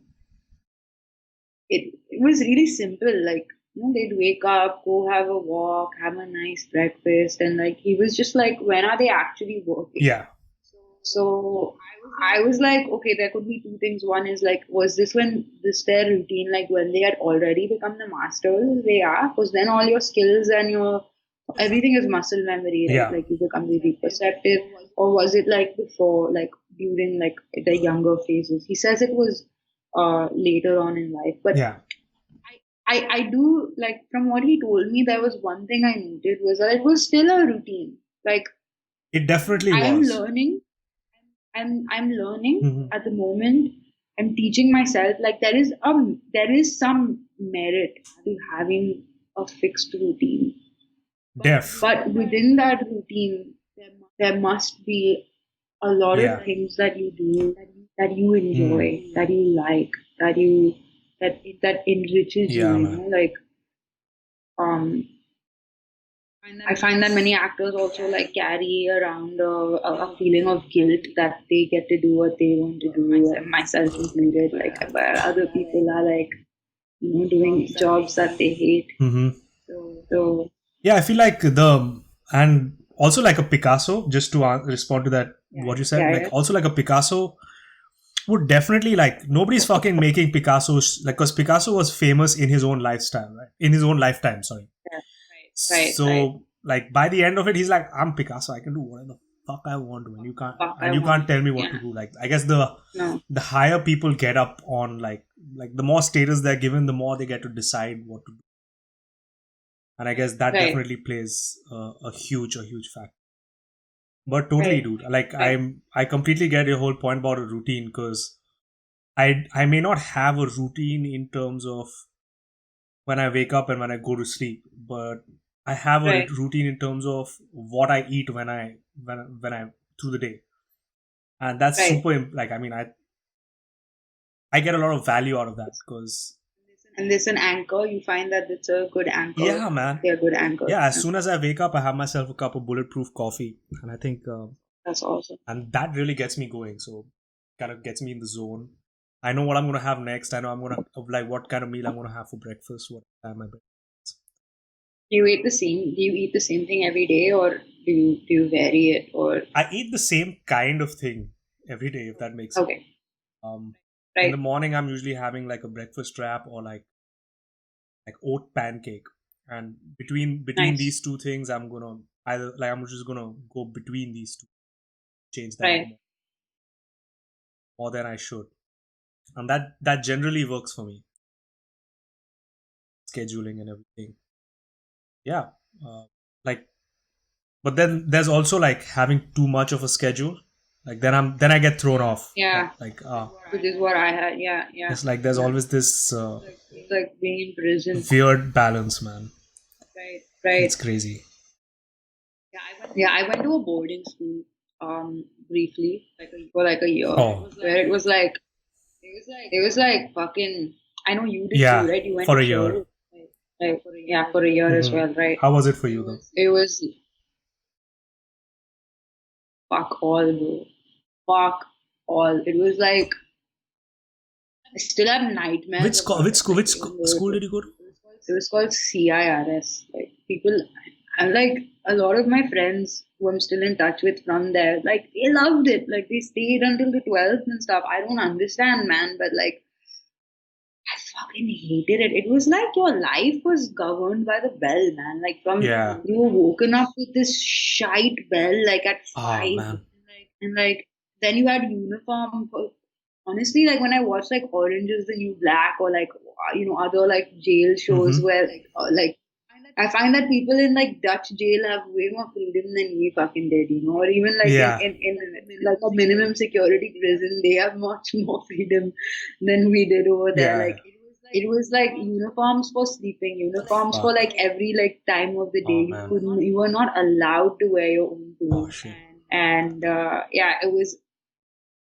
it was really simple. Like, they'd wake up, go have a walk, have a nice breakfast, and like he was just like, when are they actually working? Yeah. So I was like, okay, there could be two things. One is like, was this their routine, like when they had already become the masters? They are, because then all your skills and your everything is muscle memory, right? Yeah. Like you become really perceptive. Or was it like before, like during like the younger phases? He says it was later on in life, but Yeah. I do like, from what he told me, there was one thing I noted was that it was still a routine. Like It definitely I am was. learning, I'm learning Mm-hmm. at the moment. I'm teaching myself. Like there is some merit to having a fixed routine, Def. but within that routine, there must be a lot of Yeah. things that you do that you Hmm. enjoy, that you like, that enriches you. Yeah, man. Like um I find that many actors also like carry around a feeling of guilt that they get to do what they want to do, myself included. Like, where other people are like, doing jobs that they hate. Mm-hmm. So Yeah, I feel like and also like a Picasso, just to respond to that. what you said, Yeah, like yeah. also like a Picasso would definitely, like, nobody's fucking making Picasso's, like, because Picasso was famous in his own lifestyle, right? In his own lifetime, sorry. Yeah. Right. So like by the end of it, he's like, I'm Picasso. I can do whatever the fuck I want to, and Fuck, I you can't want. tell me what to Yeah. do. Like I guess No. the higher people get up on, like the more status they're given, the more they get to decide what to do. And I guess that Right. definitely plays a huge factor. But totally, Right. dude. Like I completely get your whole point about a routine, because I may not have a routine in terms of when I wake up and when I go to sleep, but I have a Right. routine in terms of what I eat when I through the day, and that's Right. super. Like I mean, I get a lot of value out of that because And this an anchor. You find that it's a good anchor. yeah, man. They're good anchors. Yeah, as Yeah. soon as I wake up, I have myself a cup of bulletproof coffee, and I think, That's awesome. and that really gets me going. So, kind of gets me in the zone. I know what I'm gonna have next. I know I'm gonna like what kind of meal I'm gonna have for breakfast. What time my breakfast. Do you eat the same thing every day, or do you vary it, or I eat the same kind of thing every day, if that makes sense. okay. Um, in the Right. morning, I'm usually having like a breakfast wrap or like oat pancake, and between Nice. these two things, I'm gonna either like I'm just gonna go between these two, change that Right. more than I should, and that generally works for me, scheduling and everything. Yeah, uh, like, but then there's also like having too much of a schedule, like then I get thrown off, Yeah. Which is what I had. Yeah. Yeah. it's like there's Yeah. always this It's like being in prison. weird balance, man. It's Right. crazy. Yeah. I went to a boarding school briefly for like a year, Oh, where it was like fucking. I know you did too, yeah, right? You went for to a year. Seoul. Like, yeah, for a year as Hmm. well, right? How was it for you though? It was fuck all, bro. Fuck all. It was like I still have nightmares about it. Like Which even though school did you go to? it was called CIRS. Like people, and like a lot of my friends who I'm still in touch with from there, like they loved it. Like they stayed until the 12th and stuff. I don't understand, man, but like I fucking hated it. It was like your life was governed by the bell, man. Like from Yeah. you were woken up with this shite bell like at Oh 5, man. and like then you had uniform. Honestly, like when I watch like Orange is the New Black, or like other like jail shows Mm-hmm. where like I find that people in like Dutch jail have way more freedom than we fucking did, or even like in, Yeah. in, in like a minimum security prison, they have much more freedom than we did over there. Yeah. Like it was like uniforms for sleeping, uniforms for Fuck. like every like time of the day. Oh man. You were not allowed to wear your own Oh clothes. shit. And yeah, it was,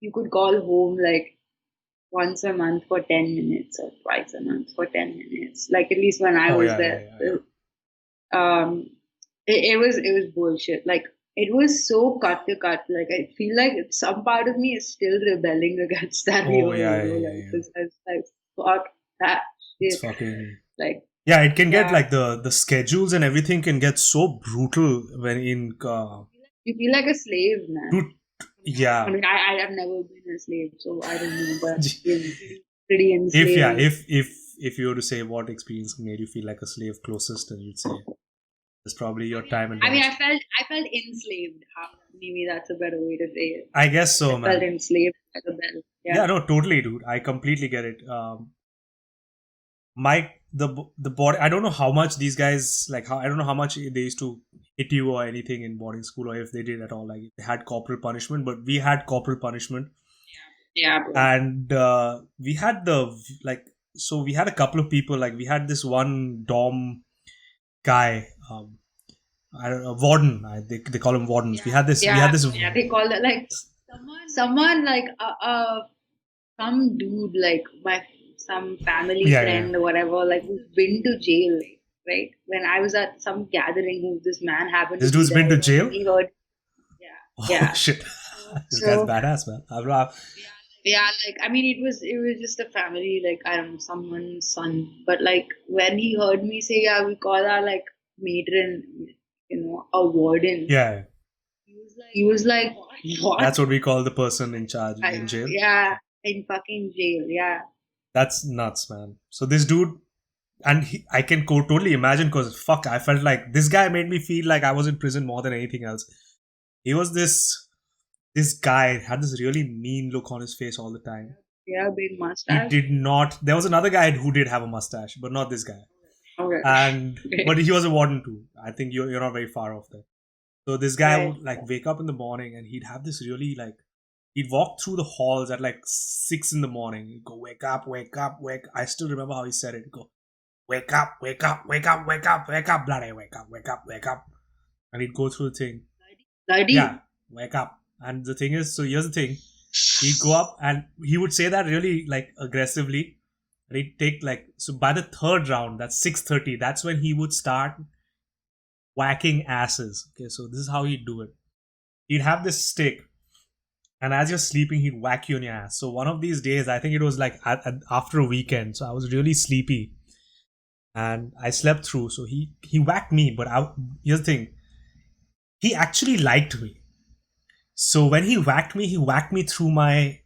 you could call home like once a month for 10 minutes or twice a month for 10 minutes. Like at least when I Oh was yeah, yeah, there. yeah, yeah. Um, it was bullshit. Like it was so cut to cut. Like I feel like some part of me is still rebelling against that year, Oh yeah, yeah, yeah, like yeah. because I was like, fuck that It's shit. fucking Like yeah. It can get yeah, like the schedules and everything can get so brutal when in you feel like a slave, man. dude, I yeah. mean, I have never been a slave, so I don't know, but pretty If yeah, enslaving. if you were to say what experience made you feel like a slave closest, then you'd say it's probably your time in I mean, boarding I school. felt enslaved. Maybe that's a better way to say it. I guess so, I felt man. enslaved by the bell. Yeah, Yeah. no, totally, dude. I completely get it. My the body. I don't know how much these guys like. How I don't know how much they used to hit you or anything in boarding school, or if they did at all. Like if they had corporal punishment, but we had corporal punishment, Yeah, bro. and we had the like. So we had a couple of people. Like we had this one dorm guy. I don't know, warden. They call him wardens. We had this. We had Yeah, this. yeah. They call it like someone like some dude like my some family Yeah, yeah. friend or whatever, like who's been to jail, right? When I was at some gathering, who this man happened to This be dude's been there, to and jail. he heard, Oh yeah. shit! This guy's So badass, man. yeah, like I mean, it was just a family, like I don't know, someone's son. But like when he heard me say, yeah, we call our like matron, a warden. Yeah. He was like, That's what? what we call the person in charge in jail. Yeah, in fucking jail. Yeah. That's nuts, man. So this dude, and I can totally imagine because fuck, I felt like this guy made me feel like I was in prison more than anything else. He was this guy had this really mean look on his face all the time. Yeah, big He mustache. did not. There was another guy who did have a mustache, but not this guy. Okay. And Okay. but he was a warden too. I think you're not very far off there. So this guy Right. would like wake up in the morning and he'd have this really like he'd walk through the halls at like 6 in the morning. He'd go, wake up, wake up, wake. I still remember how he said it. He'd go, wake up, wake up, wake up, wake up, wake up, bloody, wake up, wake up, wake up. And he'd go through the thing. Yeah, Bloody. wake up. And the thing is, so here's the thing. He'd go up and he would say that really like aggressively. And he'd take like so by the third round, that's 6:30, that's when he would start whacking asses. Okay, so this is how he'd do it. He'd have this stick, and as you're sleeping, he'd whack you on your ass. So one of these days, I think it was like after a weekend, so I was really sleepy, and I slept through. So he whacked me, but here's the thing: he actually liked me. So when he whacked me through my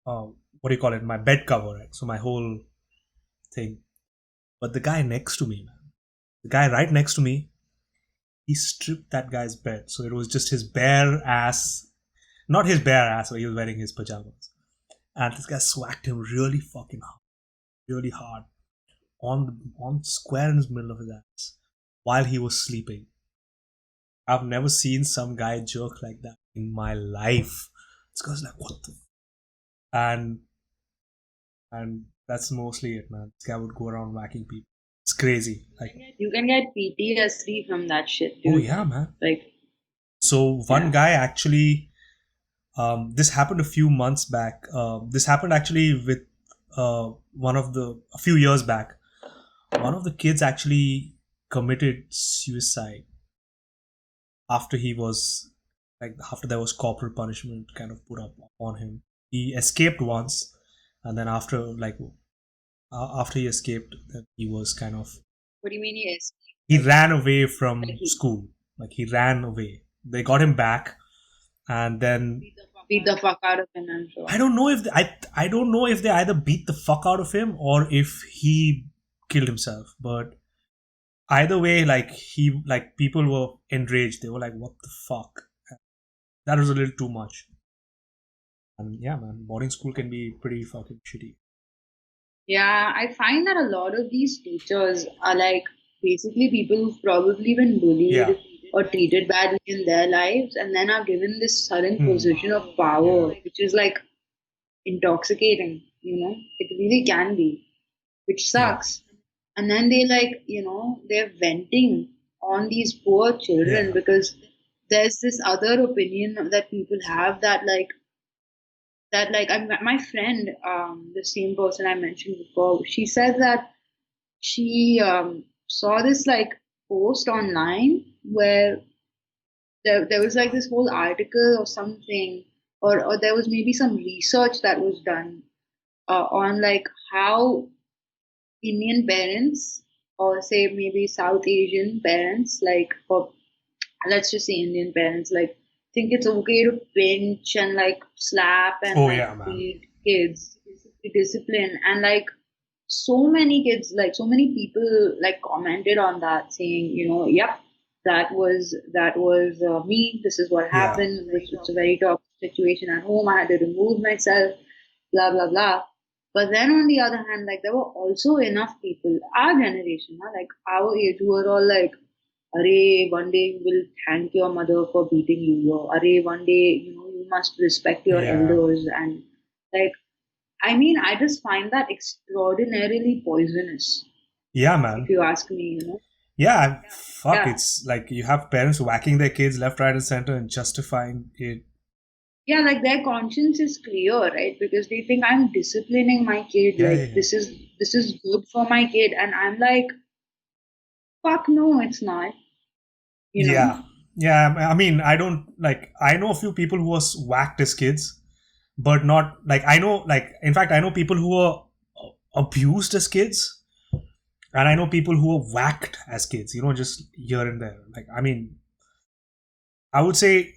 what do you call it? My bed cover, right? So my whole thing. But the guy next to me, man, the guy right next to me, he stripped that guy's bed. So it was just his bare ass, not his bare ass, but he was wearing his pajamas. And this guy swacked him really fucking hard, really hard, on square in the middle of his ass while he was sleeping. I've never seen some guy jerk like that in my life. This guy's like, what the? And and that's mostly it, man. This guy would go around whacking people. It's crazy. Like, You can get PTSD from that shit, oh dude. yeah, man. Like, So one yeah. guy actually, this happened a few months back. This happened actually with a few years back. One of the kids actually committed suicide after he was like after there was corporal punishment kind of put up on him. He escaped once, and then after he escaped, then he was kind of What do you mean he is? he Like, ran away like from he school. Like he ran away. They got him back, and then beat the fuck out of him, I'm I sure. don't know if I don't know if they either beat the fuck out of him or if he killed himself. But either way, like people were enraged. They were like, "What the fuck?" That was a little too much. And yeah, man, boarding school can be pretty fucking shitty. Yeah, I find that a lot of these teachers are like basically people who've probably been Yeah. bullied or treated badly in their lives and then are given this sudden Hmm. position of Yeah. power, which is like intoxicating, you know? It really can be, which Yeah. sucks. And then they like, they're venting on these poor children Yeah. because there's this other opinion that people have that my friend, the same person I mentioned before, she said that she saw this like post online where there was like this whole article or something, or there was maybe some research that was done on like how Indian parents or say maybe South Asian parents, like, or let's just say Indian parents, like, think it's okay to pinch and like slap and Oh like yeah, man. beat kids, be discipline, and like so many kids, like so many people, like commented on that, saying, yep, that was me. This is what Yeah. happened. It's a very toxic situation at home. I had to remove myself. Blah blah blah. But then on the other hand, like there were also enough people, our generation, huh, like our age, who were all like, Array, one day you will thank your mother for beating you. Or Array, one day, you must respect your Yeah. elders. And like, I mean, I just find that extraordinarily poisonous, Yeah, if man. you ask me, Yeah. Fuck. Yeah. It's like you have parents whacking their kids left, right, and center and justifying it. Yeah, like their conscience is clear, right? Because they think I'm disciplining my kid, Yeah. like Yeah. this is good for my kid. And I'm like, fuck no, it's not, you Yeah. know? Yeah. I mean, I don't like. I know a few people who was whacked as kids, but not like I know. Like, in fact, I know people who were abused as kids, and I know people who were whacked as kids. Just here and there. Like, I mean, I would say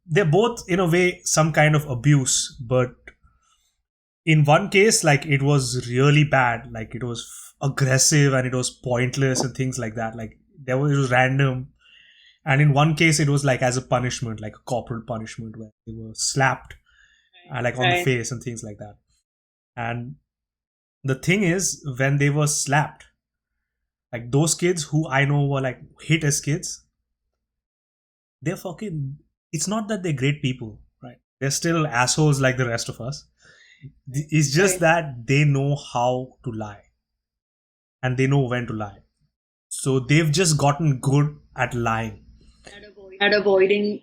they're both in a way some kind of abuse, but in one case, like it was really bad, like it was aggressive and it was pointless and things like that. Like there was, it was random. And in one case, it was like as a punishment, like a corporal punishment, where they were slapped, like on the Right. face and things like that. And the thing is, when they were slapped, like those kids who I know were like hit as kids, they're fucking. It's not that they're great people, right? They're still assholes like the rest of us. It's just Right. that they know how to lie and they know when to lie. So they've just gotten good at lying, At avoiding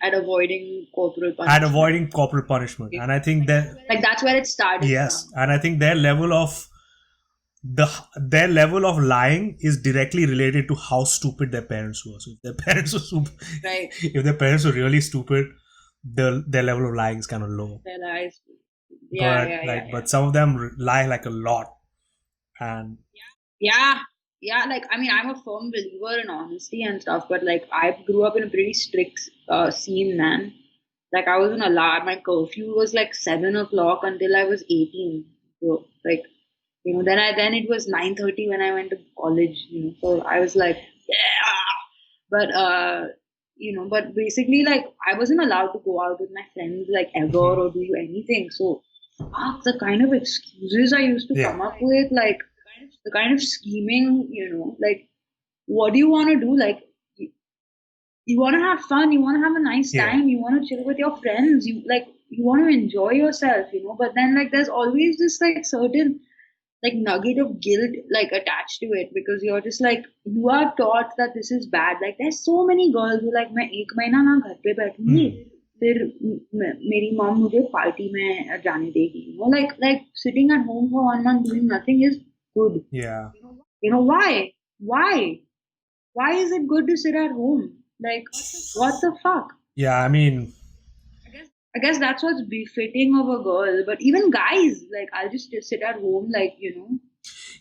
corporal at punishment. avoiding corporal punishment. And I think that, Like that's where it started yes, from. and I think their level of lying is directly related to how stupid their parents were. So if their parents were super, Right. if their parents were really stupid, their level of lying is kind of low. Realized. Yeah, But yeah, yeah, like, yeah. but some of them lie like a lot, and Yeah, yeah. Like, I mean, I'm a firm believer in honesty and stuff, but like, I grew up in a pretty strict scene, man. Like, I wasn't allowed. My curfew was like 7 o'clock until I was 18. So, like, then it was 9:30 when I went to college. So I was like, yeah. But but basically, like, I wasn't allowed to go out with my friends like ever mhm, or do anything. So, fuck, the kind of excuses I used to yeah, come up with, like the kind of scheming, like, what do you want to do? Like, you want to have fun, you want to have a nice yeah, time, you want to chill with your friends, you want to enjoy yourself, but then, like, there's always this like certain like nugget of guilt like attached to it, because you're just like, you are taught that this is bad. Like, there's so many girls who like, मैं एक महीना ना घर पे बैठूंगी, hmm, फिर मेरी mom मुझे party में जाने देगी, like sitting at home for 1 month doing nothing is good. yeah, Why? Why is it good to sit at home? Like, what the fuck? yeah. I mean, I guess that's what's befitting of a girl. But even guys, like, I'll just sit at home, like,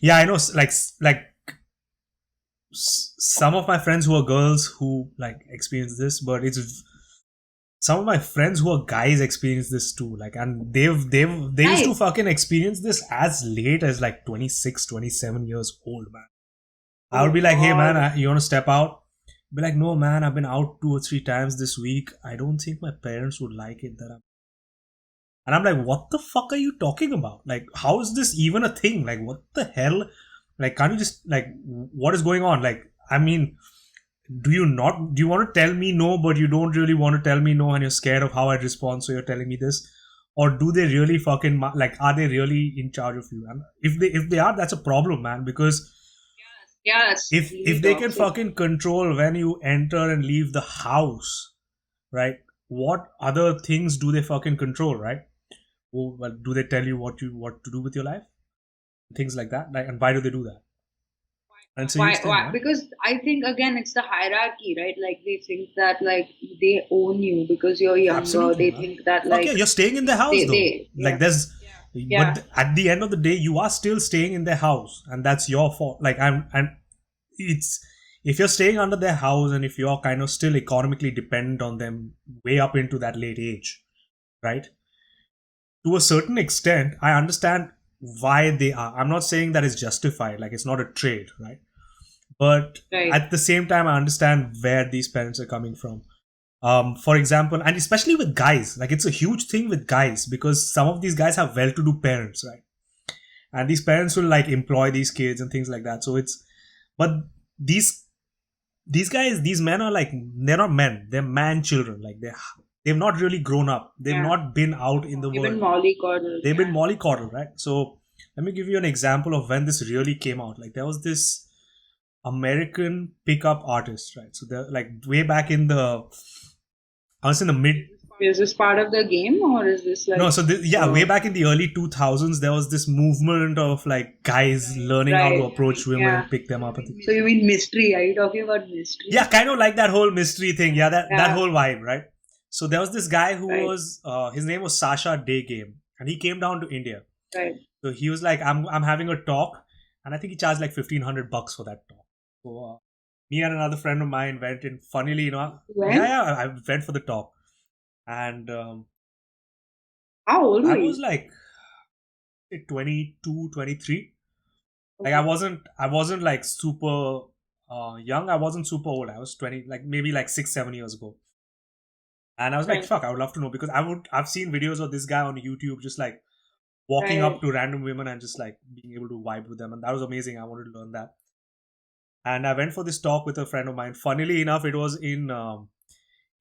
yeah, I know. Like some of my friends who are girls who like experience this, but it's some of my friends who are guys experience this too. Like, and they used to right. fucking experience this as late as like 26, 27 years old, man. I would Oh be like, hey man, God. you want to step out? Be like, no man, I've been out 2 or 3 times this week. I don't think my parents would like it that I'm. And I'm like, what the fuck are you talking about? Like, how is this even a thing? Like, what the hell? Like, can't you just like, what is going on? Like, I mean, do you want to tell me no, but you don't really want to tell me no, and you're scared of how I'd respond, so you're telling me this? Or do they really fucking like, are they really in charge of you? And if they are, that's a problem, man, because Yeah, it's if really they can toxic. fucking control when you enter and leave the house, right? What other things do they fucking control, right? Well, do they tell you what to do with your life? Things like that. Like, and why do they do that? And it's a huge Why? thing, Why? man. Because I think, again, it's the hierarchy, right? Like, they think that like they own you because you're younger. Absolutely, They man. think that Fuck yeah, like you're staying in their house though. yeah, Like there's, yeah, but at the end of the day, you are still staying in their house, and that's your fault. Like and it's, if you're staying under their house and if you're kind of still economically dependent on them way up into that late age, right? To a certain extent, I understand why they are. I'm not saying that it's justified. Like it's not a trade, right? But right. at the same time, I understand where these parents are coming from. For example, and especially with guys, like it's a huge thing with guys because some of these guys have well-to-do parents, right? And these parents will like employ these kids and things like that. So it's, but these these guys, these men are like, they're not men, they're man children. Like they've not really grown up. They've Yeah, not been out in the even world. mollycoddled. They've been Yeah, mollycoddled, right? So let me give you an example of when this really came out. Like there was this American pickup artist, right? So they're like way back in the, I was in the mid, is this part of the game or is this no, like, so yeah, way uh, back in the early 2000s, there was this movement of like guys learning how to right? approach women Yeah. and pick them up. And So you mean mystery? Are you talking about mystery? yeah, kind of like that whole mystery thing. Yeah, that Yeah, whole vibe, right? So there was this guy who right, was, his name was Sasha Day Game, and he came down to India. right. So he was like, I'm having a talk, and I think he charged like $1,500 for that talk. So Me and another friend of mine went in. Funnily, yeah, When? yeah, I went for the talk, and How old I were was you? like 22, 23. Like Okay. I wasn't like super young. I wasn't super old. I was 20, like maybe like 6, 7 years ago. And I was like, Right. fuck, I would love to know because I've seen videos of this guy on YouTube just like walking up Right. to random women and just like being able to vibe with them, and that was amazing. I wanted to learn that. And I went for this talk with a friend of mine. Funnily enough, it was in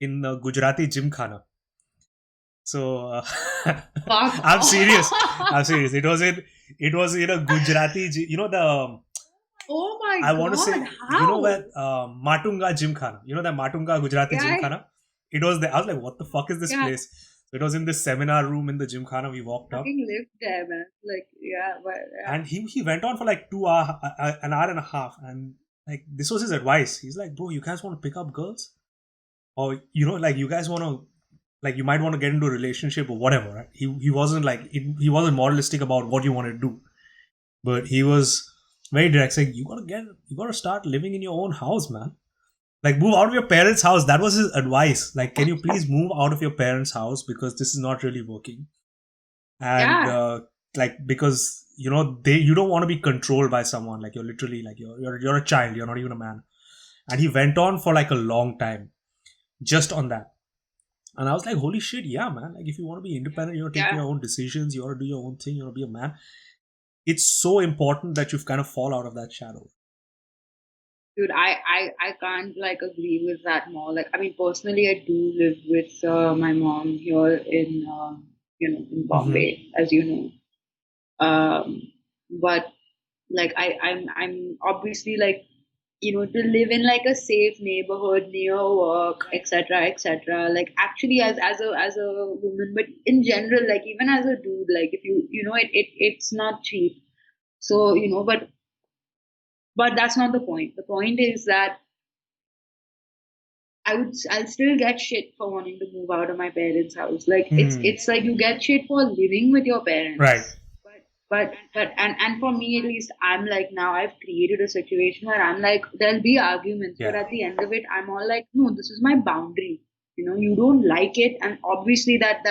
Gujarati gymkhana. So Fuck I'm serious. off. I'm serious. It was in a Gujarati. The Oh my I want to God. say, How? where Matunga Gymkhana. You know that Matunga Gujarati Yeah. Gymkhana. It was there. I was like, what the fuck is this Yeah. place? So it was in this seminar room in the Gymkhana. We walked up, Fucking lived there, man. Like, yeah, but yeah. and he went on for like 2 hour, an hour and a half, and like this was his advice. He's like, bro, you guys want to pick up girls, or like you guys want to, like you might want to get into a relationship or whatever. Right? He wasn't like he wasn't moralistic about what you want to do, but he was very direct, saying you gotta start living in your own house, man. Like move out of your parents' house. That was his advice. Like, can you please move out of your parents' house because this is not really working. And Yeah. like because you don't want to be controlled by someone. Like you're literally like you're a child. You're not even a man. And he went on for like a long time just on that. And I was like, holy shit, yeah, man. Like if you want to be independent, you want to take Yeah. your own decisions. You want to do your own thing. You want to be a man. It's so important that you've kind of fall out of that shadow. Dude, I can't like agree with that more. Like, I mean, personally, I do live with my mom here in, in Hmm. Bombay, as you know. Um, but like, I'm obviously like, to live in like a safe neighborhood near work, etc., etc. Like, actually, as a woman, but in general, like even as a dude, like if it's not cheap. So but that's not the point. The point is that I'll still get shit for wanting to move out of my parents' house. Like Hmm. it's like you get shit for living with your Right. parents. But for me at least, I'm like now I've created a situation where I'm like there'll be arguments, but Yeah. at the end of it, I'm all like, no, this is my boundary. You don't like it, and obviously that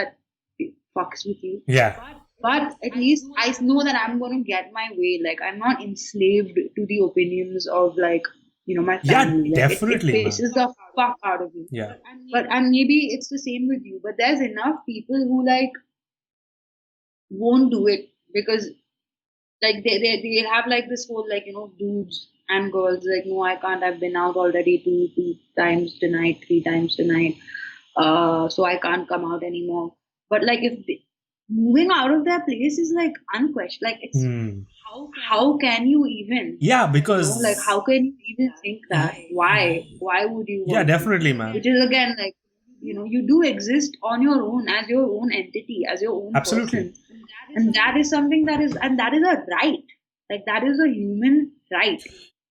fucks with you. Yeah. But at least I know that I'm going to get my way. Like, I'm not enslaved to the opinions of, like, my Yeah. family. Like, it Definitely, man. pisses the fuck out of me. Yeah. And maybe it's the same with you. But there's enough people who, like, won't do it because, like, they have, like, this whole, like, dudes and girls, like, no, I can't. I've been out already two times tonight, 3 times tonight. So I can't come out anymore. But like if moving out of their place is like unquestioned, like it's Hmm. how can you even, Yeah, like because how can you even think that? Why would you yeah, want to? definitely, man. Which is again like you do exist on your own as your own entity, as your own Absolutely. person, and that is something that is a right. Like that is a human right.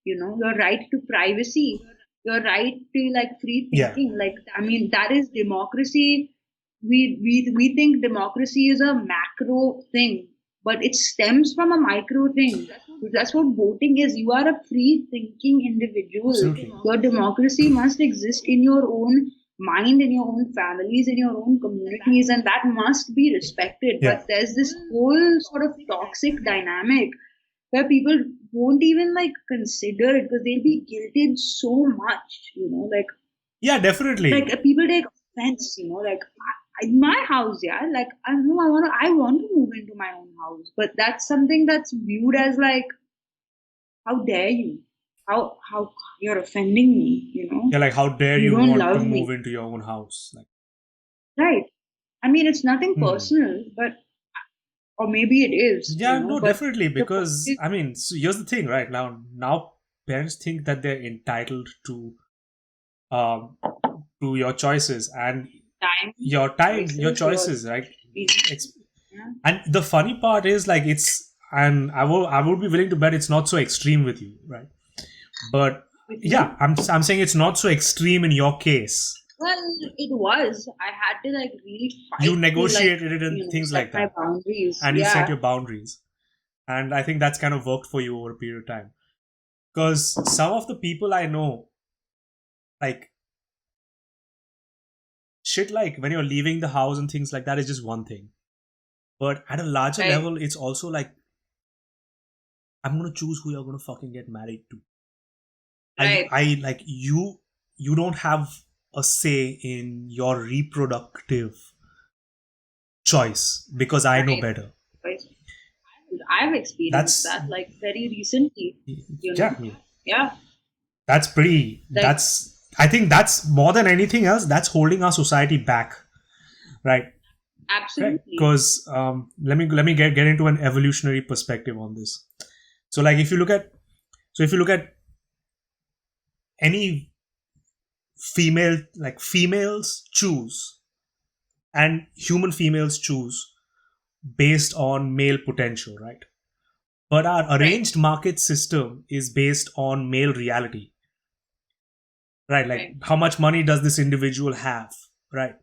Your right to privacy, your right to like free Yeah. thinking. Like I mean, that is democracy. We think democracy is a macro thing, but it stems from a micro thing. That's what voting is. You are a free thinking individual. Absolutely. Your democracy must exist in your own mind, in your own families, in your own communities, and that must be respected. Yeah. But there's this whole sort of toxic dynamic where people won't even like consider it because they'll be guilted so much, Yeah, definitely. like people take offense, like in my house, yeah, like I know I want to move into my own house, but that's something that's viewed as like, how dare you? How you're offending me, Yeah, like how dare you you don't want to love move me, into your own house? Like, right? I mean, it's nothing hmm. personal, but or maybe it is, Yeah, no, but definitely. the point Because is I mean, so here's the thing, right? Now parents think that they're entitled um to your choices and time, your time, your choices, your choices, right? experience. Ex- Yeah. And the funny part is like it's and I would be willing to bet it's not so extreme with you, right? But With yeah, me? I'm saying it's not so extreme in your case. Well, it was. I had to like really You fight to like, negotiated it and things set like my that, boundaries. and you set Yeah. your boundaries, and I think that's kind of worked for you over a period of time. Because some of the people I know, like shit like when you're leaving the house and things like that is just one thing. But at a larger Right. level, it's also like I'm gonna choose who you're gonna fucking get married to. Right. I like you don't have a say in your reproductive choice because I know Right. better. Right. I've experienced That's that like very recently, you yeah, know. Yeah. that's pretty Like that's I think that's more than anything else that's holding our society back, right? Right, absolutely. because let me get into an evolutionary perspective on this. So like if you look at any female, like females choose and human females choose based on male potential, right? But our Right. arranged market system is based on male reality, right? Like Right. how much money does this individual have, right?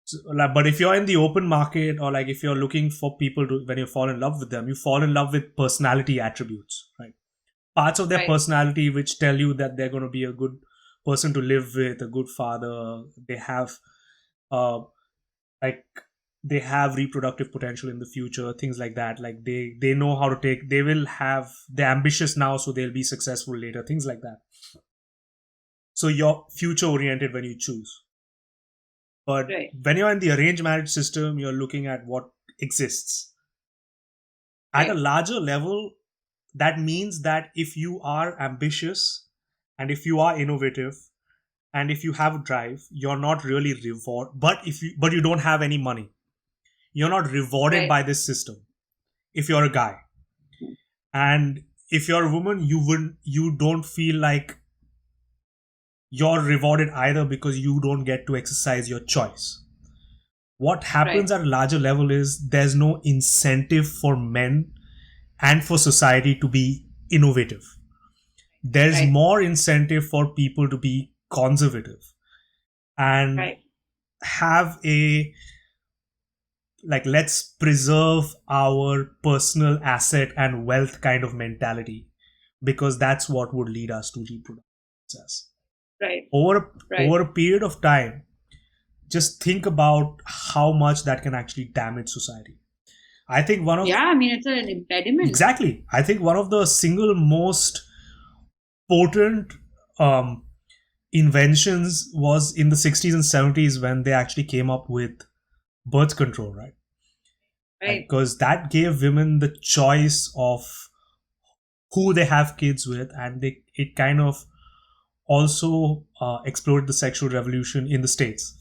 So, like, but if you're in the open market, or like if you're looking for people to, when you fall in love with them, you fall in love with personality attributes, right? Parts of their Right. personality which tell you that they're going to be a good person to live with, a good father. They have uh like they have reproductive potential in the future, things like that. Like they know how to take, they will have, they're ambitious now so they'll be successful later, things like that. So you're future oriented when you choose. But Right. when you're in the arranged marriage system, you're looking at what exists at a Right. larger level. That means that if you are ambitious and if you are innovative and if you have drive, you're not really reward, but you don't have any money, you're not rewarded Right. by this system. If you're a guy, and if you're a woman, you don't feel like you're rewarded either because you don't get to exercise your choice. What happens Right. at a larger level is there's no incentive for men and for society to be innovative. There's Right. more incentive for people to be conservative and Right. have a, like, let's preserve our personal asset and wealth kind of mentality, because that's what would lead us to reproductive success Right. over Right. a period of time. Just think about how much that can actually damage society. I think one of Yeah, I mean it's an impediment. exactly I think one of the single most potent um, inventions was in the 60s and 70s when they actually came up with birth control, right? Right. Because that gave women the choice of who they have kids with, and it kind of also explored the sexual revolution in the States,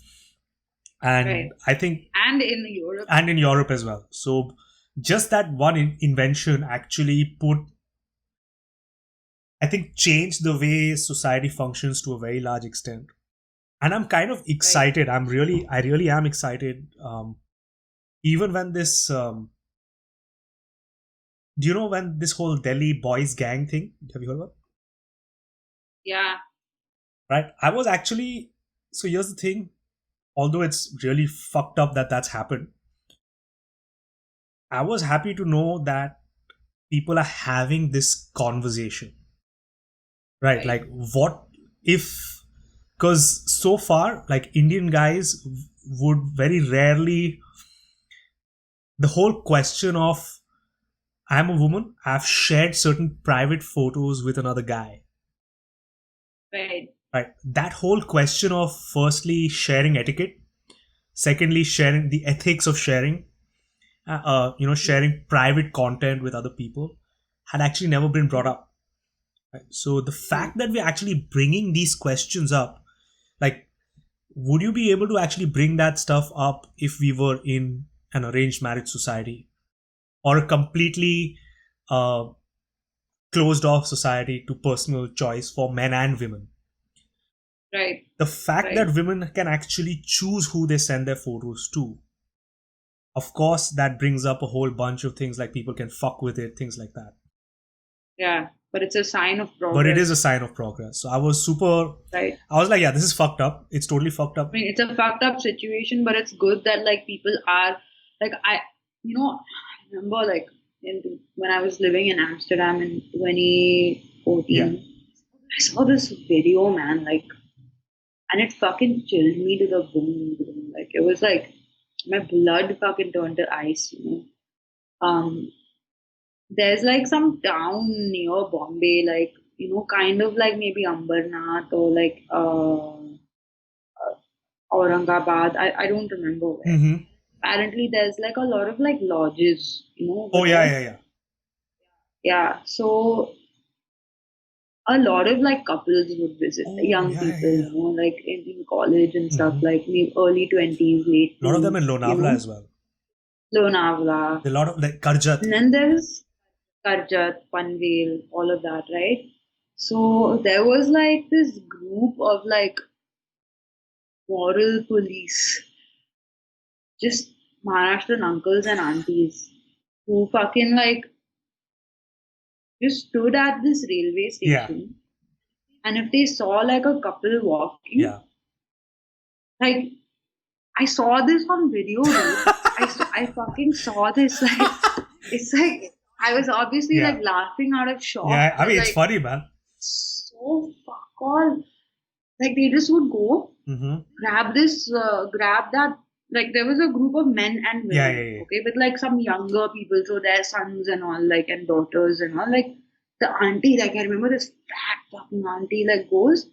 and Right. I think, And in Europe. and in Europe as well. So just that one invention actually put, I think, changed the way society functions to a very large extent. And I'm kind of Right. excited. I really am excited. Even when this, do you know when this whole Delhi boys gang thing? Have you heard about? Yeah. Right. I was actually, so here's the thing. Although it's really fucked up that that's happened, I was happy to know that people are having this conversation. Right. Right. Like, what if, because so far, like, Indian guys would very rarely, the whole question of I'm a woman, I've shared certain private photos with another guy. Right. Right. That whole question of firstly sharing etiquette, secondly sharing the ethics of sharing, Mhm. sharing private content with other people, had actually never been brought Mhm. up. Right? So the Mhm. fact that we're actually bringing these questions up, like, would you be able to actually bring that stuff up if we were in an arranged marriage society or a completely uh, closed off society to personal choice for men and women? Right. The fact Right. that women can actually choose who they send their photos to, of course, that brings up a whole bunch of things, like people can fuck with it, things like that. Yeah. But it's a sign of But it is a progress. sign of progress. So I was super, Right. I was like, yeah, this is fucked up. It's totally fucked I up. mean, it's a fucked up situation, but it's good that like people are like I remember like when I was living in Amsterdam in Yeah. 2014. I saw this video, man, like, and it fucking chilled me to the bone, bro. Like, it was like my blood fucking turned to ice, you know. There's like some town near Bombay, like, you know, kind of like maybe Ambernath or like Aurangabad. I don't remember where. Mm-hmm. Apparently, there's like a lot of like lodges, you know, over Oh yeah, there. yeah, yeah. Yeah, so a lot of like couples would visit, Oh young yeah, yeah, people, yeah. you know, like in college and stuff, Mm-hmm. like maybe early 20s, late A lot of them in teens, you Lonavala know, as well. Lonavala. There are a lot of like Karjat. And then there's Karjat, Panvel, all of that, right? So there was like this group of like moral police, just Maharashtrian uncles and aunties who fucking like just stood at this railway Yeah, station, and if they saw like a couple walking, yeah. like I saw this on video, dude. I fucking saw this. Like, it's like I was obviously like Yeah, laughing out of shock. yeah. I I was mean, it's like, funny, man. so fuck all. Like they just would go Mm-hmm. grab that. Like there was a group of men and Yeah, yeah, women, yeah. okay, with like some younger people, so their sons and all, like and daughters and all. Like the auntie, like I remember this fat fucking auntie, like goes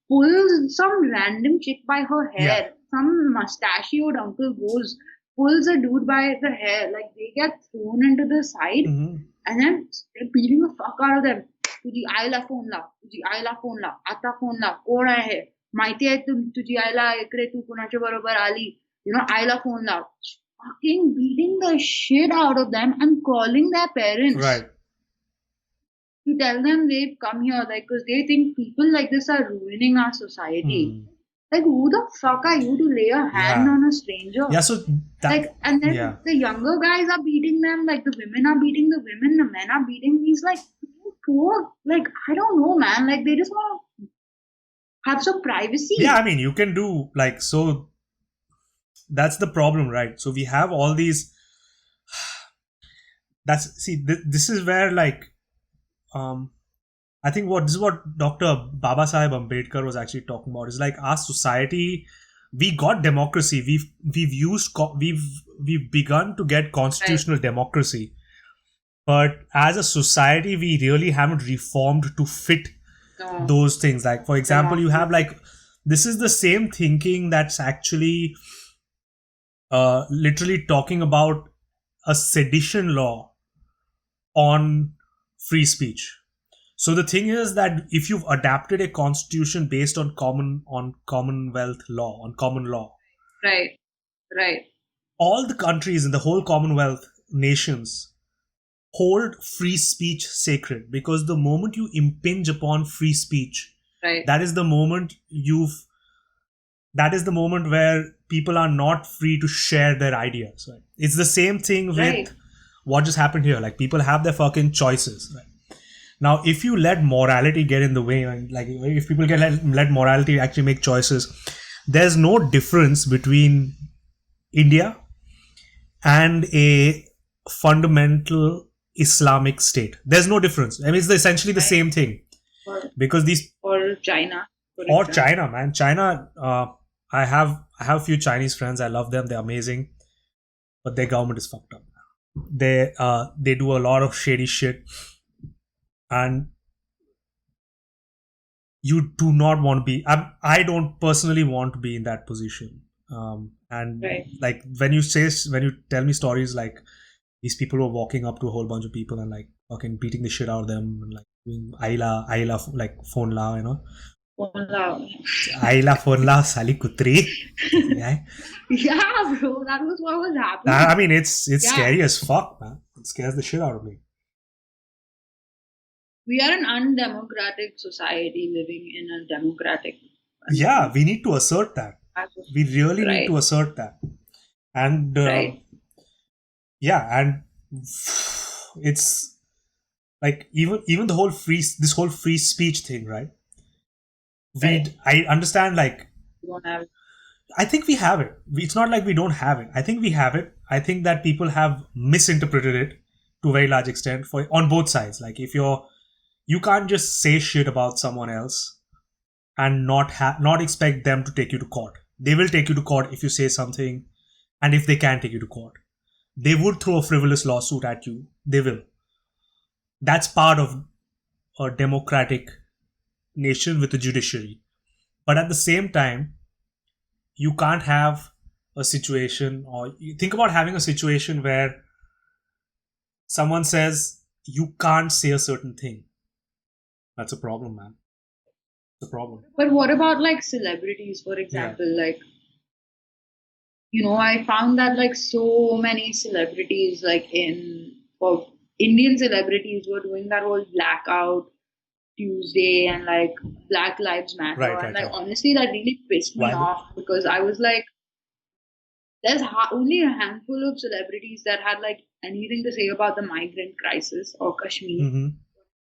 pulls some random chick by her Yeah. hair. Some mustachioed uncle goes pulls a dude by the hair. Like they get thrown into the side, Mm-hmm. and then they're beating the fuck out of them. तुझी आईला phone लाव तुझी आईला phone लाव आता phone लाव कोण आहे माहिती आहे तुझी आईला इकडे तू कुणाच्या बरोबर आली you know आईला फोन लाव fucking beating the shit out of them and calling their parents Right. to tell them they've come here like because they think people like this are ruining our society. Hmm. Like who the fuck are you to lay a hand Yeah. on a stranger? Yeah. So that. Like and then Yeah. the younger guys are beating them, like the women are beating the women, the men are beating these like poor like I don't know man, like they just want to have some Yeah. I privacy. mean, you can do like so. That's the problem, right? So we have all these. That's see. This is where like um I think what this is what Dr. Baba Sahib Ambedkar was actually talking about. Is like our society, we got democracy. We've used we've begun to get Right. constitutional democracy, but as a society, we really haven't reformed to fit No. those things. Like for example, you have Democracy. like this is the same thinking that's actually literally talking about a sedition law on free speech. So the thing is that if you've adapted a constitution based on commonwealth law, on common law, Right. Right. all the countries in the whole commonwealth nations hold free speech sacred, because the moment you impinge upon free speech, Right. that is the moment where people are not free to share their ideas, right? It's the same thing Right. with what just happened here. Like people have their fucking choices, right? Now, if you let morality get in the way, and like if people get let morality actually make choices, there's no difference between India and a fundamental Islamic state. There's no difference. I mean, it's essentially the Right. same thing, Or because these or China, for or example. China, man, China. I have a few Chinese friends. I love them. They're amazing, but their government is fucked up. They do a lot of shady shit, and you do not want to be. I don't personally want to be in that position. And Right. like when you tell me stories like these people were walking up to a whole bunch of people and like fucking beating the shit out of them and like doing Aila like phone la, you know, Wow. Aila phone la sali kutri. Yeah, Yeah, bro, that was what was I happening. mean it's Yeah, scary as fuck, man. It scares the shit out of me. we are an undemocratic society living in a democratic Yeah, country. we need to assert that. We really need to Right, assert that. And right, yeah, and it's like even the whole free speech thing, right? right. I understand, like We don't have I think we have it. It's not like we don't have it. I think we have it. I think that people have misinterpreted it to a very large extent for on both sides. Like if you're You can't just say shit about someone else and not expect them to take you to court. They will take you to court if you say something, and if they can take you to court, they would throw a frivolous lawsuit at you. They will. That's part of a democratic nation with a judiciary. But at the same time, you can't have a situation, or you think about having a situation where someone says you can't say a certain thing. That's a problem, man. It's a problem. But what about like celebrities, for Yeah. example? Like, I found that like so many celebrities, like or Indian celebrities, were doing that whole blackout Tuesday and like Black Lives Matter. Right, And right, like right. honestly, that really pissed me Why? off because I was like, there's only a handful of celebrities that had like anything to say about the migrant crisis or Kashmir, Mm-hmm.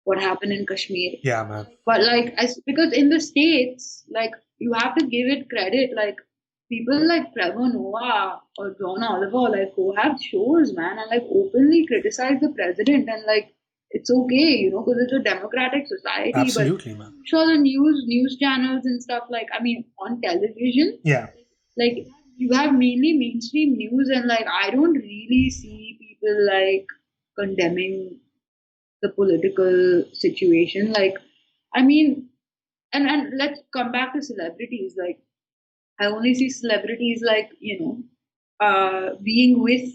what happened in Kashmir. Yeah, man. But like, because in the States, like, you have to give it credit. Like, people like Trevor Noah or John Oliver, like, who have shows, man, and like openly criticize the president, and like, it's okay, because it's a democratic society. But Absolutely, man. sure, the news channels and stuff, like, I mean, on television, Yeah. like, you have mainly mainstream news, and like, I don't really see people like condemning the political situation. Like, I mean, and let's come back to celebrities. Like, I only see celebrities like, being with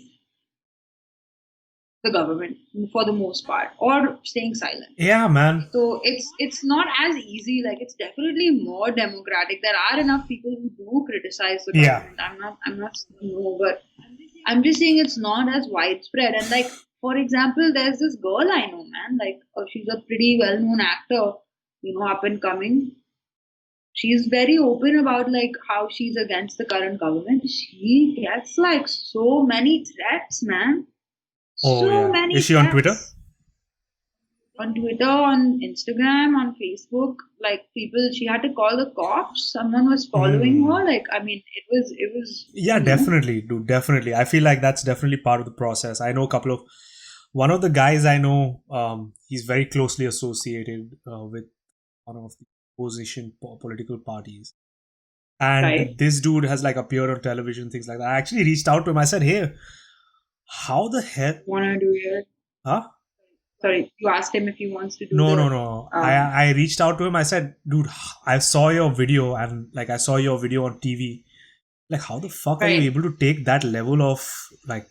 the government for the most part, or staying silent. Yeah, man. So it's not as easy. Like, it's definitely more democratic. There are enough people who do criticize the Yeah. government. I'm not saying no, but I'm just saying it's not as widespread. And like, for example, there's this girl I know, man. Like, she's a pretty well-known actor, up and coming. She's very open about like how she's against the current government. She gets like so many threats, man. Oh, So yeah. Is many she on Twitter? threats on Twitter, on Instagram, on Facebook. Like, people, she had to call the cops. Someone was following Hmm. her. Like, I mean, it was, Yeah, definitely, dude. Definitely. I feel like that's definitely part of the process. I know a couple of one of the guys I know. He's very closely associated with one of the opposition political parties, and right. this dude has like appeared on television, things like that. I actually reached out to him. I said, "Hey, how the hell? Wanna do it? Huh? Sorry, you asked him if he wants to do No, no, the no. I reached out to him. I said, dude, I saw your video, and like I saw your video on TV. Like, how the fuck are you right. able to take that level of like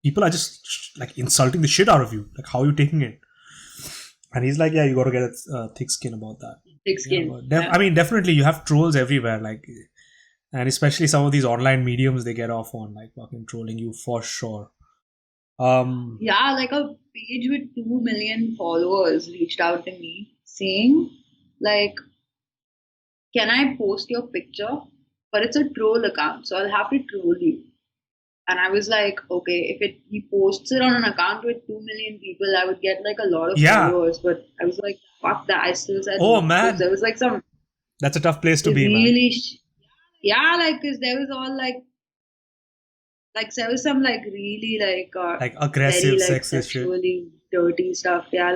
people are just like insulting the shit out of you? Like, how are you taking it?" And he's like, "Yeah, you got to get a thick skin about that." Thick Yeah, skin. but Yeah. I mean, definitely you have trolls everywhere. Like, and especially some of these online mediums, they get off on like fucking trolling you for sure. Yeah, like a page with 2 million followers reached out to me saying, like, can I post your picture? But it's a troll account, so I'll have to troll you. And I was like, okay, if he posts it on an account with 2 million people, I would get like a lot of yeah. followers. But I was like, fuck that. I still said Oh no because man, there was like some that's a tough place to be, man. really, yeah, like, because there was all like there was some like really like Like very aggressive, like sexist shit. sexually dirty stuff. Yeah,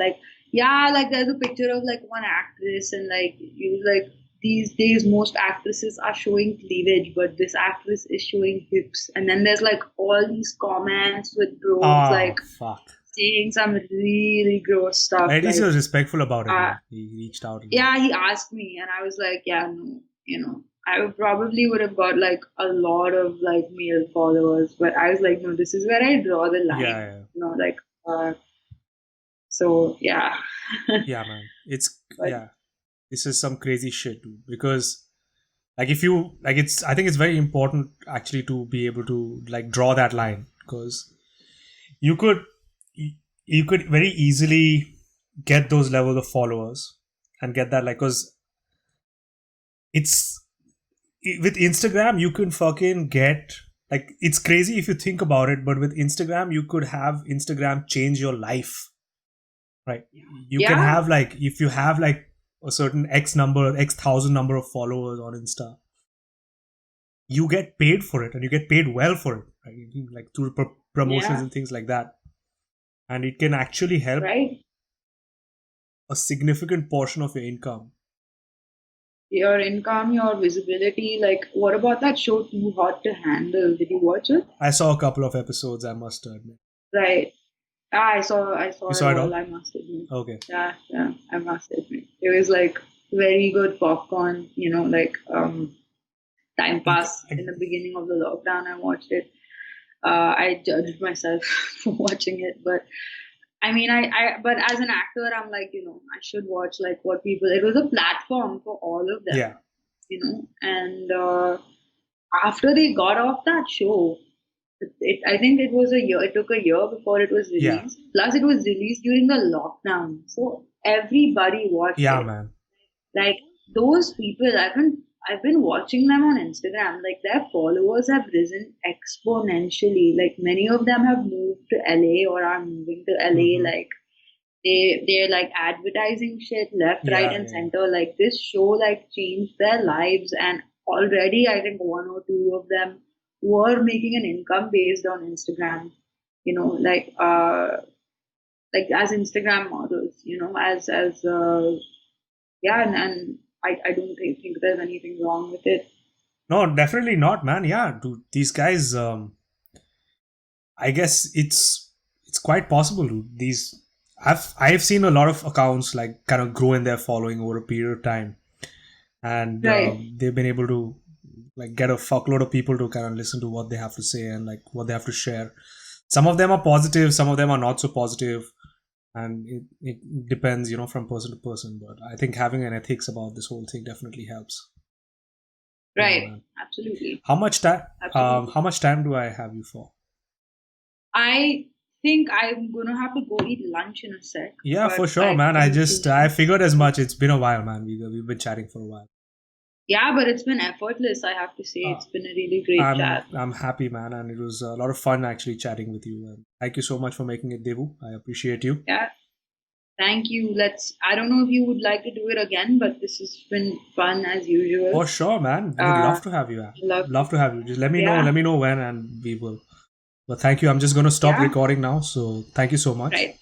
like there's a picture of like one actress, and like it was like, these days most actresses are showing cleavage, but this actress is showing hips. And then there's like all these comments with bros Oh like fuck. saying some really gross stuff. At least he Like, was respectful about it, uh, man. He reached out and yeah, he asked me, and I was like, yeah, no, I probably would have got like a lot of like male followers, but I was like, no, this is where I draw the yeah, line, yeah, like, so yeah. yeah, man. It's But yeah. This is some crazy shit, dude. Because like if you like, it's I think it's very important actually to be able to like draw that line because you could you could very easily get those levels of followers and get that like because it's with Instagram you can fucking get like it's crazy if you think about it, but with Instagram you could have Instagram change your life, right? You can yeah, have like if you have like a certain x thousand number of followers on Insta, you get paid for it and you get paid well for it, right? Like through promotions yeah, and things like that, and it can actually help right. a significant portion of your income. Your income, your visibility. Like, what about that show Too Hot to Handle? Did you watch it? I saw a couple of episodes, I must admit. Right. Ah, I saw You it saw it all, all? I must admit. Okay. Yeah, yeah, I must admit. It was like very good popcorn, like time pass I, in the beginning of the lockdown. I watched it. I judged myself for watching it, but I mean, but as an actor, I'm like, I should watch like what people. It was a platform for all of them, yeah. and after they got off that show, I think it was a year. It took a year before it was Yeah. released. Plus, it was released during the lockdown, so everybody watched Yeah, it. man. Like those people, I've been watching them on Instagram. Like their followers have risen exponentially. Like many of them have moved to LA or are moving to LA. Hmm. Like they're like advertising shit left, right, Yeah, and yeah. center. Like this show like changed their lives, and already I think one or two of them were making an income based on Instagram. Like as Instagram models. As yeah, and I don't think there's anything wrong with it. No, definitely not, man. Yeah, dude. These guys, I guess it's quite possible, dude. I've seen a lot of accounts like kind of grow in their following over a period of time, and Right, they've been able to like get a fuckload of people to kind of listen to what they have to say and like what they have to share. Some of them are positive, some of them are not so positive, and it depends, from person to person. But I think having an ethics about this whole thing definitely helps. Yeah, right, man. absolutely, How much time? absolutely. How much time do I have you for? I think I'm gonna have to go eat lunch in a sec, Yeah, for but sure, man. I think I figured as much. It's been a while, man. We've been chatting for a while. yeah, but it's been effortless. I have to say, Uh, it's been a really great chat. I'm happy, man, and it was a lot of fun actually chatting with you. And thank you so much for making it, Devu. I appreciate you. Yeah, thank you. I don't know if you would like to do it again, but this has been fun as usual. For sure, man. Would Uh, love to have you. Man. love to. Love to have you. Just let me know. Yeah, Let me know when, and we will. But thank you. I'm just going to stop yeah, recording now. So thank you so much. right.